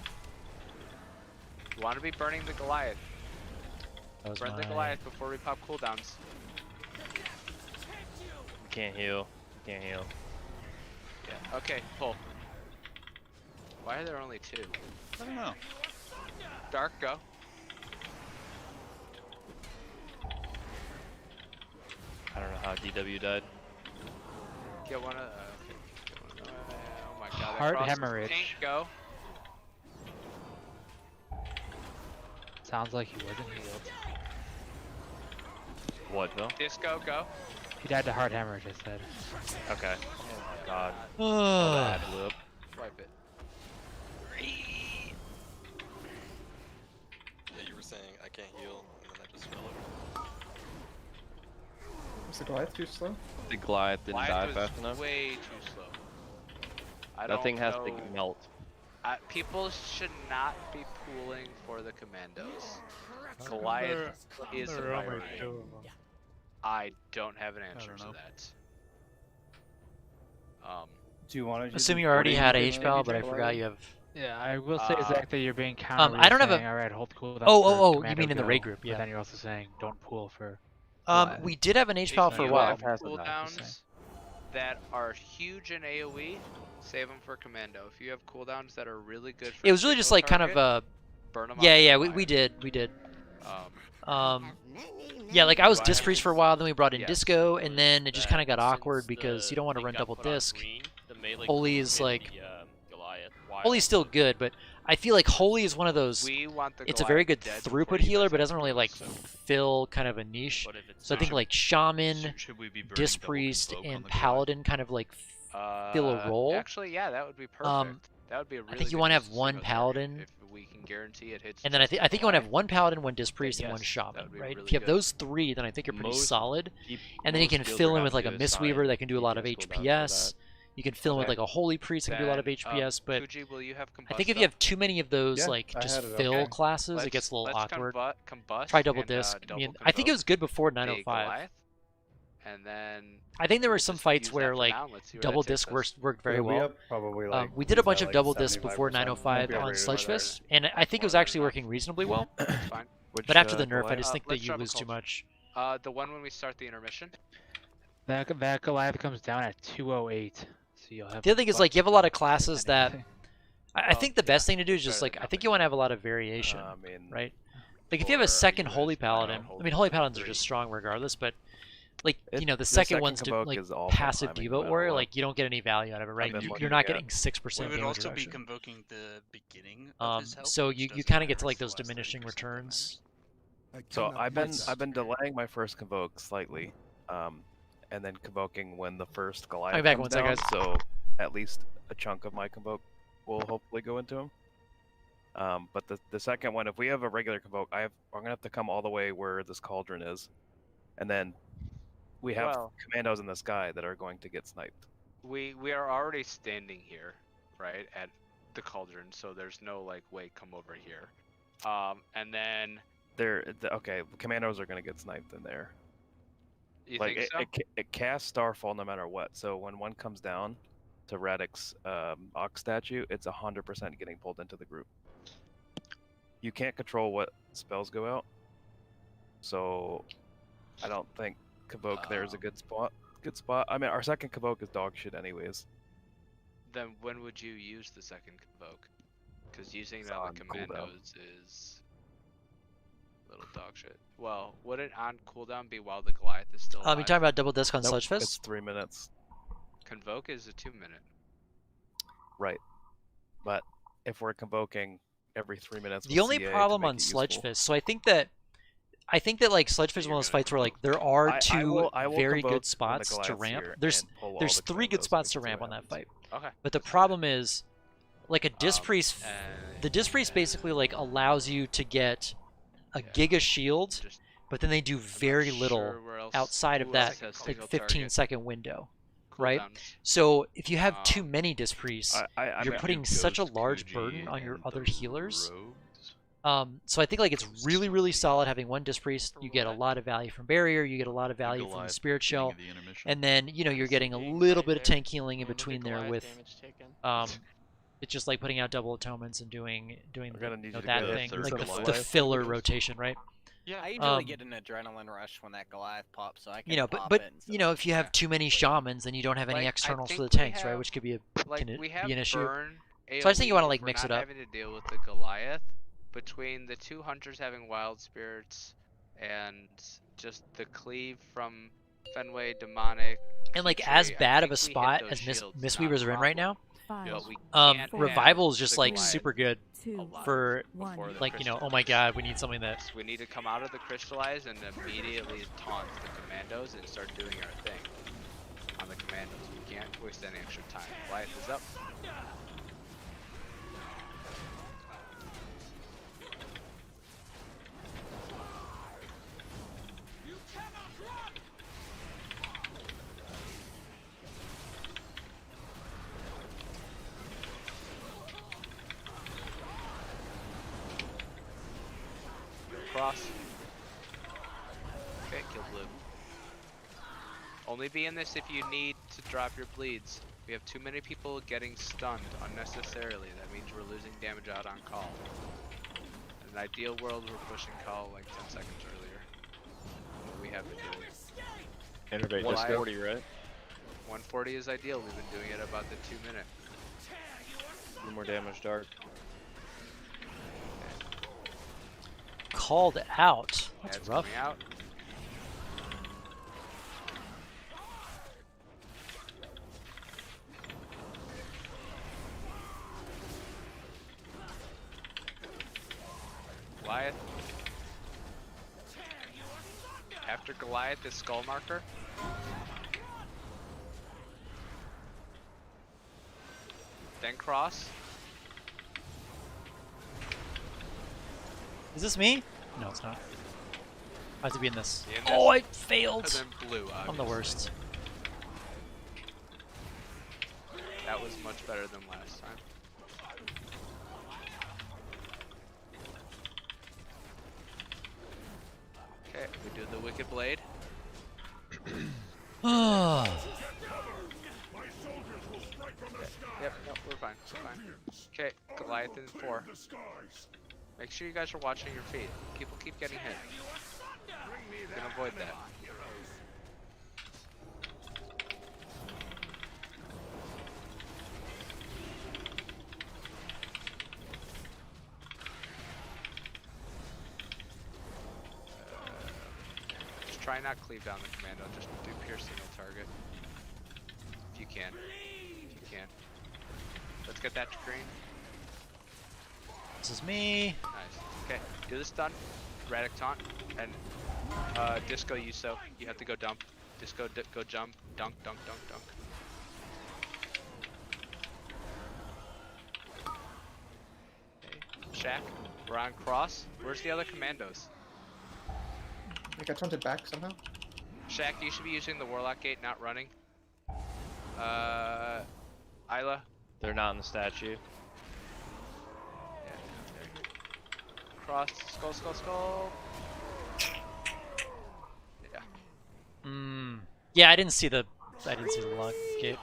You want to be burning the Goliath. Burn the Goliath before we pop cooldowns. Can't heal. Can't heal. Yeah, okay, pull. Why are there only two? I don't know. Dark, go. I don't know how DW died. Get one of okay. Oh my god, that Heart cross is hemorrhage. pink, go. Sounds like he wasn't healed. What, Bill? Disco, go. He died to heart hemorrhage, I said. Okay. Oh my god. Oh, that blew up. Wipe it. Yeah, you were saying I can't heal, and then I just fell over. Was the Goliath too slow? The Goliath didn't die was fast enough. way too slow. That thing has know. to melt. People should not be pooling for the commandos. Goliath is a priority. I don't have an answer to that. Do you want to? Assuming you already had Hpal, but I forgot you have. Yeah, I will say Zach that you're being counter. I don't have a. Alright, hold cooldown. Oh, you mean in the raid group? Yeah. But then you're also saying don't pool for. We did have an Hpal for a while. Cooldowns that are huge in AoE, save them for commando. If you have cooldowns that are really good for it was really just like kind of burn them. Yeah, we did. Yeah, like I was disc priest for a while, then we brought in disco, and then it just kind of got awkward because you don't want to run double disc. Holy is like Holy's still good, but I feel like Holy is one of those. It's a very good throughput healer, but doesn't really like fill kind of a niche. So I think like Shaman, Disc Priest, and Paladin kind of like fill a role. Actually, yeah, that would be perfect. That would be a really I think you want to have one Paladin. If we can guarantee it hits. And then I think you want to have one Paladin, one Disc Priest, and one Shaman, right? If you have those three, then I think you're pretty solid. And then you can fill in with like a Mistweaver that can do a lot of HPS. You can fill in with like a Holy Priest that can do a lot of HPS, but I think if you have too many of those like just fill classes, it gets a little awkward. Try double disc. I think it was good before 905. And then I think there were some fights where like double disc worked very well. We did a bunch of double disc before 905 on Sludgefist, and I think it was actually working reasonably well. But after the nerf, I just think that you lose too much. The one when we start the intermission. That Goliath comes down at 208. So you'll have the other thing is like you have a lot of classes that I think the best thing to do is just like I think you want to have a lot of variation, right? Like if you have a second Holy Paladin, I mean Holy Paladins are just strong regardless, but like you know the second one's like passive Devo Warrior, like you don't get any value out of it, right? You're not getting 6% We would damage also be reduction. convoking the beginning of his health. So you kind of get to like those diminishing returns. So I've been delaying my first convoke slightly, and then convoking when the first Goliath back comes one sec, down. guys. So at least a chunk of my convoke will hopefully go into him. But the second one, if we have a regular convoke, I'm gonna have to come all the way where this cauldron is, and then we have commandos in the sky that are going to get sniped. We are already standing here, right, at the cauldron, so there's no like way come over here. And then okay. Commandos are gonna get sniped in there. You like think so? It casts Starfall no matter what. So when one comes down to Radix Ox statue, it's 100% getting pulled into the group. You can't control what spells go out, so I don't think Convoke there is a good spot. I mean, our second Convoke is dog shit anyways. Then when would you use the second Convoke? Because using that on commandos is a little dog shit. Well, would it on cooldown be while the Goliath is still alive? You talking about double disc on Sludgefist? It's 3 minutes. Convoke is a 2-minute. Right, but if we're convoking every 3 minutes, the only problem on Sludgefist, so I think that like Sludgefist is one of those fights where like there are two very good spots to ramp. There's 3 good spots to ramp on that fight. Okay. But the problem is, like a Disc Priest, the Disc Priest basically like allows you to get a Giga Shield, but then they do very little outside of that like 15-second window. Right, so if you have too many Disc Priests, you're putting such a large burden on your other healers. So I think like it's really, really solid having one Disc Priest. You get a lot of value from Barrier, you get a lot of value from the Spirit Shell, and then you know you're getting a little bit of tank healing in between there with it's just like putting out double atonements and doing that thing, like the filler rotation, right? Yeah, I usually get an adrenaline rush when that Goliath pops, so I can but you know, if you have too many shamans, then you don't have any externals for the tanks, right? Which could be be an issue. So I think you want to like mix it up. Having to deal with the Goliath between the 2 hunters having wild spirits and just the cleave from Fenway demonic. And like as bad of a spot as Mistweavers are in right now, Revival is just like super good for like, you know, oh my god, we need something that we need to come out of the crystallize and immediately taunt the commandos and start doing our thing on the commandos. We can't waste any extra time. Goliath is up. Cross. Okay, kill blue. Only be in this if you need to drop your bleeds. We have too many people getting stunned unnecessarily. That means we're losing damage out on call. In an ideal world, we're pushing call like 10 seconds earlier. What we have been doing. Innervate 140, right? 140 is ideal. We've been doing it about the 2 minute. No more damage, Dark. Called out. That's rough. Out. Goliath. After Goliath is Skull Marker. Then Cross. Is this me? No, it's not. I have to be in this. Oh, I failed! And then blue, obviously. I'm the worst. That was much better than last time. Okay, we do the Wicked Blade. Yep, no, we're fine. We're fine. Okay, Goliath in 4. Make sure you guys are watching your feet. People keep getting hit. You can avoid that. try not cleave down the commando. Just do pure single target. If you can. If you can. Let's get that to green. This is me. Nice. Okay, do the stun. Radic taunt. And Disco Yuso. You have to go dump. Disco go jump. Dunk, dunk, dunk, dunk. Okay. Shaq, we're on cross. Where's the other commandos? I got taunted back somehow. Shaq, you should be using the Warlock Gate, not running. Isla. They're not in the statue. Yeah, okay. Cross, skull, skull, skull. Yeah. Yeah, I didn't see the lock gate.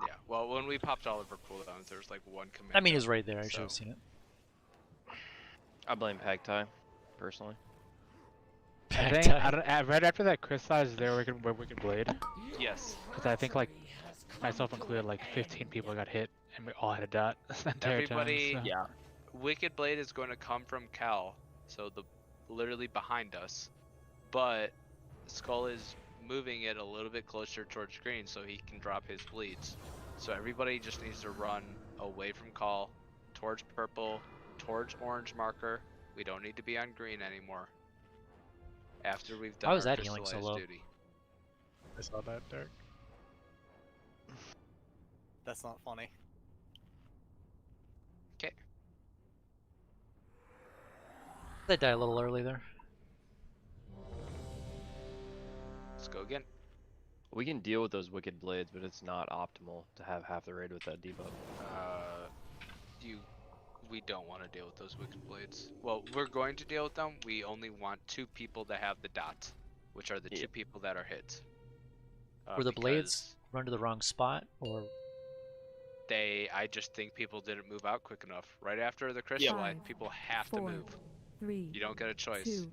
Yeah. Well, when we popped all of our cooldowns, there was like one command. I mean, it was right there. I should have seen it. I blame Pagtai, personally. I think right after that crystallized there, we can blade. Yes. Because I think like myself included, like 15 people got hit, and we all had a dot the entire Everybody, time. So. yeah. Wicked Blade is going to come from Cal, so literally behind us, but Skull is moving it a little bit closer towards green so he can drop his bleeds. So everybody just needs to run away from Call, towards purple, towards orange marker. We don't need to be on green anymore. After we've done our crystallized duty. I saw that, Derek. That's not funny. Okay. They died a little early there. Let's go again. We can deal with those Wicked Blades, but it's not optimal to have half the raid with that debuff. We don't want to deal with those Wicked Blades. Well, we're going to deal with them. We only want 2 people that have the dots, which are the 2 people that are hit. Were the blades run to the wrong spot, or? I just think people didn't move out quick enough. Right after the crystallize, people have to move. 3, you don't get a choice. 2,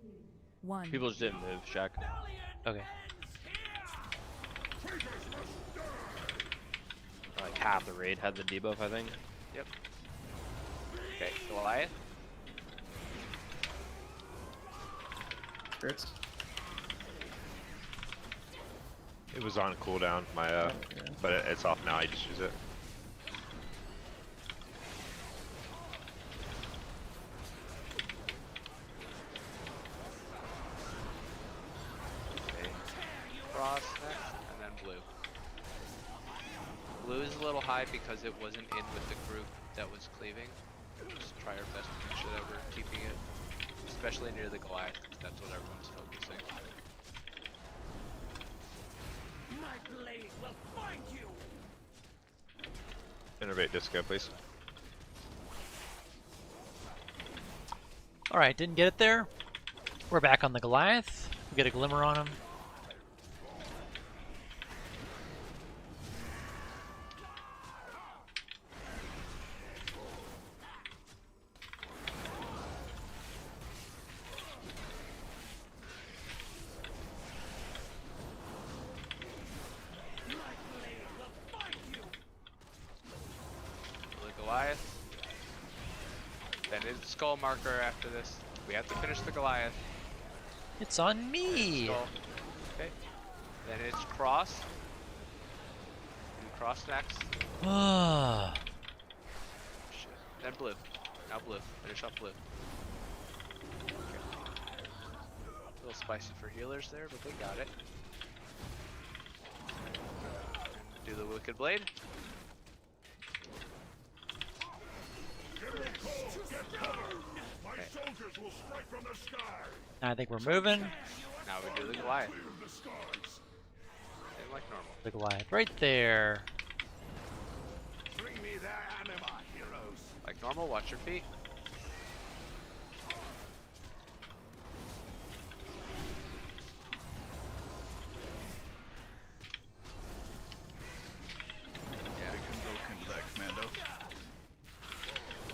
1. People just didn't move, Shaq. Okay. Like half the raid had the debuff, I think. Yep. Okay, Goliath. Spirits. It was on cooldown, but it's off now. I just use it. Okay. Cross next, and then blue. Blue is a little high because it wasn't in with the group that was cleaving. Just try our best to make sure that we're keeping it, especially near the Goliath, because that's what everyone's focusing. My blade will find you. Innervate Disco, please. Alright, didn't get it there. We're back on the Goliath. We get a glimmer on him. Goliath. Then it's skull marker after this. We have to finish the Goliath. It's on me. Skull. Okay. Then it's cross. Do cross next. Shit. Then blue. Now blue. Finish up blue. Okay. A little spicy for healers there, but they got it. Do the Wicked Blade. I think we're moving. Now we do the Goliath. Same like normal. The Goliath right there. Bring me their anima, heroes. Like normal, watch your feet.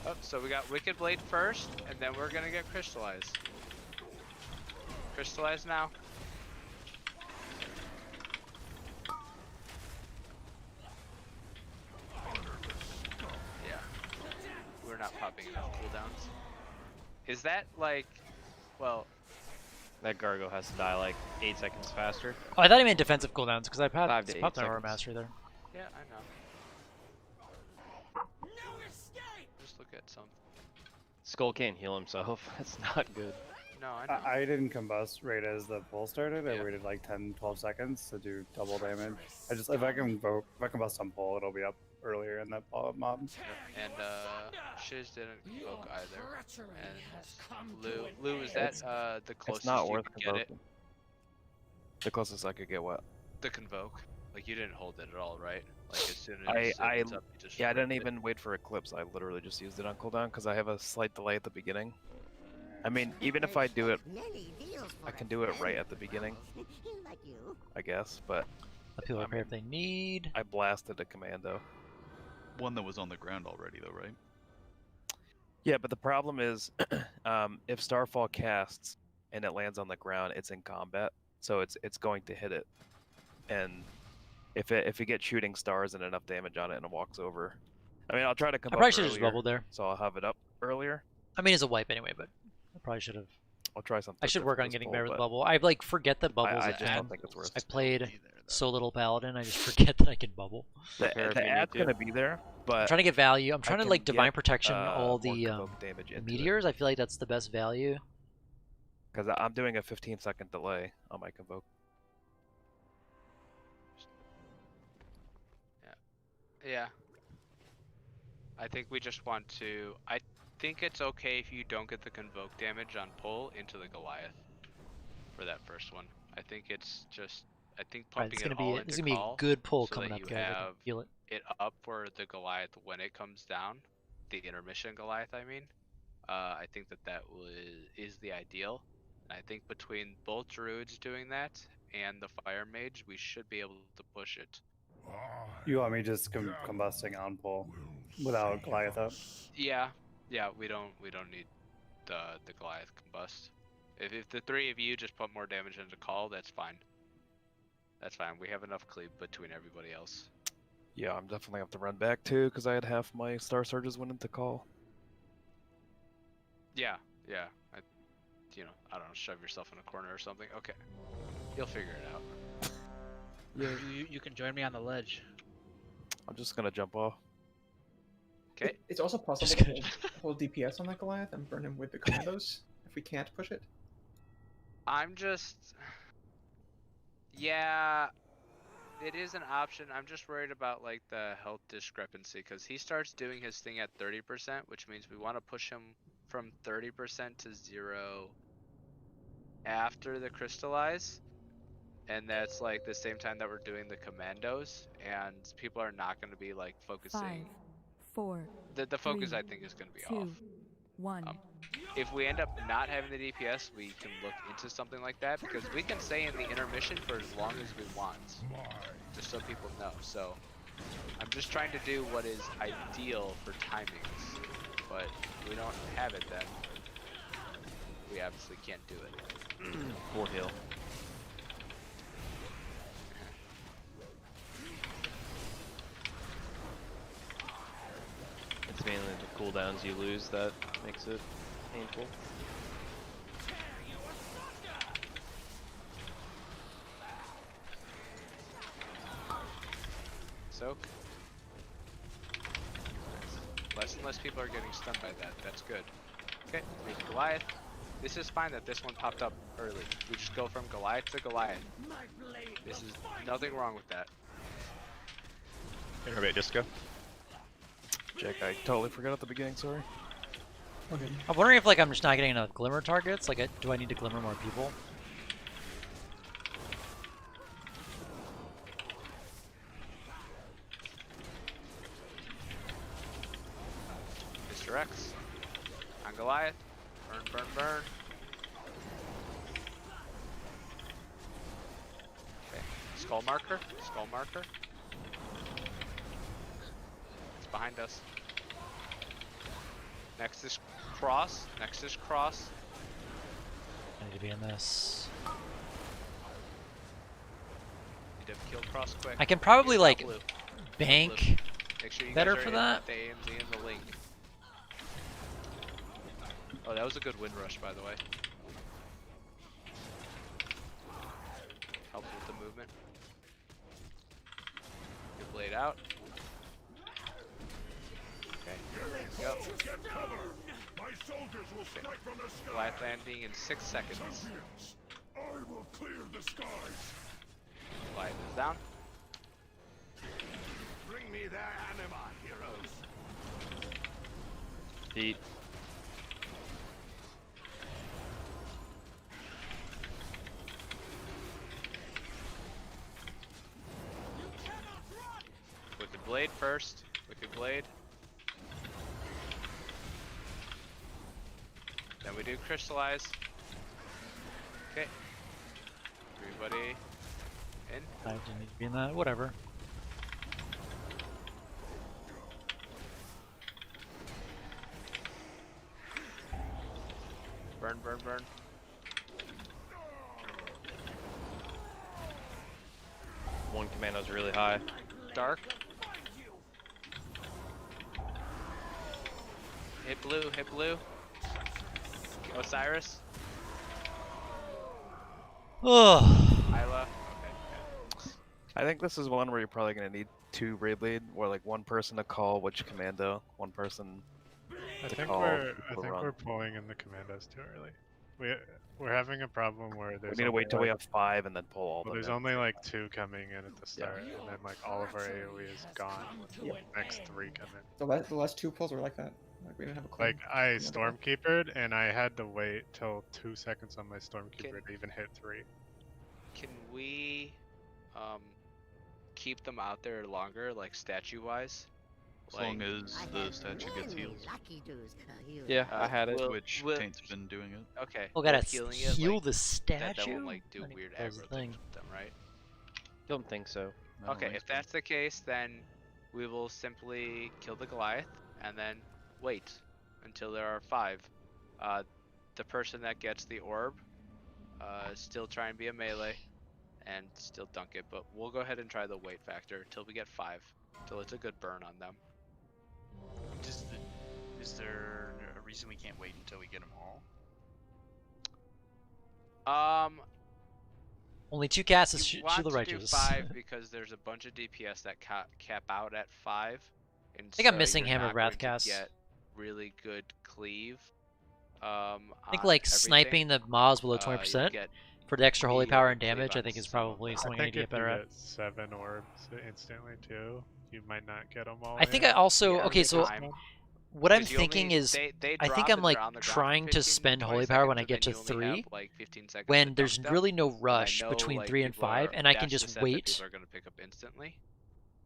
Oh, so we got Wicked Blade first, and then we're gonna get Crystallized. Crystallize now. Yeah. We're not popping enough cooldowns. Is that like, well, That Gargo has to die like 8 seconds faster. Oh, I thought he meant defensive cooldowns because I 5 to 8 popped my aura seconds. mastery there. Yeah, I know. Just look at something. Skull can't heal himself. That's not good. No, I know. I didn't combust right as the pull started. I waited like 10-12 seconds to do double damage. If I combust on pull, it'll be up earlier in that mob. And Shiz didn't convoke either. And Lou, is that the closest It's not you worth could get it? convoking. The closest I could get what? The convoke. Like you didn't hold it at all, right? Like as soon as I it was up, you just I didn't ripped it. even wait for Eclipse. I literally just used it on cooldown because I have a slight delay at the beginning. I mean, even if I do it, I can do it right at the beginning, I guess, but Appeal repair if they need. I blasted a commando. One that was on the ground already, though, right? Yeah, but the problem is, if Starfall casts and it lands on the ground, it's in combat, so it's going to hit it, and if you get shooting stars and enough damage on it and it walks over, I mean, I'll try to come I up probably should have earlier, just bubbled there. so I'll have it up earlier. I mean, it's a wipe anyway, but I probably should have. I'll try something. I should work on different getting this better pull, with but bubble. I like forget that bubbles. I an just ad. don't think it's worth I it. played so little paladin. I just forget that I can bubble. The ad's gonna be there, but I'm trying to get value. I'm trying to can like divine get, protection all more the convoke damage into it. meteors. I feel like that's the best value. Because I'm doing a 15-second delay on my convoke. Yeah. I think we just want to. I think it's okay if you don't get the convoke damage on pull into the Goliath for that first one. I think it's just. I think pumping it's it gonna all be into it's gonna be a call good pull so coming that up, you guys. I can have feel it. it up for the Goliath when it comes down, the intermission Goliath. I mean, I think that is the ideal. And I think between both druids doing that and the fire mage, we should be able to push it. You want me just combusting on pull without Goliath up? Yeah, we don't need the Goliath combust. If the three of you just put more damage into call, that's fine. That's fine. We have enough cleave between everybody else. Yeah, I'm definitely have to run back too because I had half my Star Surges went into call. Yeah. I don't know, shove yourself in a corner or something. Okay, you'll figure it out. Yeah, you can join me on the ledge. I'm just gonna jump off. Okay. It's also possible to hold DPS on that Goliath and burn him with the commandos if we can't push it. I'm just. Yeah, it is an option. I'm just worried about like the health discrepancy because he starts doing his thing at 30%, which means we want to push him from 30% to 0 after the crystallize, and that's like the same time that we're doing the commandos, and people are not going to be like focusing. 5, 4. The focus 3, I think is going to be 2, off. 1. If we end up not having the DPS, we can look into something like that because we can stay in the intermission for as long as we want, just so people know. So I'm just trying to do what is ideal for timings, but if we don't have it then we obviously can't do it. 4 heal. It's mainly the cooldowns you lose that makes it painful. Soak. Less and less people are getting stunned by that. That's good. Okay, make Goliath. This is fine that this one popped up early. We just go from Goliath to Goliath. This is nothing wrong with that. Everybody disco. Jake, I totally forgot at the beginning, sorry. Okay. I'm wondering if like I'm just not getting enough glimmer targets. Like, do I need to glimmer more people? Mr. X. On Goliath. Burn, burn, burn. Okay. Skull marker. Skull marker. It's behind us. Next is cross. Next is cross. I need to be in this. Need to kill cross quick. I can probably Use like blue. bank Make sure you better guys are for in that. The AMZ and the link. Oh, that was a good wind rush, by the way. movement. Your blade out. Okay, go. My soldiers will strike from the sky. Goliath landing in 6 seconds. I will clear the skies. Goliath is down. Bring me their anima, heroes. Heat. Wicked Blade first. Wicked Blade. Then we do Crystallize. Okay. Everybody in. I didn't need to be in that. Whatever. Burn, burn, burn. One commando's really high. Dark. Hit blue, hit blue. Osiris. Oh. Isla. Okay. I think this is one where you're probably going to need 2 raid lead, or like one person to call which commando, one person I to think call the run. we're pulling in the commandos too early. We're having a problem where there's We need to wait till we have 5 and then pull all of them there's in. only like 2 coming in at the start, and then like all of our AoE is gone when the next 3 come in. The last 2 pulls were like that. Like we didn't have a clean. Like I Stormkeepered and I had to wait till 2 seconds on my Stormkeeper to even hit 3. Can we keep them out there longer, like statue-wise? As long as the statue gets healed. Yeah, I had it. Which Taint's been doing it. Okay. Oh, gotta healing it, heal like, the statue? That won't like do I think weird that was the aggro thing. things with them, right? Don't think so. Okay, if that's the case, then we will simply kill the Goliath and then wait until there are 5. The person that gets the orb, still try and be a melee and still dunk it, but we'll go ahead and try the wait factor till we get 5, till it's a good burn on them. Is there a reason we can't wait until we get them all? Only 2 casts is You Shield want of to do Righteous. 5 because there's a bunch of DPS that cap out at 5. And I think I'm so missing you're Hammer not Wrath going to casts. Get really good cleave. I think like sniping the mobs below 20% for the extra holy power and damage, I think is probably something I need to get better at. If you get 7 orbs instantly too, you might not get them all. I think I also okay. So what I'm 'Cause you thinking only- is, they I think drop I'm and like they're on the ground trying for to 15, spend 20 holy power when I seconds, get and to then you only 3, have, like, 15 seconds when to there's dunk them. really no And I rush know, between like, 3 and people 5, are and I can dashed to just set that wait people are gonna pick up instantly.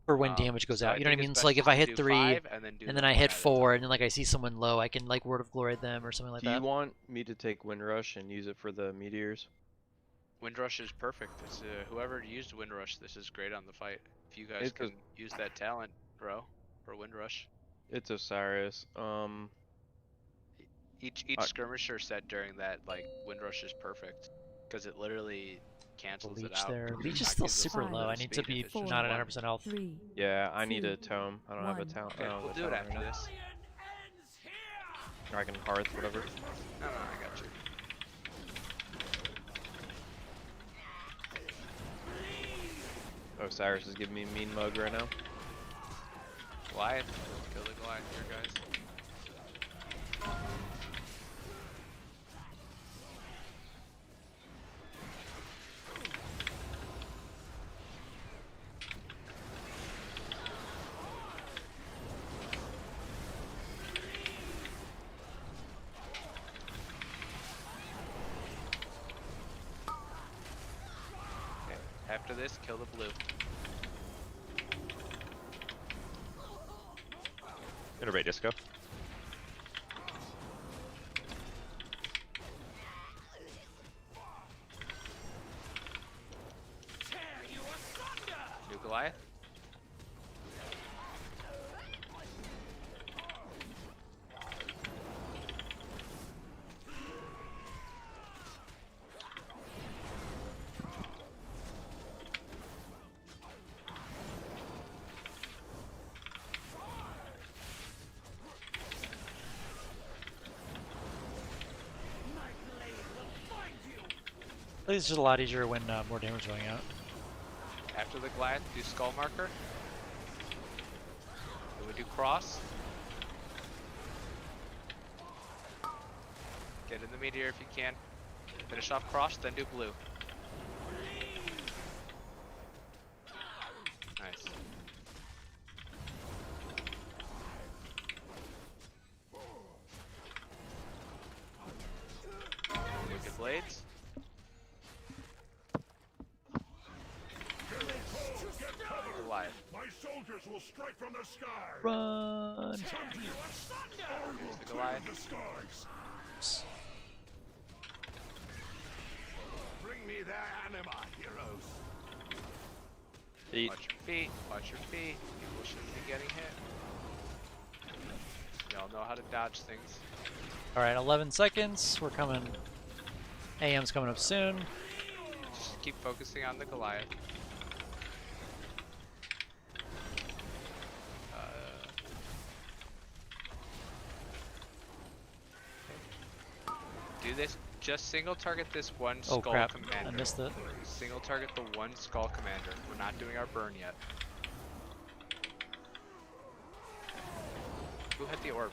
for when damage goes so out. I You know what I think mean? it's So like best if I to hit do 3 5 and then do and them then I one hit at a 4 and then like I see someone low, I can like Word of Glory them or something like Do that. you want me to take Windrush and use it for the meteors? Windrush is perfect. It's, whoever used Windrush, this is great on the fight. If you guys It's can use that talent, bro, for Windrush. It's Osiris. Each skirmisher set during that, like, Windrush is perfect. Because it literally cancels it Leech out. there. Leech is Not still gives us super a low. little I need to speed be if it's just not at one. 100% health. Yeah, I need a tome. I don't have a talent. Okay, we'll do it after this. Or I can hearth, whatever. No, I got you. Osiris is giving me mean mug right now. Goliath. Kill the Goliath here, guys. Okay, after this, kill the blue. Innervate disco. New Goliath. It's just a lot easier when more damage going out. After the Goliath, do skull marker. Then we do cross. Get in the meteor if you can. Finish off cross, then do blue. Nice. Wicked blades. Goliath. My soldiers will strike from the sky. Run! Here's the Goliath. Bring me their anima, heroes. Watch your feet. Watch your feet. People shouldn't be getting hit. Y'all know how to dodge things. Alright, 11 seconds. We're coming. AM's coming up soon. Just keep focusing on the Goliath. Do this. Just single target this one skull commander. I missed it. Single target the one skull commander. We're not doing our burn yet. Who hit the orb?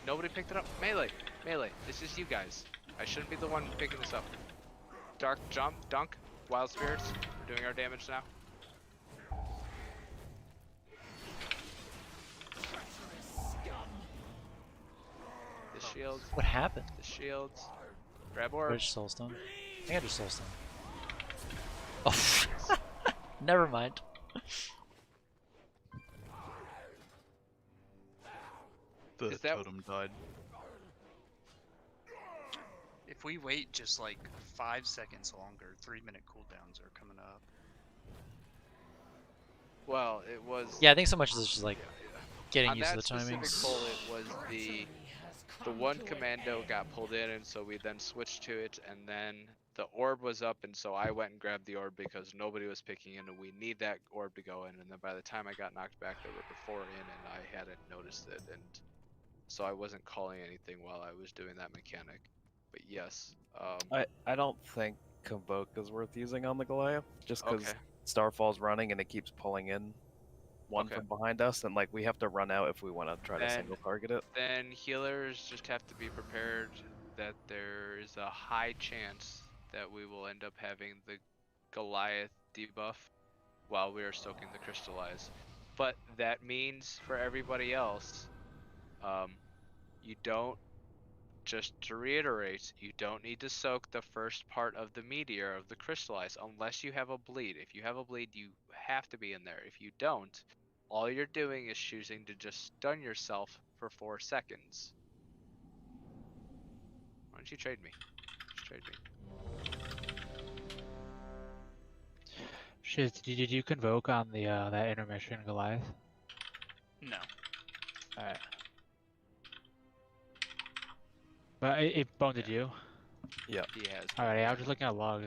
Nobody picked it up. Melee. Melee. This is you guys. I shouldn't be the one picking this up. Dark jump. Dunk. Wild spirits. We're doing our damage now. The shields. What happened? The shields. Grab orb. Where's Soulstone? I think I just Soulstone. Oh, never mind. The totem died. If we wait just like 5 seconds longer, 3-minute cooldowns are coming up. Well, it was. Yeah, I think so much as it's just like getting on used to that the timings. specific pull, it was the one commando got pulled in, and so we then switched to it, and then the orb was up, and so I went and grabbed the orb because nobody was picking in, and we need that orb to go in. And then by the time I got knocked back, there were 4 in, and I hadn't noticed it, and so I wasn't calling anything while I was doing that mechanic. But yes. I don't think Convoke is worth using on the Goliath, just because Okay. Starfall's running and it keeps pulling in one Okay. from behind us, and like we have to run out if we want to try to Then- single target it. Then healers just have to be prepared that there is a high chance that we will end up having the Goliath debuff while we are soaking the crystallize. But that means for everybody else, you don't, just to reiterate, you don't need to soak the first part of the meteor of the crystallize unless you have a bleed. If you have a bleed, you have to be in there. If you don't, all you're doing is choosing to just stun yourself for 4 seconds. Why don't you trade me? Just trade me. Shiz, did you convoke on the that intermission Goliath? No. Alright. But it boned you? Yeah. He has. Alright, I was just looking at log.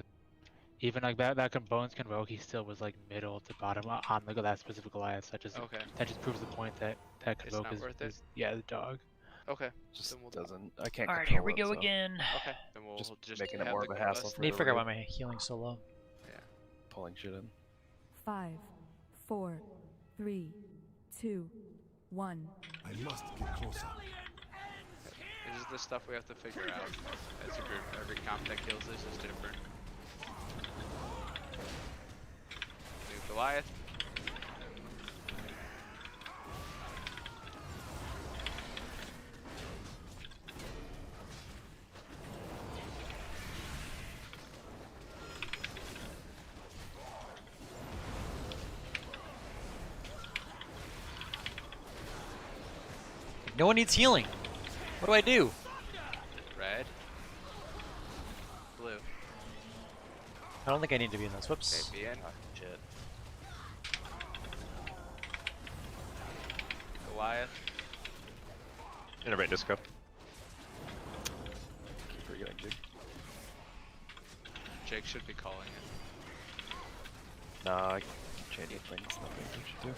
Even like that bones convoke, he still was like middle to bottom on that specific Goliath. That just proves the point that convoke not worth it? is the dog. Okay. Just then we'll doesn't. I can't. Alright, control here we it, go so again. Okay. Then we'll just making it have more the of a hassle contest. for Need to figure out everybody. why my healing's so low. Yeah. Pulling shit in. 5, 4, 3, 2, 1. I must get closer. This is the stuff we have to figure out as a group. Every comp that kills this is different. New Goliath. No one needs healing. What do I do? Red. Blue. I don't think I need to be in this. Whoops. Okay, be in. Shit. Goliath. Innervate disco. Keep forgetting, Jig. Jake should be calling it. Nah, I keep changing things. Nothing we should do.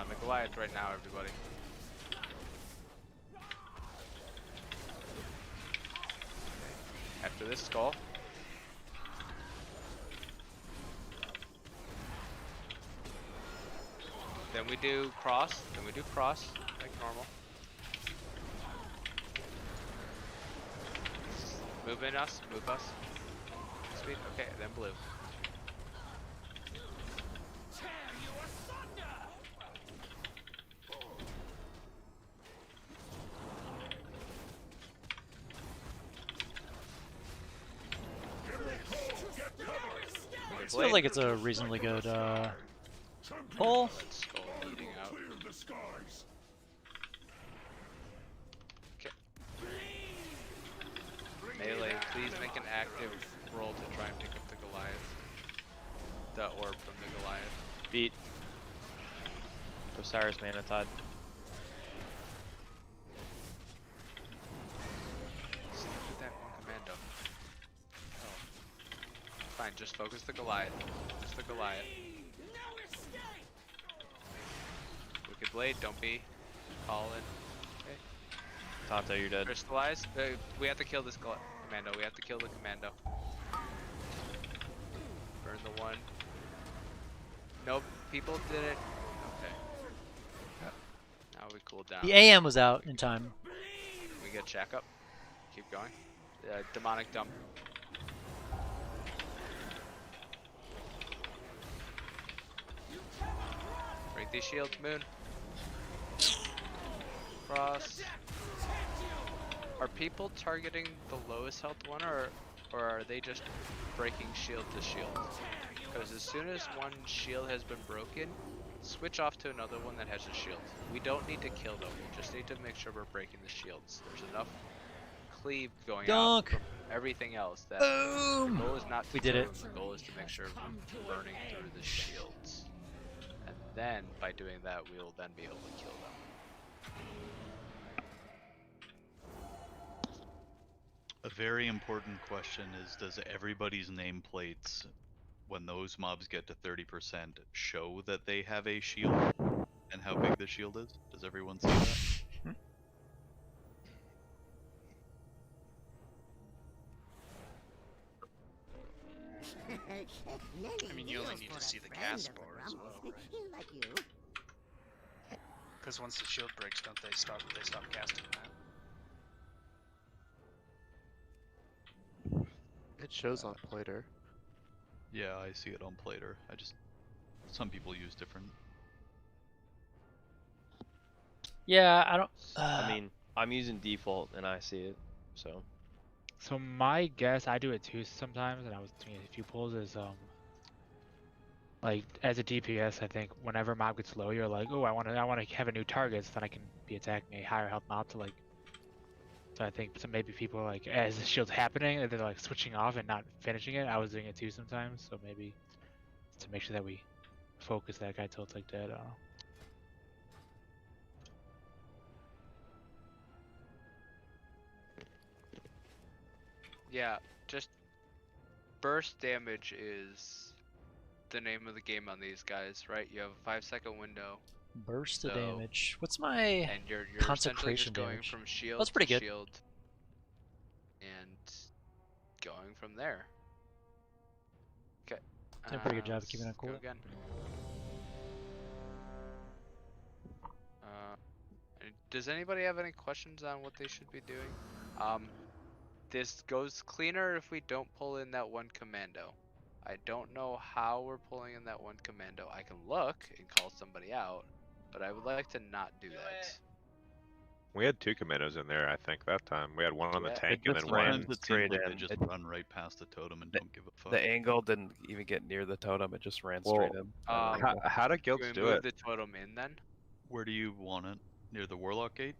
on the Goliath right now, everybody. After this skull. Then we do cross, like normal. Move us. Speed, okay, then blue. Feels like it's a reasonably good pull. Skull bleeding out. Okay. Melee, please make an active roll to try and pick up the Goliath. The orb from the Goliath. Beat. Osiris Manatod. Look at that one commando. Oh. Fine, just focus the Goliath. Just the Goliath. Wicked Blade, don't be calling. Okay. Tonto, you're dead. Crystallize. We have to kill this commando. We have to kill the commando. Burn the one. Nope, people did it. Okay. Now we cool down. The AM was out in time. We get check up. Keep going. Demonic dump. Break these shields, Moon. Cross. Are people targeting the lowest health one, or are they just breaking shield to shield? Because as soon as one shield has been broken, switch off to another one that has a shield. We don't need to kill them, we just need to make sure we're breaking the shields. There's enough cleave going out from everything else that the goal is not to kill them, the goal is to make sure we're burning through the shields. And then, by doing that, we will then be able to kill them. A very important question is, does everybody's nameplates, when those mobs get to 30%, show that they have a shield and how big the shield is? Does everyone see that? I mean, you only need to see the cast bar as well, right? Because once the shield breaks, don't they stop casting that? It shows on Plater. Yeah, I see it on Plater. Some people use different. Yeah, I don't. I mean, I'm using default and I see it, so. So my guess, I do it too sometimes, and I was doing a few pulls, is like as a DPS, I think whenever mob gets low, you're like, oh, I want to have a new target, so then I can be attacking a higher health mob to like. So I think maybe people are like, as the shield's happening, they're like switching off and not finishing it. I was doing it too sometimes, so maybe to make sure that we focus that guy till it's like dead. I don't know. Yeah, just burst damage is the name of the game on these guys, right? You have a 5-second window. Burst of damage. What's my and you're essentially just going damage? from shield That's pretty to good. shield and going from there. Okay. Did a pretty good job of keeping it cool. Go again. Does anybody have any questions on what they should be doing? This goes cleaner if we don't pull in that one commando. I don't know how we're pulling in that one commando. I can look and call somebody out, but I would like to not do that. We had 2 commandos in there, I think, that time. We had one on the tank and then Sometimes one. it seems like they just run right past the totem and don't give a fuck. The angle didn't even get near the totem; it just ran Well, straight in. how do guilds we do move it? the totem in then? Where do you want it? Near the Warlock Gate?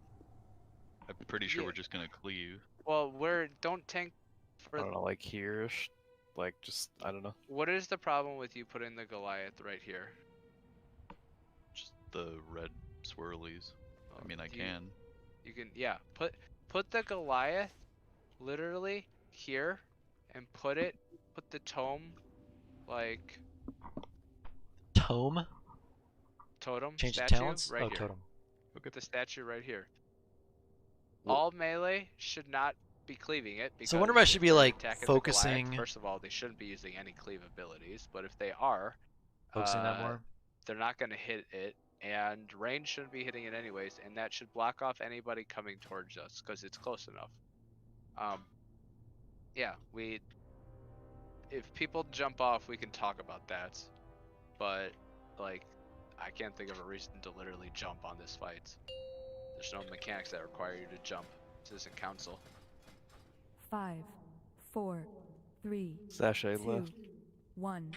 I'm pretty sure we're just gonna cleave. Well, don't tank for. I don't know, like here-ish, like just I don't know. What is the problem with you putting the Goliath right here? Just the red swirlies. I mean, I can. You can, yeah. Put the Goliath literally here, and put the tome like. Tome? totem Change the statue talents? right Oh, here. totem. Look at the statue right here. All melee should not be cleaving it because So I wonder if I if should be they're like attacking the focusing Goliath, first of all, they shouldn't be using any cleave abilities, but if they are, that more. they're not going to hit it, and range shouldn't be hitting it anyways, and that should block off anybody coming towards us because it's close enough. Yeah, if people jump off, we can talk about that, but like, I can't think of a reason to literally jump on this fight. There's no mechanics that require you to jump. This isn't council. 5, 4, 3, Sashay 2, left. 1.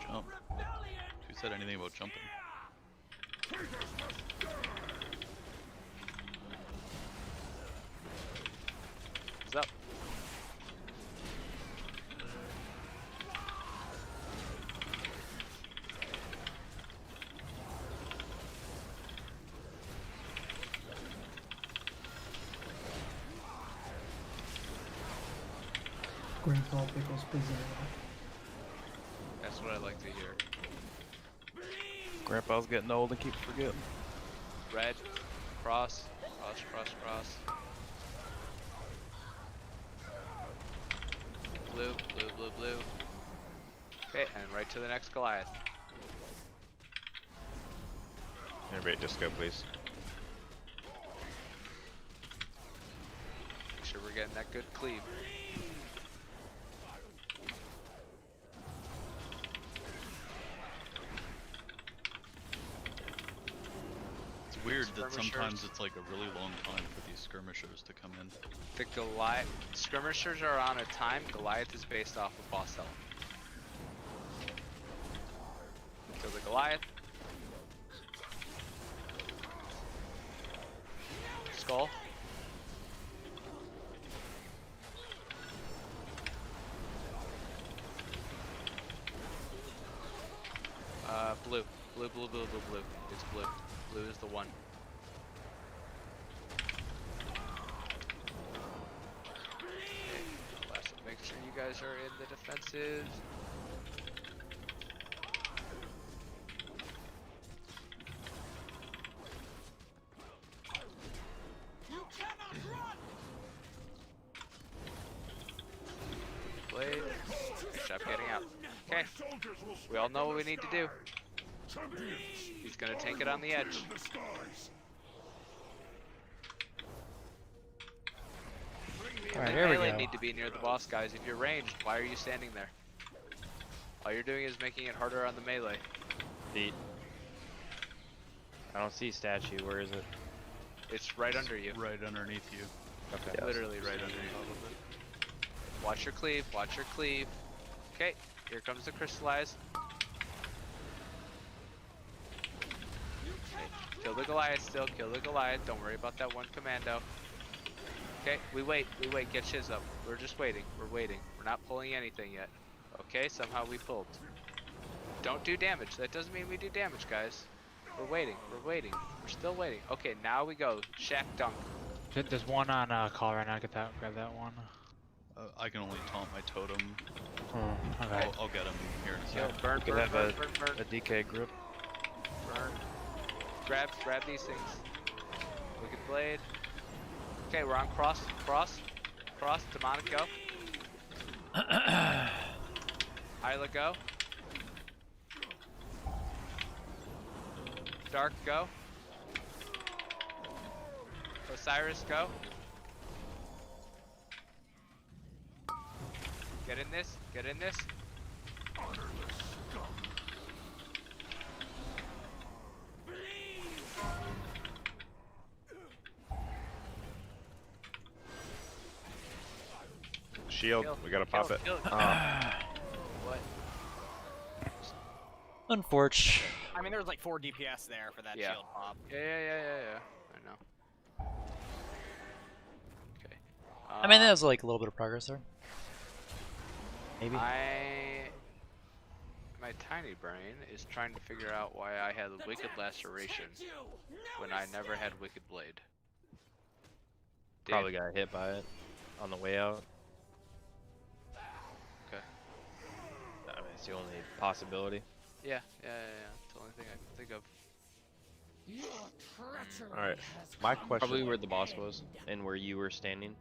Jump. Who said anything about jumping? What's up? Grandpa Pickles Pizzazz. That's what I like to hear. Grandpa's getting old and keeps forgetting. Red, cross, cross, cross, cross. Blue, blue, blue, blue. Okay, and right to the next Goliath. Everybody disco, please. Make sure we're getting that good cleave. It's weird that sometimes it's like a really long time for these skirmishers to come in. The Goliath skirmishers are on a time. Goliath is based off of boss health. Kill the Goliath. Skull. Blue. Blue, blue, blue, blue, blue. It's blue. Blue is the one. Okay. Last one. Make sure you guys are in the defensive. Blade. Good job getting out. Okay. We all know what we need to do. He's gonna tank it on the edge. Alright, The here we melee go. need to be near the boss, guys. If you're ranged, why are you standing there? All you're doing is making it harder on the melee. Beat. I don't see statue. Where is it? It's right under you. Right underneath you. Okay. Literally right under you. Watch your cleave. Watch your cleave. Okay, here comes the crystallize. Okay, kill the Goliath still. Kill the Goliath. Don't worry about that one commando. Okay, we wait. We wait. Get shiz up. We're just waiting. We're waiting. We're not pulling anything yet. Okay, somehow we pulled. Don't do damage. That doesn't mean we do damage, guys. We're waiting. We're waiting. We're still waiting. Okay, now we go. Shack dunk. There's one on call right now. Get that. Grab that one. I can only taunt my totem. Okay. I'll get him here in a Yo, second. burn, You can burn, have burn, burn, burn. a DK grip. Burn. Grab these things. Wicked blade. Okay, we're on cross, demonic go. Hyla go. Dark go. Osiris go. Get in this, get in this. Shield, Kill, we gotta kill, pop it. kill. What? Unfortunate. I mean, there was like 4 DPS there for that shield pop. Yeah. I know. Okay. I mean, that was like a little bit of progress there. Maybe. My tiny brain is trying to figure out why I had Wicked Laceration when I never had Wicked Blade. Probably got hit by it on the way out. Okay. I mean, it's the only possibility. Yeah. It's the only thing I can think of. Alright, my question... Probably where the boss was, and where you were standing.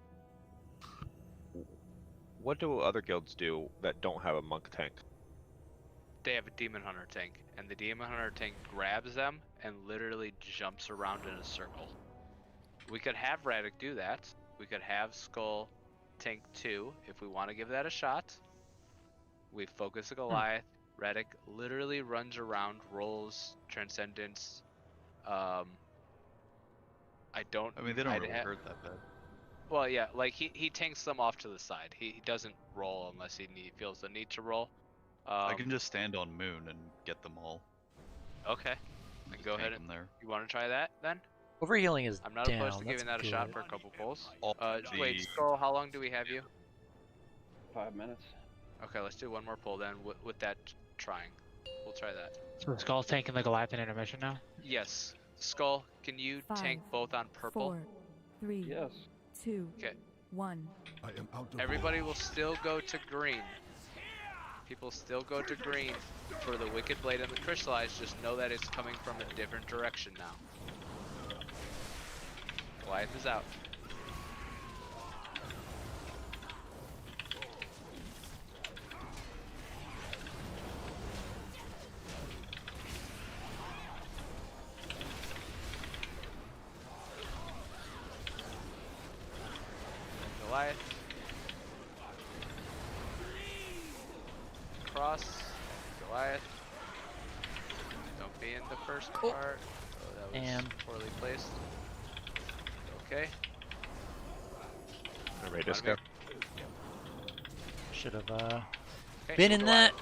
What do other guilds do that don't have a monk tank? They have a demon hunter tank, and the demon hunter tank grabs them and literally jumps around in a circle. We could have Radic do that. We could have Skull tank 2 if we want to give that a shot. We focus the Goliath. Radic literally runs around, rolls Transcendence. I mean, they don't really hurt that bad. Well, yeah, like he tanks them off to the side. He doesn't roll unless he feels the need to roll. I can just stand on Moon and get them all. Okay. Then go ahead and there. You want to try that then? Overhealing is I'm not down. opposed to giving that That's a shot good. for a couple pulls. Wait, Skull, how long do we have you? 5 minutes. Okay, let's do one more pull then with that trying. We'll try that. So the Skull's tanking the Goliath in intermission now? Yes. Skull, can you 5, tank both on purple? 4, 3, yes. 2, Okay. 1. I am out of Everybody will still go to green. People still go to green for the Wicked Blade and the Crystallize. Just know that it's coming from a different direction now. Goliath is out. Goliath. Cross. Goliath. Don't be in the first part. Oh, that was And poorly placed. Okay. Alright, Disco. Should have Okay, been in that.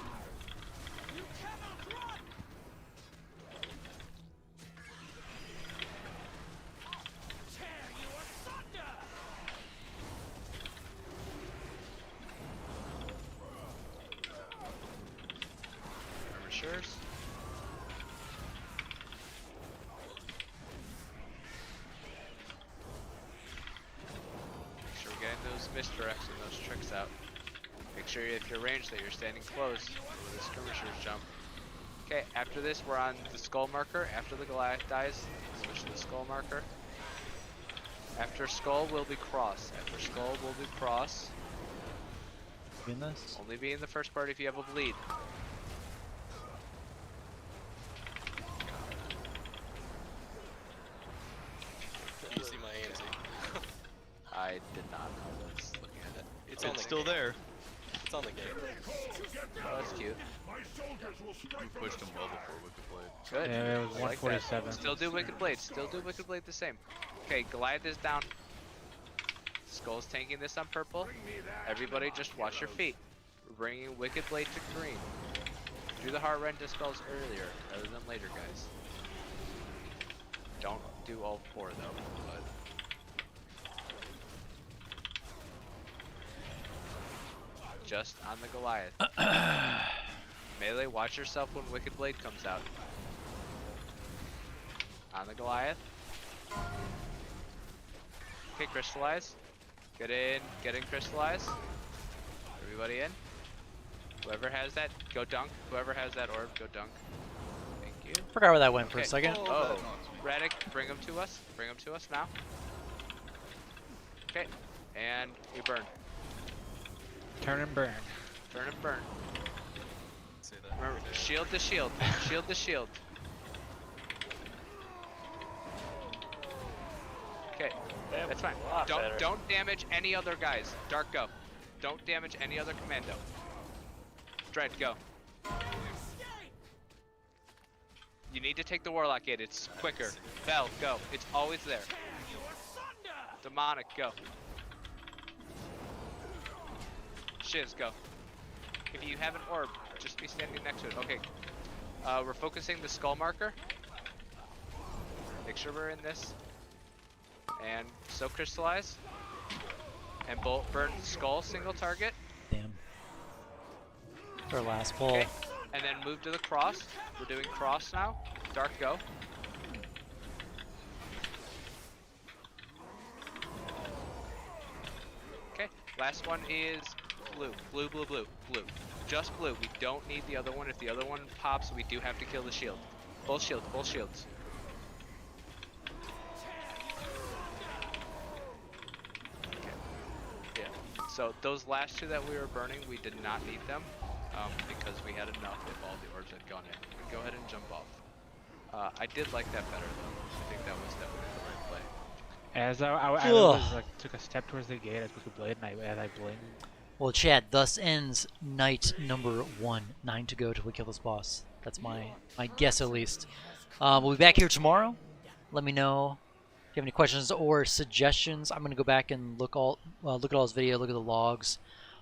Armatures. Make sure we're getting those misdirects and those tricks out. Make sure if you're ranged that you're standing close where the skirmishers jump. Okay, after this we're on the skull marker. After the Goliath dies, switch to the skull marker. After skull will be cross. After skull will be cross. In this? Only be in the first part if you have a bleed. Can you see my AMZ? I did not. I was looking at it. It's on the still game. there. It's on the game. Oh, that's cute. You pushed him well before Wicked Blade. Good. Yeah, it was I like that. 147. Still do Wicked Blade. Still do Wicked Blade the same. Okay, Goliath is down. Skull's tanking this on purple. Everybody just watch your feet. We're bringing Wicked Blade to green. Do the Heart Rend dispels earlier rather than later, guys. Don't do all 4 though, but... Just on the Goliath. Melee, watch yourself when Wicked Blade comes out. On the Goliath. Okay, Crystallize. Get in Crystallize. Everybody in. Whoever has that, go dunk. Whoever has that orb, go dunk. Thank you. Forgot where that went for a second. Oh, Radic, bring him to us. Bring him to us now. Okay, and you burn. Turn and burn. Turn and burn. Say that. Remember, shield the shield. Shield the shield. Okay, that's fine. Don't damage any other guys. Dark, go. Don't damage any other commando. Dread, go. You need to take the Warlock Gate. It's quicker. Bell, go. It's always there. Demonic, go. Shiz, go. If you have an orb, just be standing next to it. Okay. We're focusing the skull marker. Make sure we're in this. And so crystallize. And bolt burn skull single target. Damn. Our last pull. Okay. And then move to the cross. We're doing cross now. Dark, go. Okay. Last one is blue. Blue, blue, blue, blue. Just blue. We don't need the other one. If the other one pops, we do have to kill the shield. Both shields, both shields. So those last two that we were burning, we did not need them because we had enough if all the orbs had gone in. We can go ahead and jump off. I did like that better though. I think that was definitely the right play. As I was, like, took a step towards the gate, I took a blade, and as I blinked. Well, Chad, thus ends night number 1. 9 to go till we kill this boss. That's my guess, at least. We'll be back here tomorrow. Let me know if you have any questions or suggestions. I'm gonna go back and look at all his video, look at the logs.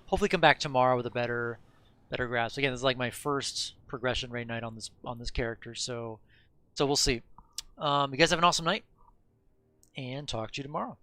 Hopefully, come back tomorrow with a better grasp. Again, this is like my first progression raid night on this character, so we'll see. You guys have an awesome night, and talk to you tomorrow.